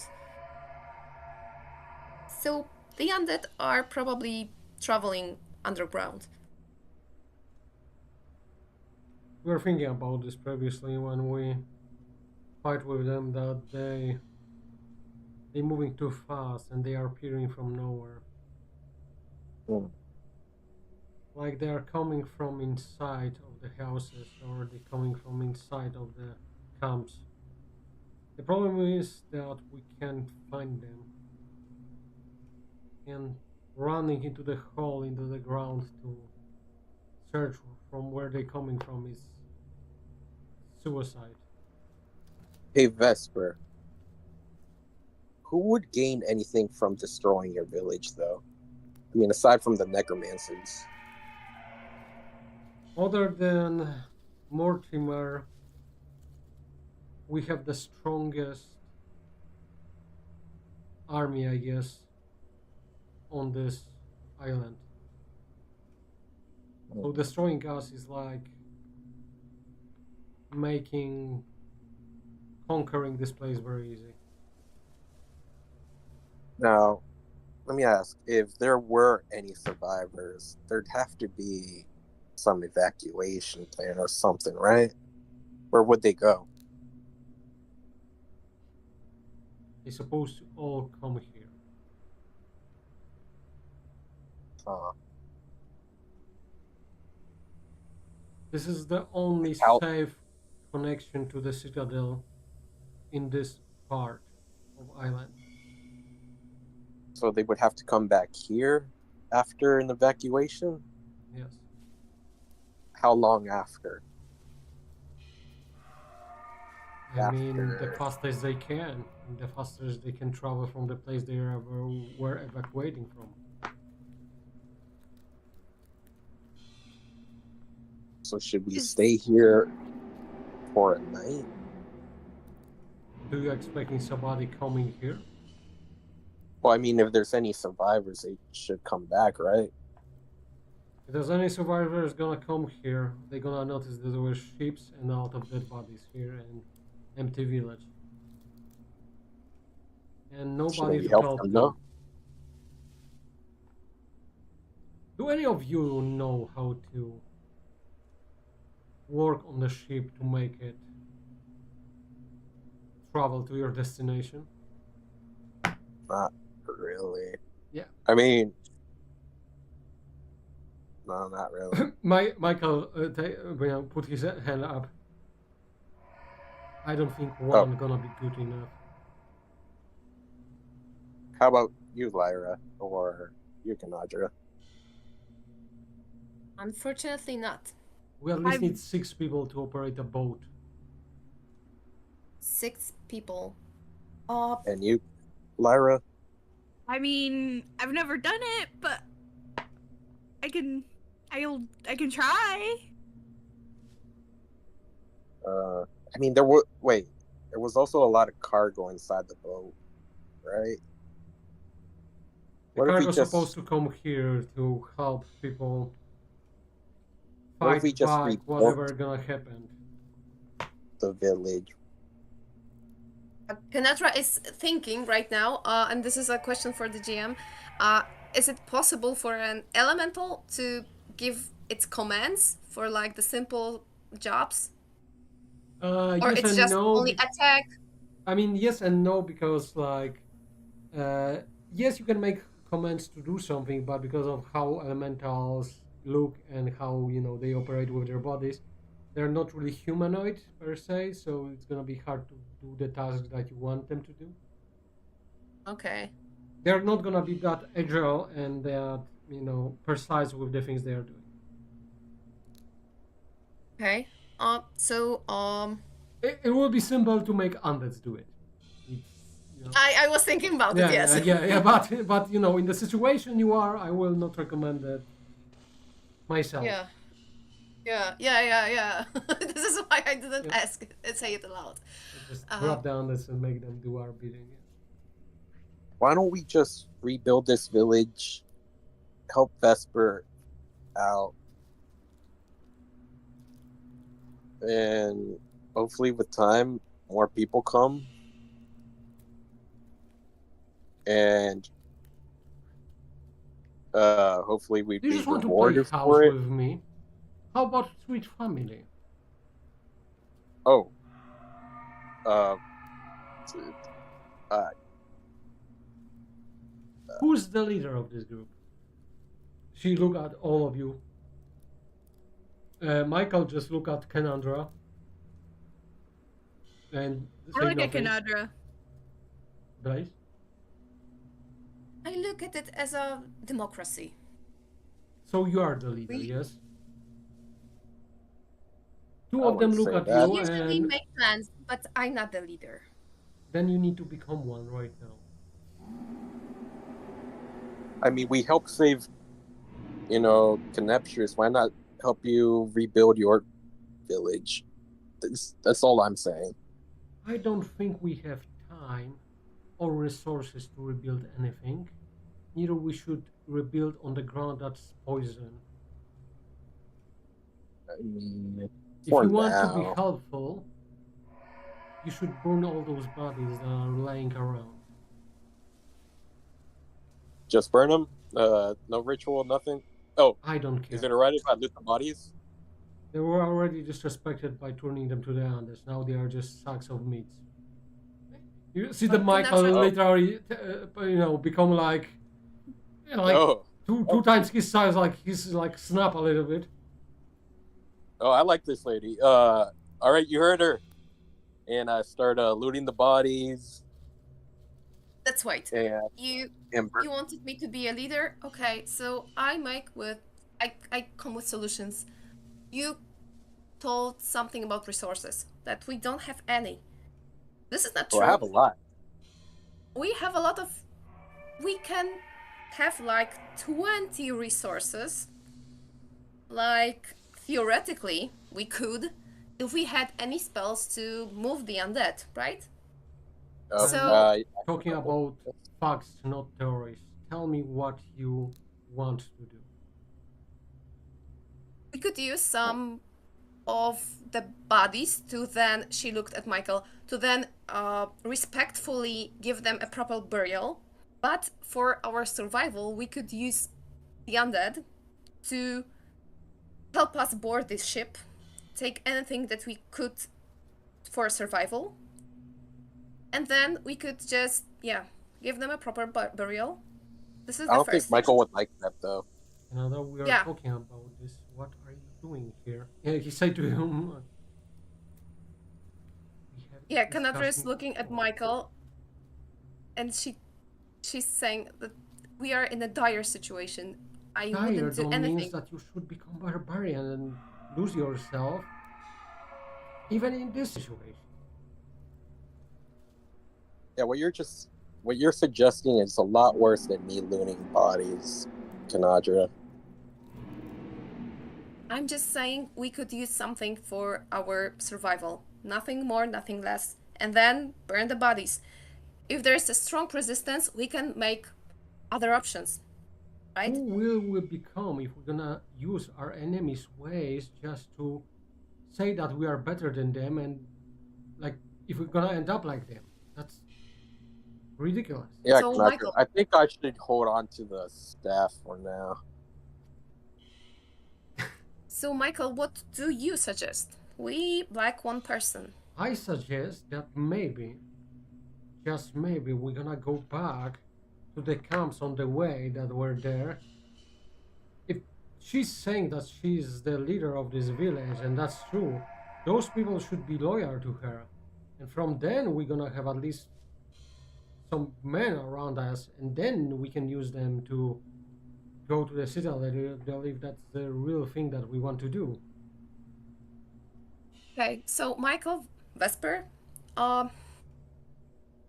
So the undead are probably traveling underground. We were thinking about this previously when we fight with them that they moving too fast and they are appearing from nowhere. Hmm. Like they are coming from inside of the houses or they coming from inside of the camps. The problem is that we can't find them. And running into the hole into the ground to search from where they're coming from is suicide. Hey, Vesper. Who would gain anything from destroying your village, though? I mean, aside from the necromancers. Other than Mortimer, we have the strongest army, I guess, on this island. So destroying us is like making conquering this place very easy. Now, let me ask, if there were any survivors, there'd have to be some evacuation plan or something, right? Where would they go? They're supposed to all come here. This is the only How- safe connection to the citadel in this part of island. So they would have to come back here after an evacuation? Yes. How long after? I mean, the After- fastest they can, and the fastest they can travel from the place they were evacuating from. So should we stay here for a night? Do you expecting somebody coming here? Well, I mean, if there's any survivors, they should come back, right? If there's any survivors gonna come here, they're gonna notice that there were ships and a lot of dead bodies here and empty village. And nobody we to help help them, them. no? Do any of you know how to work on the ship to make it travel to your destination? Not really. Yeah. I mean, No, not really. Michael, put his hand up. I don't think one gonna be good enough. How about you, Lyra, or you, Kanadra? Unfortunately, not. We at least need 6 people to operate a boat. 6 people. And you, Lyra? I mean, I've never done it, but I can try. I mean, there was also a lot of cargo inside the boat, right? The cargo's supposed to come here to help people fight back whatever gonna happen. The village. Kanatra is thinking right now, and this is a question for the GM. Is it possible for an elemental to give its commands for like the simple jobs? Or Yes it's and just no. only attack? I mean, yes and no, because like, yes, you can make commands to do something, but because of how elementals look and how they operate with their bodies, they're not really humanoid per se. So it's gonna be hard to do the tasks that you want them to do. Okay. They're not gonna be that agile and that precise with the things they are doing. Okay. It will be simple to make undeads do it. I was thinking about it. Yes. Yeah. But in the situation you are, I will not recommend it myself. Yeah. This is why I didn't say it aloud. Just drop down this and make them do our bidding. Why don't we just rebuild this village, help Vesper out, and hopefully with time more people come, and hopefully we'd be rewarded for it. With me? How about Sweet Family? Oh. Who's the leader of this group? She look at all of you. Michael just look at Kanandra. And I look at Kanandra. Blaze? I look at it as a democracy. So you are the leader, yes? 2 of them look at you and... usually make plans, but I'm not the leader. Then you need to become one right now. I mean, we help save, Conneptious. Why not help you rebuild your village? That's all I'm saying. I don't think we have time or resources to rebuild anything. Neither we should rebuild on the ground that's poison. I mean, if you want to be helpful, you should burn all those bodies that are laying around. Just burn them? No ritual, nothing? Oh, I don't care. Is it alright if I loot the bodies? They were already disrespected by turning them to the Andes. Now they are just sacks of meat. You see the Michael literally, become like two times his size. Like he's like snap a little bit. Oh, I like this lady. All right, you heard her. And I start looting the bodies. That's right. And you wanted me to be a leader? Okay, so I come with solutions. You told something about resources, that we don't have any. This is not true. I have a lot. We have a lot of... We can have like 20 resources. Like, theoretically, we could, if we had any spells to move the undead, right? Talking about facts, not theories. Tell me what you want to do. We could use some of the bodies to then, she looked at Michael, to then respectfully give them a proper burial. But for our survival, we could use the undead to help us board this ship, take anything that we could for survival. And then we could just, give them a proper burial. This is I don't think Michael would like that, though. Canada, we are Yeah. talking about this. What are you doing here? Yeah, he said to him. We have Yeah, been Canadra is discussing looking at before." Michael, and she's saying that we are in a dire situation. I wouldn't Tired do don't means anything. that you should become barbarian and lose yourself, even in this situation. Yeah, what you're suggesting is a lot worse than me looting bodies, Kanadra. I'm just saying we could use something for our survival. Nothing more, nothing less. And then burn the bodies. If there's a strong resistance, we can make other options, right? Who will we become if we're gonna use our enemies' ways just to say that we are better than them, and like if we're gonna end up like them? That's ridiculous. Yeah, So, Kanadra, Michael, I think I should hold on to the staff for now. What do you suggest? We like one person. I suggest that maybe, just maybe, we're gonna go back to the camps on the way that were there. If she's saying that she's the leader of this village, and that's true, those people should be loyal to her. And from then, we're gonna have at least some men around us, and then we can use them to go to the citadel if that's the real thing that we want to do. Okay, so Michael, Vesper, um,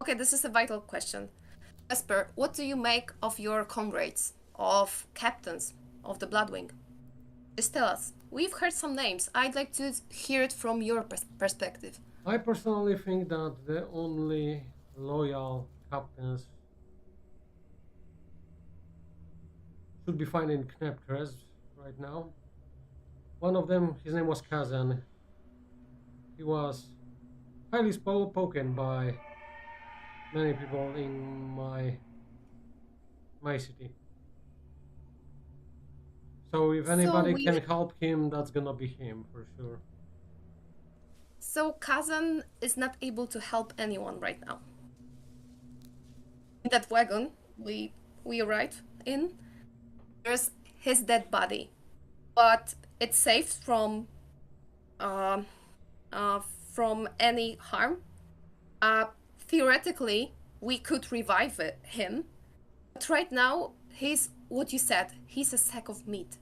okay, this is a vital question. Vesper, what do you make of your comrades, of captains of the Bloodwing? Just tell us. We've heard some names. I'd like to hear it from your perspective. I personally think that the only loyal captains should be found in Kneptres right now. One of them, his name was Kazan. He was highly spoken by many people in my city. So if anybody can help him, that's gonna be him for sure. So Kazan is not able to help anyone right now. In that wagon we arrived in, there's his dead body, but it's safe from any harm. Theoretically, we could revive him, but right now he's what you said. He's a sack of meat,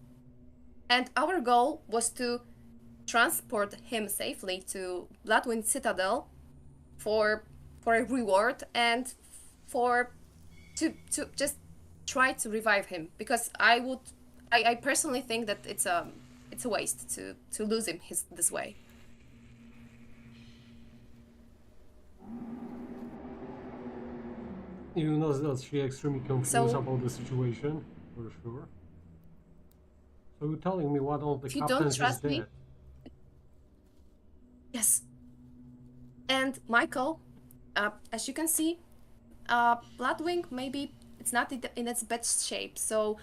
and our goal was to transport him safely to Bloodwind Citadel for a reward and to just try to revive him, because I personally think that it's a waste to lose him this way. You know that she's extremely confused about the situation, for sure. So you're telling me one of the captains is dead? Yes. And Michael, as you can see, Bloodwing, maybe it's not in its best shape, so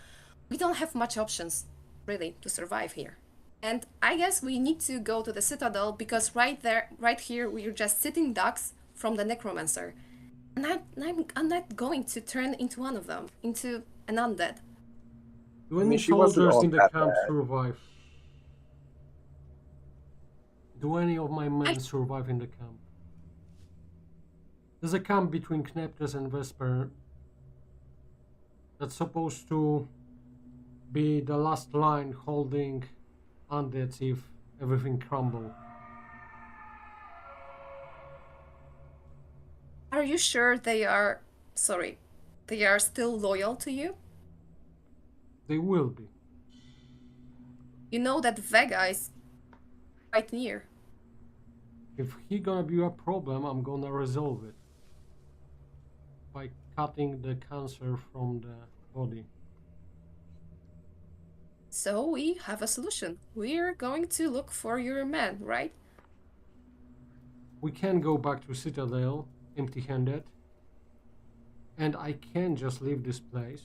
we don't have much options, really, to survive here. And I guess we need to go to the Citadel, because right here, we're just sitting ducks from the Necromancer. And I'm not going to turn into one of them, into an undead. Do any soldiers in the camp survive? Do any of my men survive in the camp? There's a camp between Kneptres and Vesper that's supposed to be the last line holding undeads if everything crumbles. Are you sure they are still loyal to you? They will be. You know that Vega is right near. If he gonna be a problem, I'm gonna resolve it by cutting the cancer from the body. So we have a solution. We're going to look for your man, right? We can go back to Citadel empty-handed, and I can just leave this place,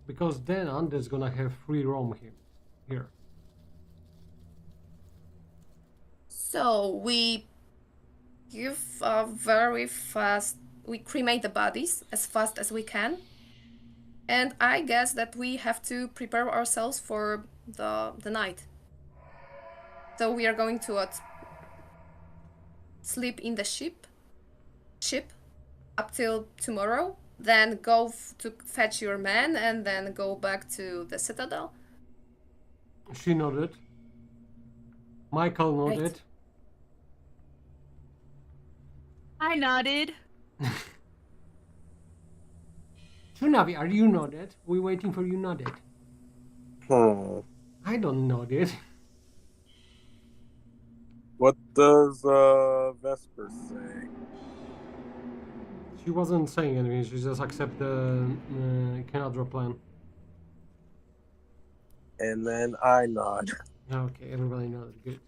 because then Undead's gonna have free roam here. So we give we cremate the bodies as fast as we can, And I guess that we have to prepare ourselves for the night. So we are going to what? Sleep in the ship up till tomorrow, then go to fetch your men, and then go back to the citadel. She nodded. Michael nodded. Right. I nodded. Tsunavi, are you nodded? We're waiting for you nodded. I don't nodded. What does Vesper say? She wasn't saying anything. She just accepted the Canadra plan. And then I nod. Okay, everybody nodded. Good.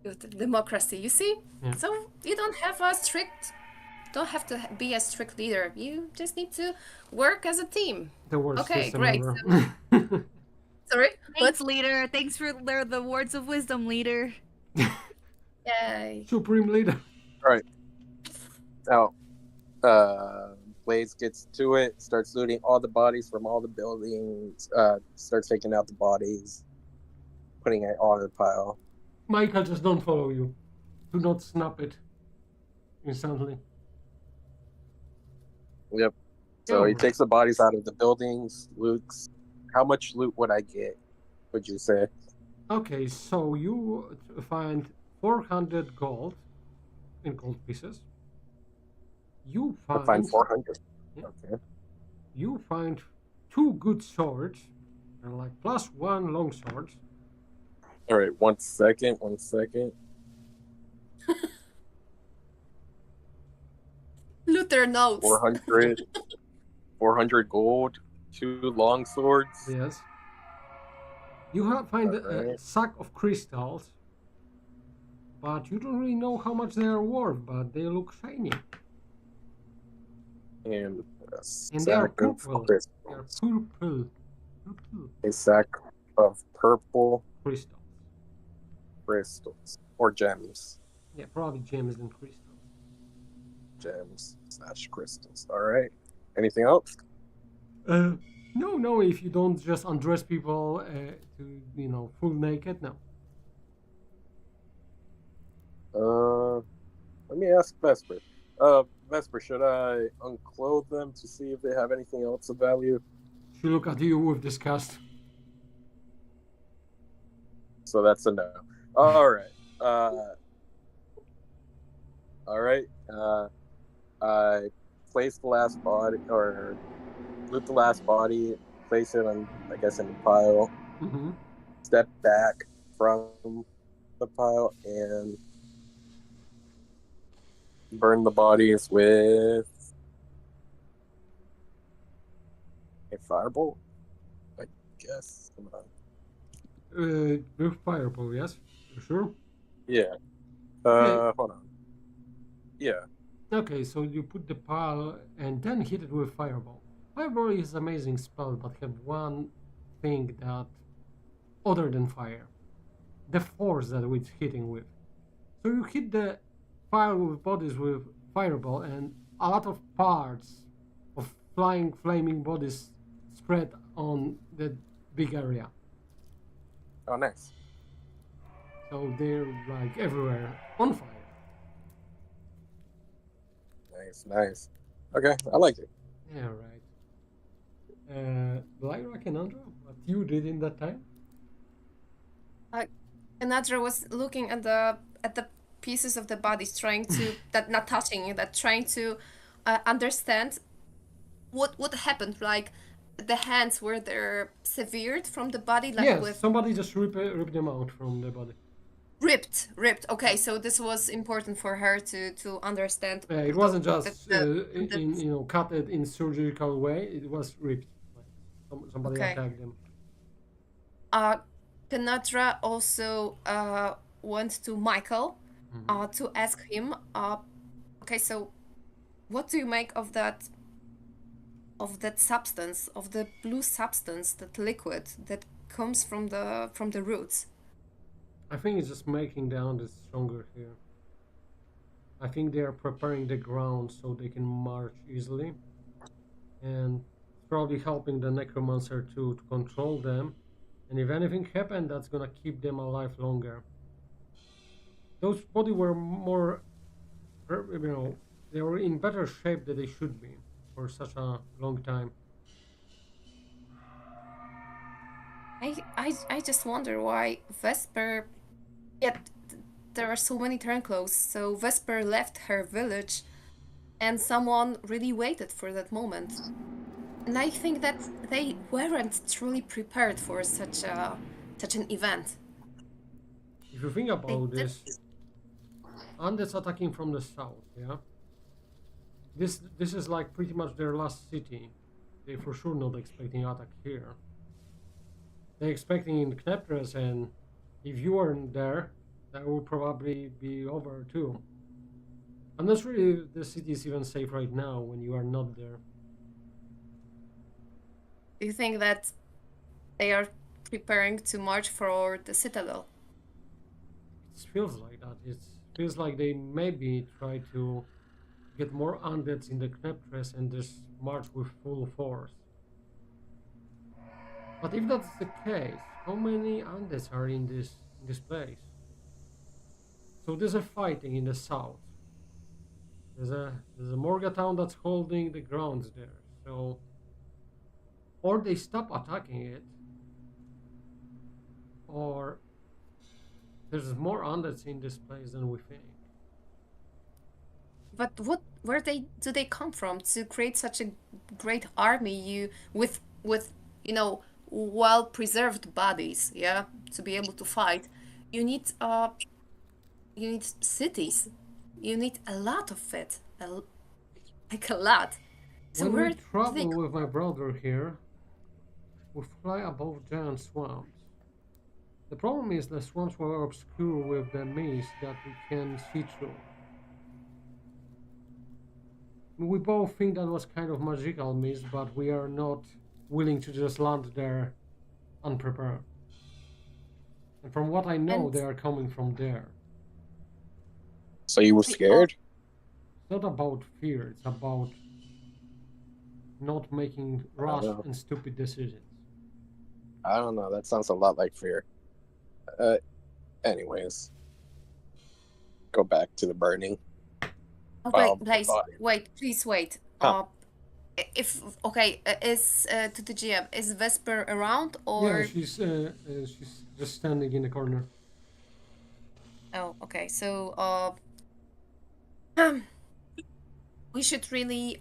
Good democracy, you see. Yeah. So you don't have to be a strict leader. You just need to work as a team. The worst Okay, system great. ever. Sorry. Thanks, leader. Thanks for the words of wisdom, leader. Yay. Supreme leader. Right. Now, Blaze gets to it, starts looting all the bodies from all the buildings, starts taking out the bodies, putting it all in the pile. Michael, just don't follow you. Do not snap it instantly. Yep. So he takes the bodies out of the buildings, loots. How much loot would I get, would you say? Okay, so you find 400 gold in gold pieces. You I find 400. Yeah. Okay. You find 2 good swords, and like +1 long swords. All right, one second. Luther notes. 400 gold, 2 long swords. Yes. You find a sack of crystals, but you don't really know how much they are worth, but they look shiny. And a they are sack of purple. crystals. They are purple. A sack of purple crystals. or gems. Yeah, probably gems and crystals. Gems/crystals. All right. Anything else? No. If you don't just undress people to full naked, no. Let me ask Vesper. Vesper, should I unclothe them to see if they have anything else of value? She look at you with disgust. So that's a no. All right. I place the last body, or loot the last body, place it on, I guess, in the pile. Mm-hmm. Step back from the pile and burn the bodies with a firebolt, I guess. With fireball, yes? You sure? Yeah. Okay. Hold on. Yeah. Okay, so you put the pile and then hit it with fireball. Fireball is an amazing spell, but have one thing that, other than fire, the force that it's hitting with. So you hit the pile with bodies with fireball, and a lot of parts of flying, flaming bodies spread on the big area. Oh, nice. So they're like everywhere on fire. Nice. Okay, I like it. Yeah, right. Lyra, Canandra, what you did in that time? Canadra was looking at the pieces of the bodies, trying to not touching that, trying to understand what happened. Like the hands, were they severed from the body, like Yes, with somebody just ripped them out from the body. ripped. Okay, so this was important for her to understand. It wasn't just cut it in surgical way. It was ripped. Like somebody Okay. attacked them. Canadra also went to Michael to ask him. Okay, so what do you make of that substance, of the blue substance, that liquid that comes from the roots? I think it's just making the Andes stronger here. I think they are preparing the ground so they can march easily, and probably helping the necromancer to control them. And if anything happened, that's gonna keep them alive longer. Those bodies were more, they were in better shape than they should be for such a long time. I just wonder why Vesper. Yet there are so many Turncloaks. So Vesper left her village, and someone really waited for that moment. And I think that they weren't truly prepared for such an event. If you think They about did. this, undeads attacking from the south, yeah? This is like pretty much their last city. They for sure not expecting attack here. They're expecting in Kneptres, and if you weren't there, that will probably be over too. I'm not sure if the city is even safe right now when you are not there. Do you think that they are preparing to march for the citadel? It feels like that. It feels like they maybe try to get more undeads in the Kneptres and just march with full force. But if that's the case, how many undeads are in this place? So there's a fighting in the south. There's a Morga town that's holding the grounds there. So or they stop attacking it, or there's more undeads in this place than we think. But where do they come from to create such a great army with well preserved bodies, yeah, to be able to fight? You need cities. You need a lot of it, like a lot. So When where we do they? travel with my brother here, we fly above giant swamps. The problem is the swamps were obscure with the mist that we can see through. We both think that was kind of magical mist, but we are not willing to just land there unprepared. And from what I know, And they are coming from there. So you were the scared? It's not about fear, it's about not making rash know. and stupid decisions. I don't know. That sounds a lot like fear. Anyways, go back to the burning. okay, the Blaze, body. wait, please wait. Huh. If okay, is to the GM, is Vesper around or? Yeah, she's just standing in the corner. Oh, okay. So we should really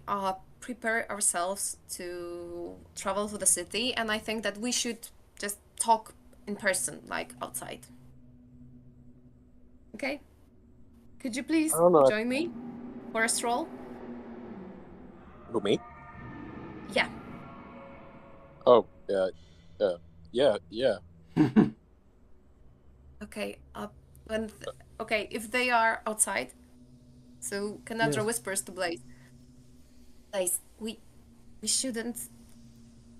prepare ourselves to travel to the city, and I think that we should just talk in person, like outside. Okay? Could you please I don't know. join me for a stroll? Who, me? Yeah. Oh, yeah. Okay. Okay, if they are outside, so Canadra Yes. whispers to Blaze. Blaze, we shouldn't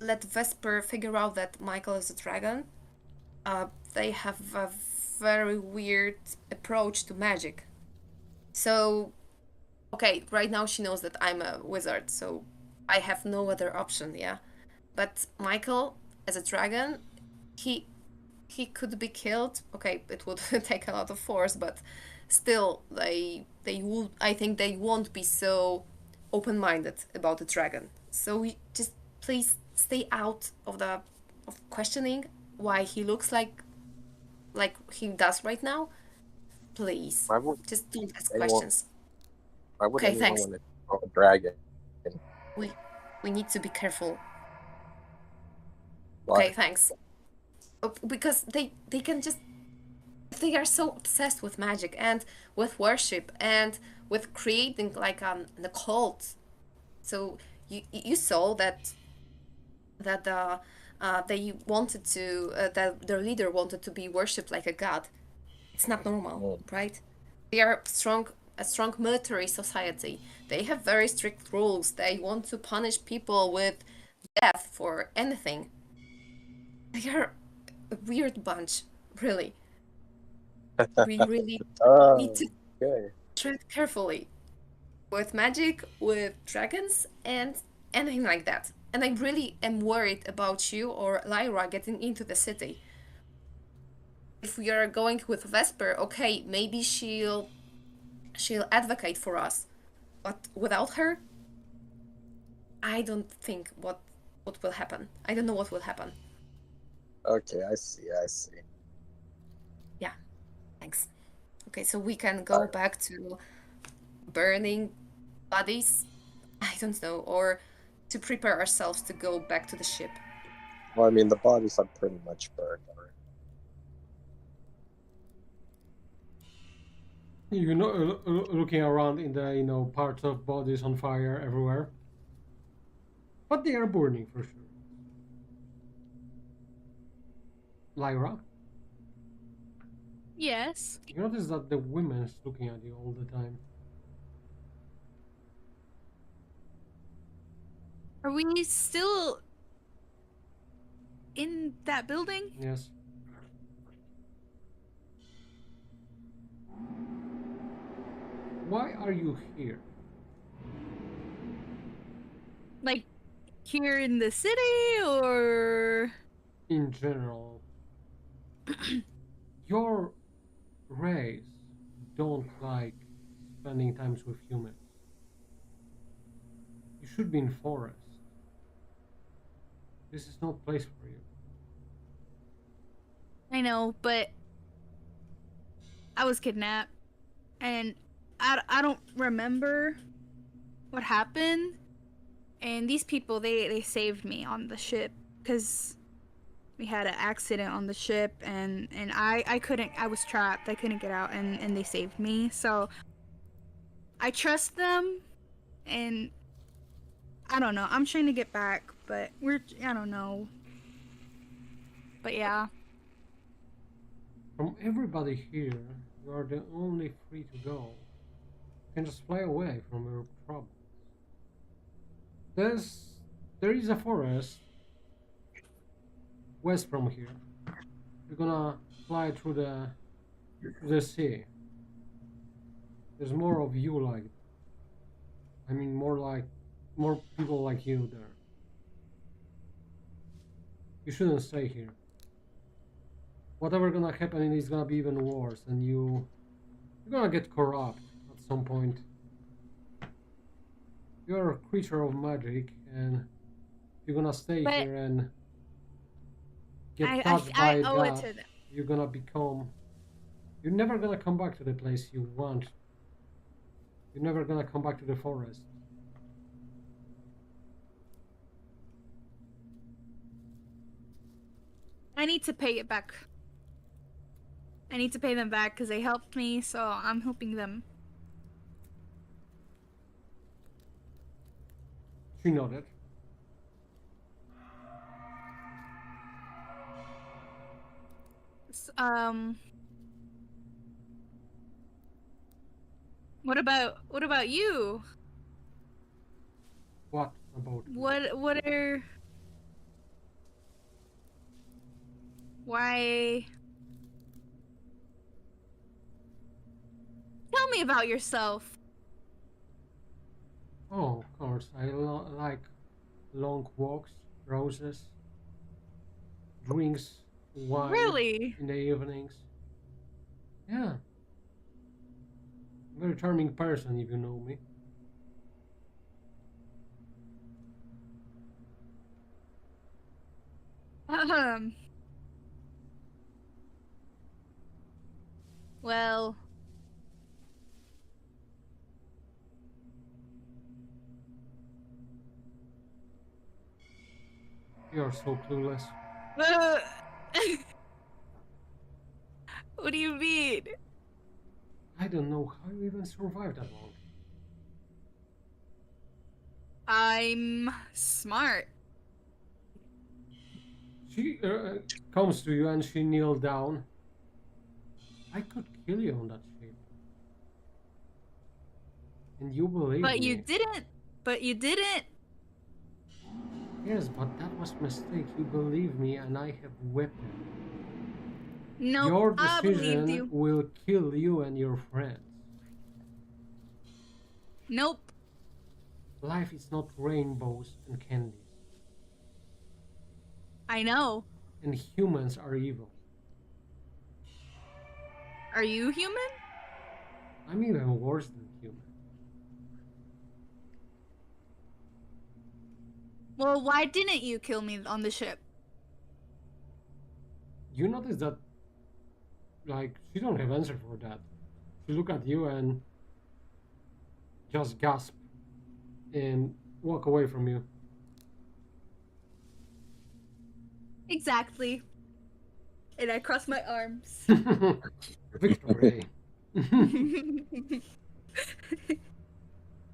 let Vesper figure out that Michael is a dragon. They have a very weird approach to magic. So, okay, right now she knows that I'm a wizard, so I have no other option, yeah. But Michael, as a dragon, he could be killed. Okay, it would take a lot of force, but still, they would. I think they won't be so open-minded about the dragon. So we just please stay out of questioning why he looks like he does right now. Please, Why would just don't ask anyone- questions. why would Okay, anyone thanks. want to call a dragon? We need to be careful. Why? Okay, thanks. Because they can just they are so obsessed with magic and with worship and with creating like an occult. So you saw that they wanted to that their leader wanted to be worshipped like a god. It's not normal, right? They are a strong military society. They have very strict rules. They want to punish people with death for anything. They are a weird bunch, really. We really need to Okay. tread carefully with magic, with dragons, and anything like that. And I really am worried about you or Lyra getting into the city. If we are going with Vesper, okay, maybe she'll advocate for us. But without her, I don't think what will happen. I don't know what will happen. Okay, I see. Yeah, thanks. Okay, so we can go back to burning bodies. I don't know, or to prepare ourselves to go back to the ship. Well, I mean, the bodies are pretty much burned already. You know, looking around in the parts of bodies on fire everywhere, but they are burning for sure. Lyra, Yes. you notice that the women's looking at you all the time. Are we still in that building? Yes. Why are you here? Like here in the city or In general, your race don't like spending times with humans. You should be in forest. This is no place for you. I know, but I was kidnapped and I don't remember what happened. And these people they saved me on the ship cuz we had an accident on the ship and I was trapped. I couldn't get out and they saved me. So I trust them and I don't know. I'm trying to get back, but I don't know. But yeah. From everybody here, you are the only free to go. You can just fly away from your troubles. There is a forest west from here. You're gonna fly through the sea. There's more of you like, I mean, more people like you there. You shouldn't stay here. Whatever gonna happen is gonna be even worse, and you're gonna get corrupt at some point. You're a creature of magic, and you're gonna stay But here and get I touched I by owe it that. to them. You're gonna become. You're never gonna come back to the place you want. You're never gonna come back to the forest. I need to pay it back. I need to pay them back because they helped me, so I'm helping them. She nodded. S- Um, what about you? What about me? What are why? Tell me about yourself. Oh, of course. I like long walks, roses, drinks, wine Really? in the evenings. Yeah, very charming person if you know me. Um. Well, You're so clueless. what do you mean? I don't know how you even survived that long. I'm smart. She comes to you and she kneeled down. I could kill you on that ship. And you believe But me. you didn't. But you didn't. Yes, but that was mistake. You believe me and I have weapon. Nope, Your I believed decision you. will kill you and your friends. Nope. Life is not rainbows and candies. I know. And humans are evil. Are you human? I'm even worse than human. Well, why didn't you kill me on the ship? You notice that, like, she don't have answer for that. She look at you and just gasp and walk away from you. Exactly. And I cross my arms. Victory.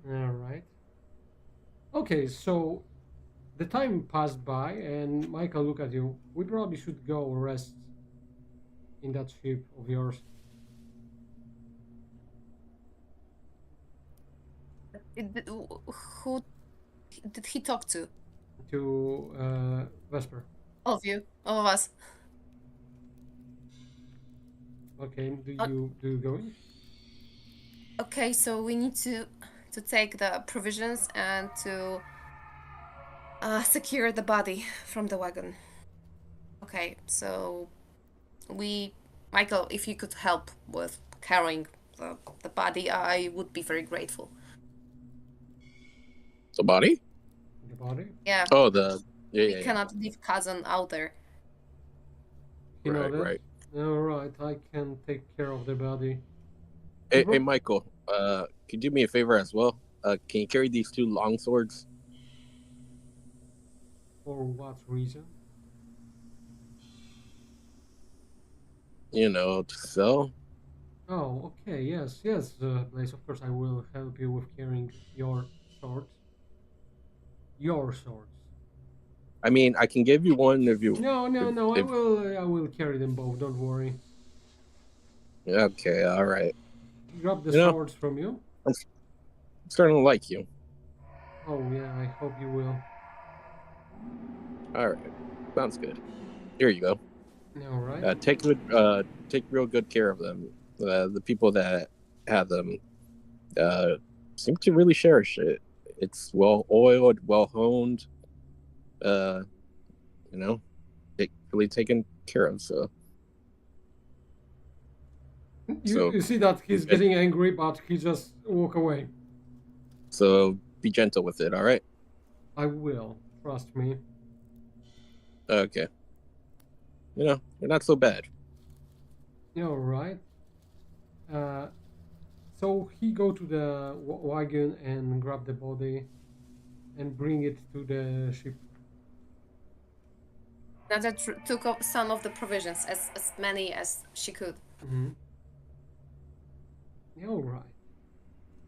All right. Okay, so the time passed by, and Michael look at you. We probably should go rest in that ship of yours. Who did he talk to? To Vesper. All of you, all of us. Okay, do you go in? Okay, so we need to take the provisions and to secure the body from the wagon. Okay, so Michael, if you could help with carrying the body, I would be very grateful. The body? The body? Yeah. Oh, We cannot leave cousin out there. You know that? Right. All right, I can take care of the body. Hey, Michael. Could you do me a favor as well? Can you carry these 2 long swords? For what reason? You know, to sell. Oh, okay, yes, Blaze, of course I will help you with carrying your swords. Your swords. I mean, I can give you one if you. No, I will carry them both, don't worry. Okay, all right. Grab the swords from you. I'm starting to like you. Oh yeah, I hope you will. All right, sounds good. Here you go. All right. Take real good care of them. The people that have them seem to really cherish it. It's well oiled, well honed. You know, really taken care of. So you see that he's getting angry, but he just walk away. So be gentle with it, all right? I will. Trust me. Okay. You know, you're not so bad. All right. So he go to the wagon and grab the body and bring it to the ship. Nada took up some of the provisions, as many as she could. Mm-hmm. Yeah, all right.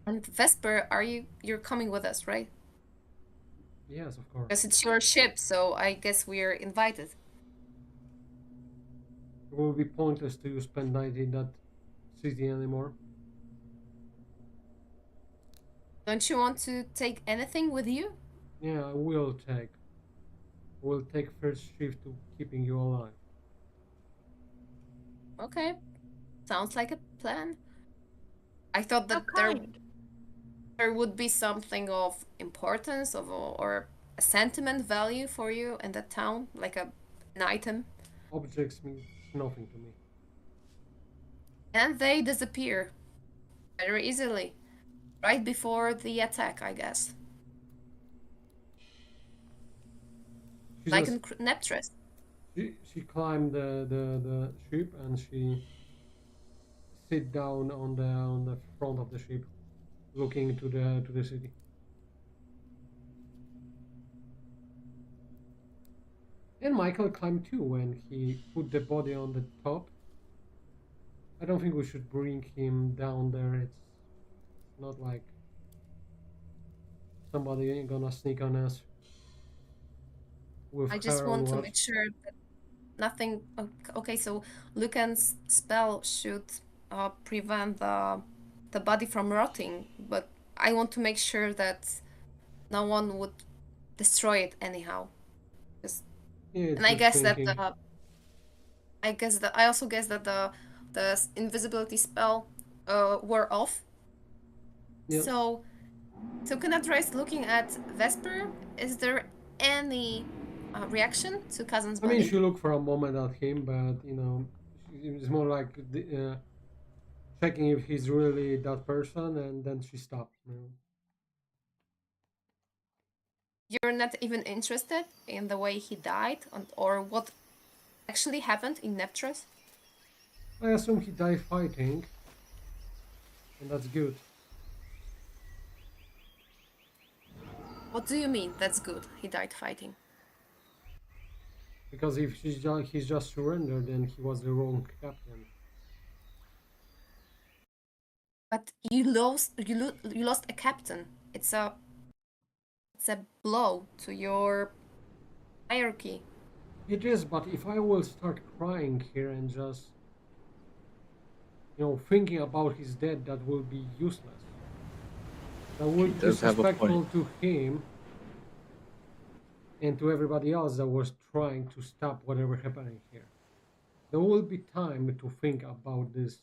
And Vesper, you're coming with us, right? Yes, of course. Because it's your ship, so I guess we're invited. It will be pointless to spend night in that city anymore. Don't you want to take anything with you? Yeah, I will take. We'll take first shift to keeping you alive. Okay. Sounds like a plan. I thought that there would be something of importance or a sentiment value for you in that town, like an item. Objects mean nothing to me. And they disappear very easily. Right before the attack, I guess. Like in Neptris. She climbed the ship and she sit down on the front of the ship, looking to the city. And Michael climbed too when he put the body on the top. I don't think we should bring him down there. It's not like somebody ain't gonna sneak on us. I just want to make sure that nothing. Okay, so Lucan's spell should prevent the body from rotting, but I want to make sure that no one would destroy it anyhow. And I guess that I also guess that the invisibility spell wore off. Yep. So can I try looking at Vesper? Is there any reaction to Kazan's I mean, body? she looked for a moment at him, but it's more like checking if he's really that person, and then she stopped. You're not even interested in the way he died or what actually happened in Neptros? I assume he died fighting, and that's good. What do you mean that's good? He died fighting. Because if he's just surrendered, then he was the wrong captain. But you lost a captain. It's a blow to your hierarchy. It is, but if I will start crying here and just, thinking about his death, that will be useless. That would be does have a disrespectful point. to him and to everybody else that was trying to stop whatever happening here. There will be time to think about this.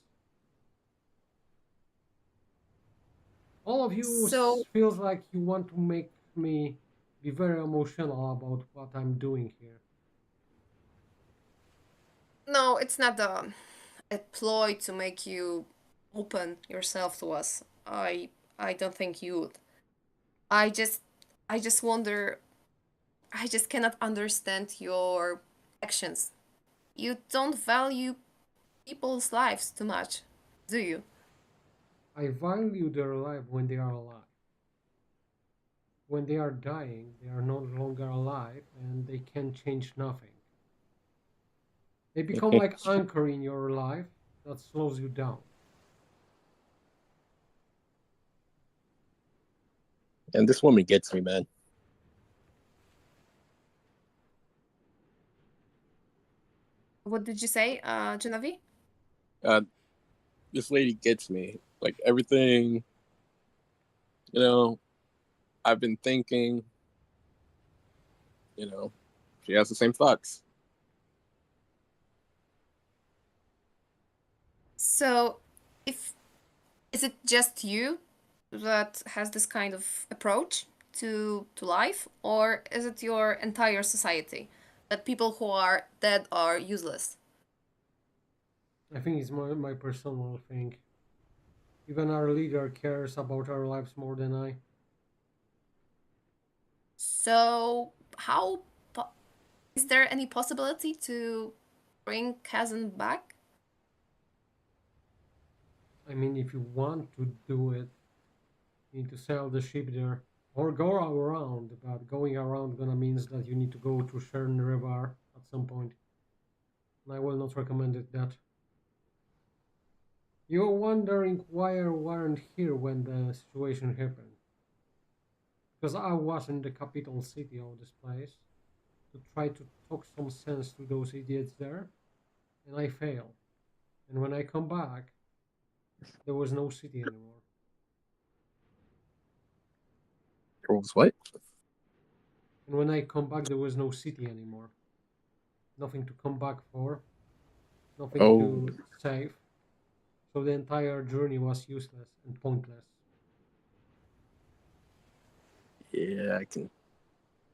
All of you So feels like you want to make me be very emotional about what I'm doing here. no, it's not a ploy to make you open yourself to us. I don't think you would. I just I just wonder I just cannot understand your actions. You don't value people's lives too much, do you? I value their life when they are alive. When they are dying, they are no longer alive and they can change nothing. They become like anchor in your life that slows you down. And this woman gets me, man. What did you say, Genevieve? Uh, this lady gets me. Like everything, you know, I've been thinking, she has the same thoughts. So, if is it just you that has this kind of approach to life, or is it your entire society that people who are dead are useless? I think it's my personal thing. Even our leader cares about our lives more than I. So, is there any possibility to bring Kazan back? I mean, if you want to do it, you need to sell the ship there. Or go around, but going around gonna means that you need to go to Chern River at some point. And I will not recommend it that. You're wondering why I weren't here when the situation happened. Because I was in the capital city of this place to try to talk some sense to those idiots there, and I failed. And when I come back, there was no city anymore. Or was what? And when I come back, there was no city anymore. Nothing to come back for, nothing Oh, to save. So the entire journey was useless and pointless. yeah, I can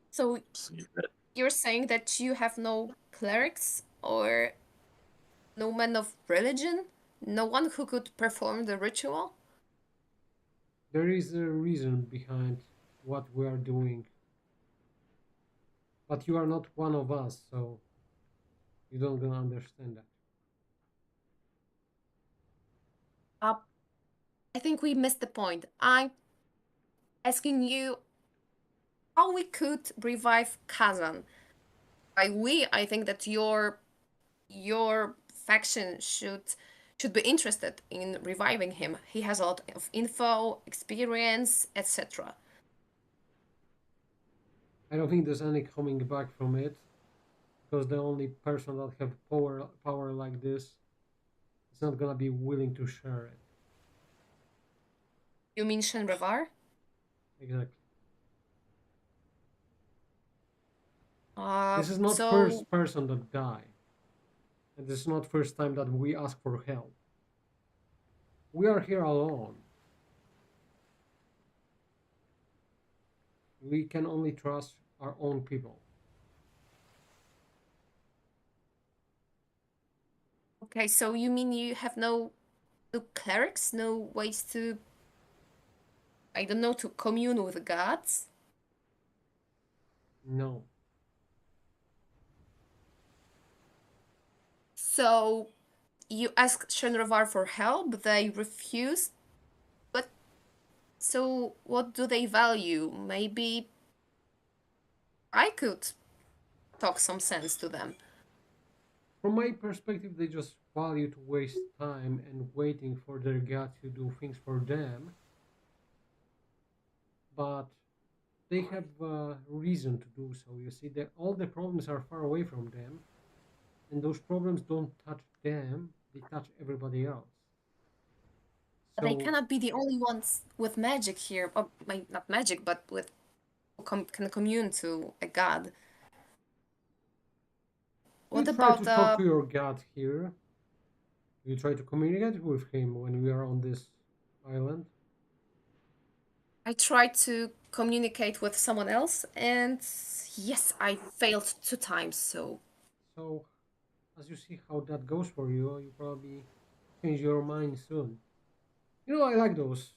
So, see that. you're saying that you have no clerics or no men of religion? No one who could perform the ritual? There is a reason behind what we are doing, but you are not one of us, so you don't gonna understand that. Uh, I think we missed the point. I'm asking you how we could revive Kazan. By we, I think that your faction should be interested in reviving him. He has a lot of info, experience, etc. I don't think there's any coming back from it, because the only person that have power like this is not gonna be willing to share it. You mean Shenrevar? Exactly. Uh, This is not so first person that die, and this is not first time that we ask for help. We are here alone. We can only trust our own people. Okay, so you mean you have no clerics, no ways to, I don't know, to commune with the gods? No. So you asked Shenravar for help, they refused. But so what do they value? Maybe I could talk some sense to them. From my perspective, they just value to waste time and waiting for their god to do things for them. But they have a reason to do so. You see, that all the problems are far away from them, and those problems don't touch them; they touch everybody else. They So cannot be the only ones with magic here, or not magic, but with can commune to a god. you What try to about talk to your god here. You try to communicate with him when we are on this island. I tried to communicate with someone else, and yes, I failed 2 times. So So, as you see how that goes for you, you probably change your mind soon. You know, I like those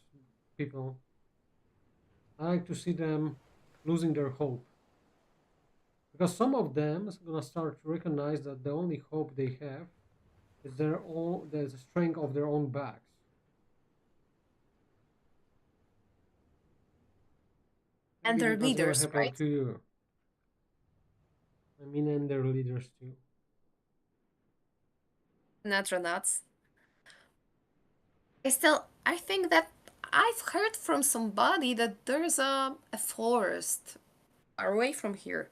people. I like to see them losing their hope. Because some of them is gonna start to recognize that the only hope they have is the strength of their own backs. and Maybe their that's gonna leaders, happen right? to you. I mean, and their leaders too. Natronauts. Still, I think that I've heard from somebody that there's a forest far away from here,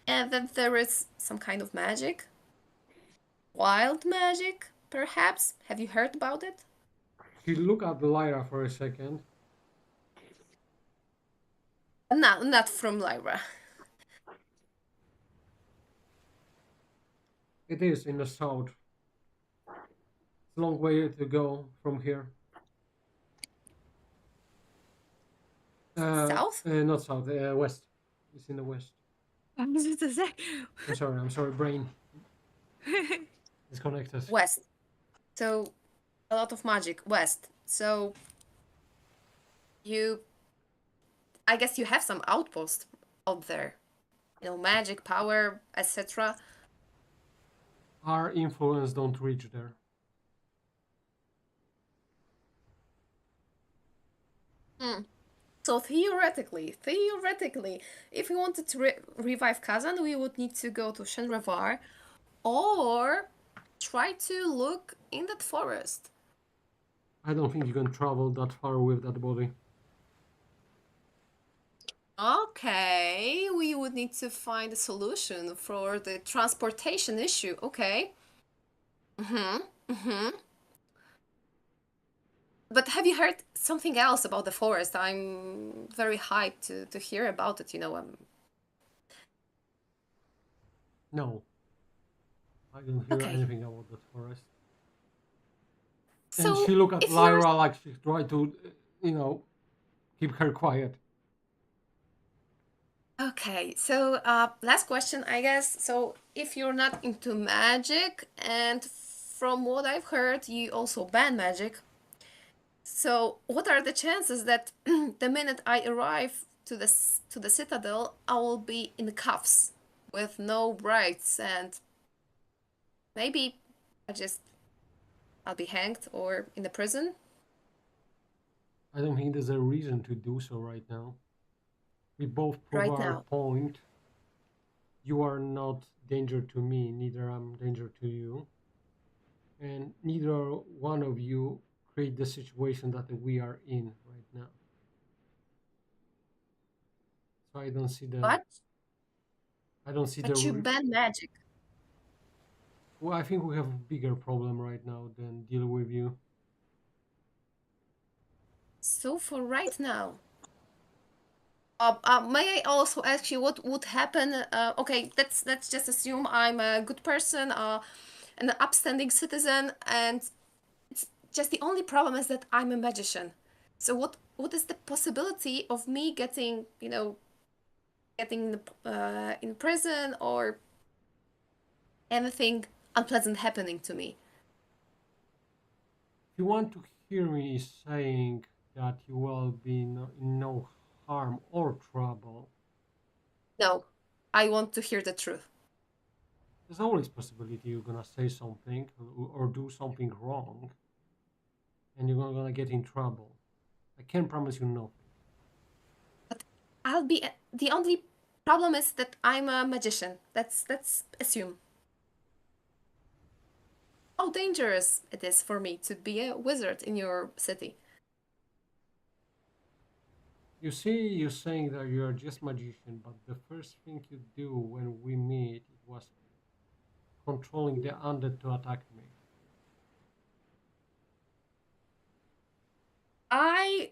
and that there is some kind of magic, wild magic, perhaps. Have you heard about it? She look at Lyra for a second. No, not from Lyra. It is in the south. It's a long way to go from here. South? Not south, west. It's in the west. I was just to say. I'm sorry, brain disconnected. West. So, a lot of magic. West. So, you. I guess you have some outpost out there. You know, magic, power, etc. Our influence don't reach there. Hmm. So theoretically, if we wanted to revive Kazan, we would need to go to Shenravar or try to look in that forest. I don't think you can travel that far with that body. Okay, we would need to find a solution for the transportation issue. Okay. Mm-hmm. Mm-hmm. But have you heard something else about the forest? I'm very hyped to hear about it, you know. No, I don't hear Okay. anything about that forest. And So she look at if you're Lyra like she tried to, keep her quiet. okay, so last question, I guess. So if you're not into magic, and from what I've heard, you also ban magic. So what are the chances that the minute I arrive to the citadel, I will be in cuffs with no rights, and maybe I just I'll be hanged or in the prison? I don't think there's a reason to do so right now. We both prove Right our now. point. You are not danger to me, neither I'm danger to you. And neither one of you create the situation that we are in right now. So But I don't see but you ban magic. well, I think we have a bigger problem right now than deal with you. So for right now, may I also ask you what would happen? Okay, let's just assume I'm a good person, an upstanding citizen, and it's just the only problem is that I'm a magician. So what is the possibility of me getting getting in prison or anything unpleasant happening to me? you want to hear me saying that you will be in no harm or trouble, No, I want to hear the truth. there's always possibility you're gonna say something or do something wrong, and you're gonna get in trouble. I can't promise you nothing. But I'll be the only problem is that I'm a magician. Let's assume. How dangerous it is for me to be a wizard in your city. You see, you're saying that you're just magician, but the first thing you do when we meet it was controlling the undead to attack me. I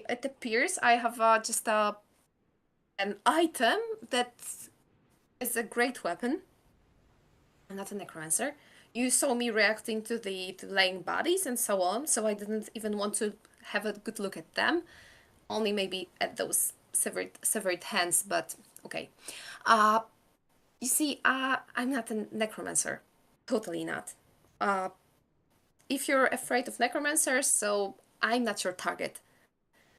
it appears I have just an item that is a great weapon. I'm not a necromancer. You saw me reacting to the to laying bodies and so on, so I didn't even want to have a good look at them. Only maybe at those severed hands, but okay. Uh you see, I'm not a necromancer. Totally not. Uh if you're afraid of necromancers, so I'm not your target.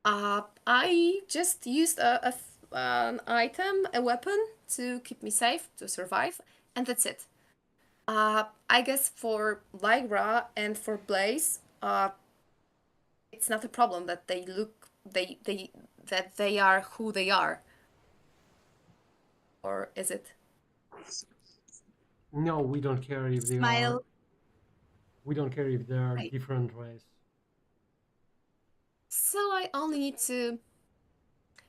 I just used an item, a weapon to keep me safe, to survive, and that's it. I guess for Lyra and for Blaze, it's not a problem that they look they that they are who they are, or is it? No, we don't care if they are. Smile. We don't care if they are Right. different race. So I only need to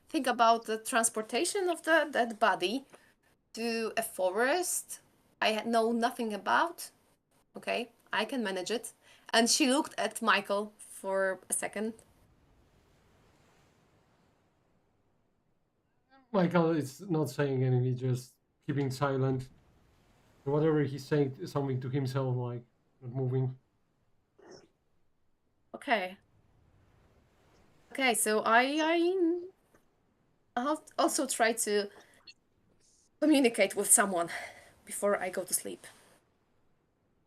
think about the transportation of the dead body to a forest I know nothing about. Okay, I can manage it. And she looked at Michael for a second. Michael is not saying anything, just keeping silent. Whatever he's saying, something to himself, like not moving. Okay. Okay, so I'll also try to communicate with someone before I go to sleep.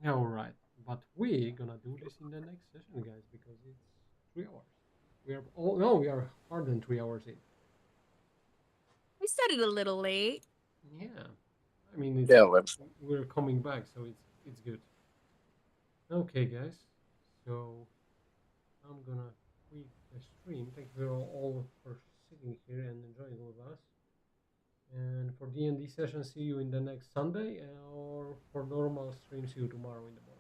Yeah, all right. But we're gonna do this in the next session, guys, because it's 3 hours. We are no, we are hard than 3 hours in. We started a little late. Yeah, I mean it's Yeah, well, we're coming back, so it's good. Okay, guys. So I'm gonna quit the stream. Thank you all for sitting here and enjoying with us. And for D&D session, see you in the next Sunday, or for normal stream, see you tomorrow in the morning.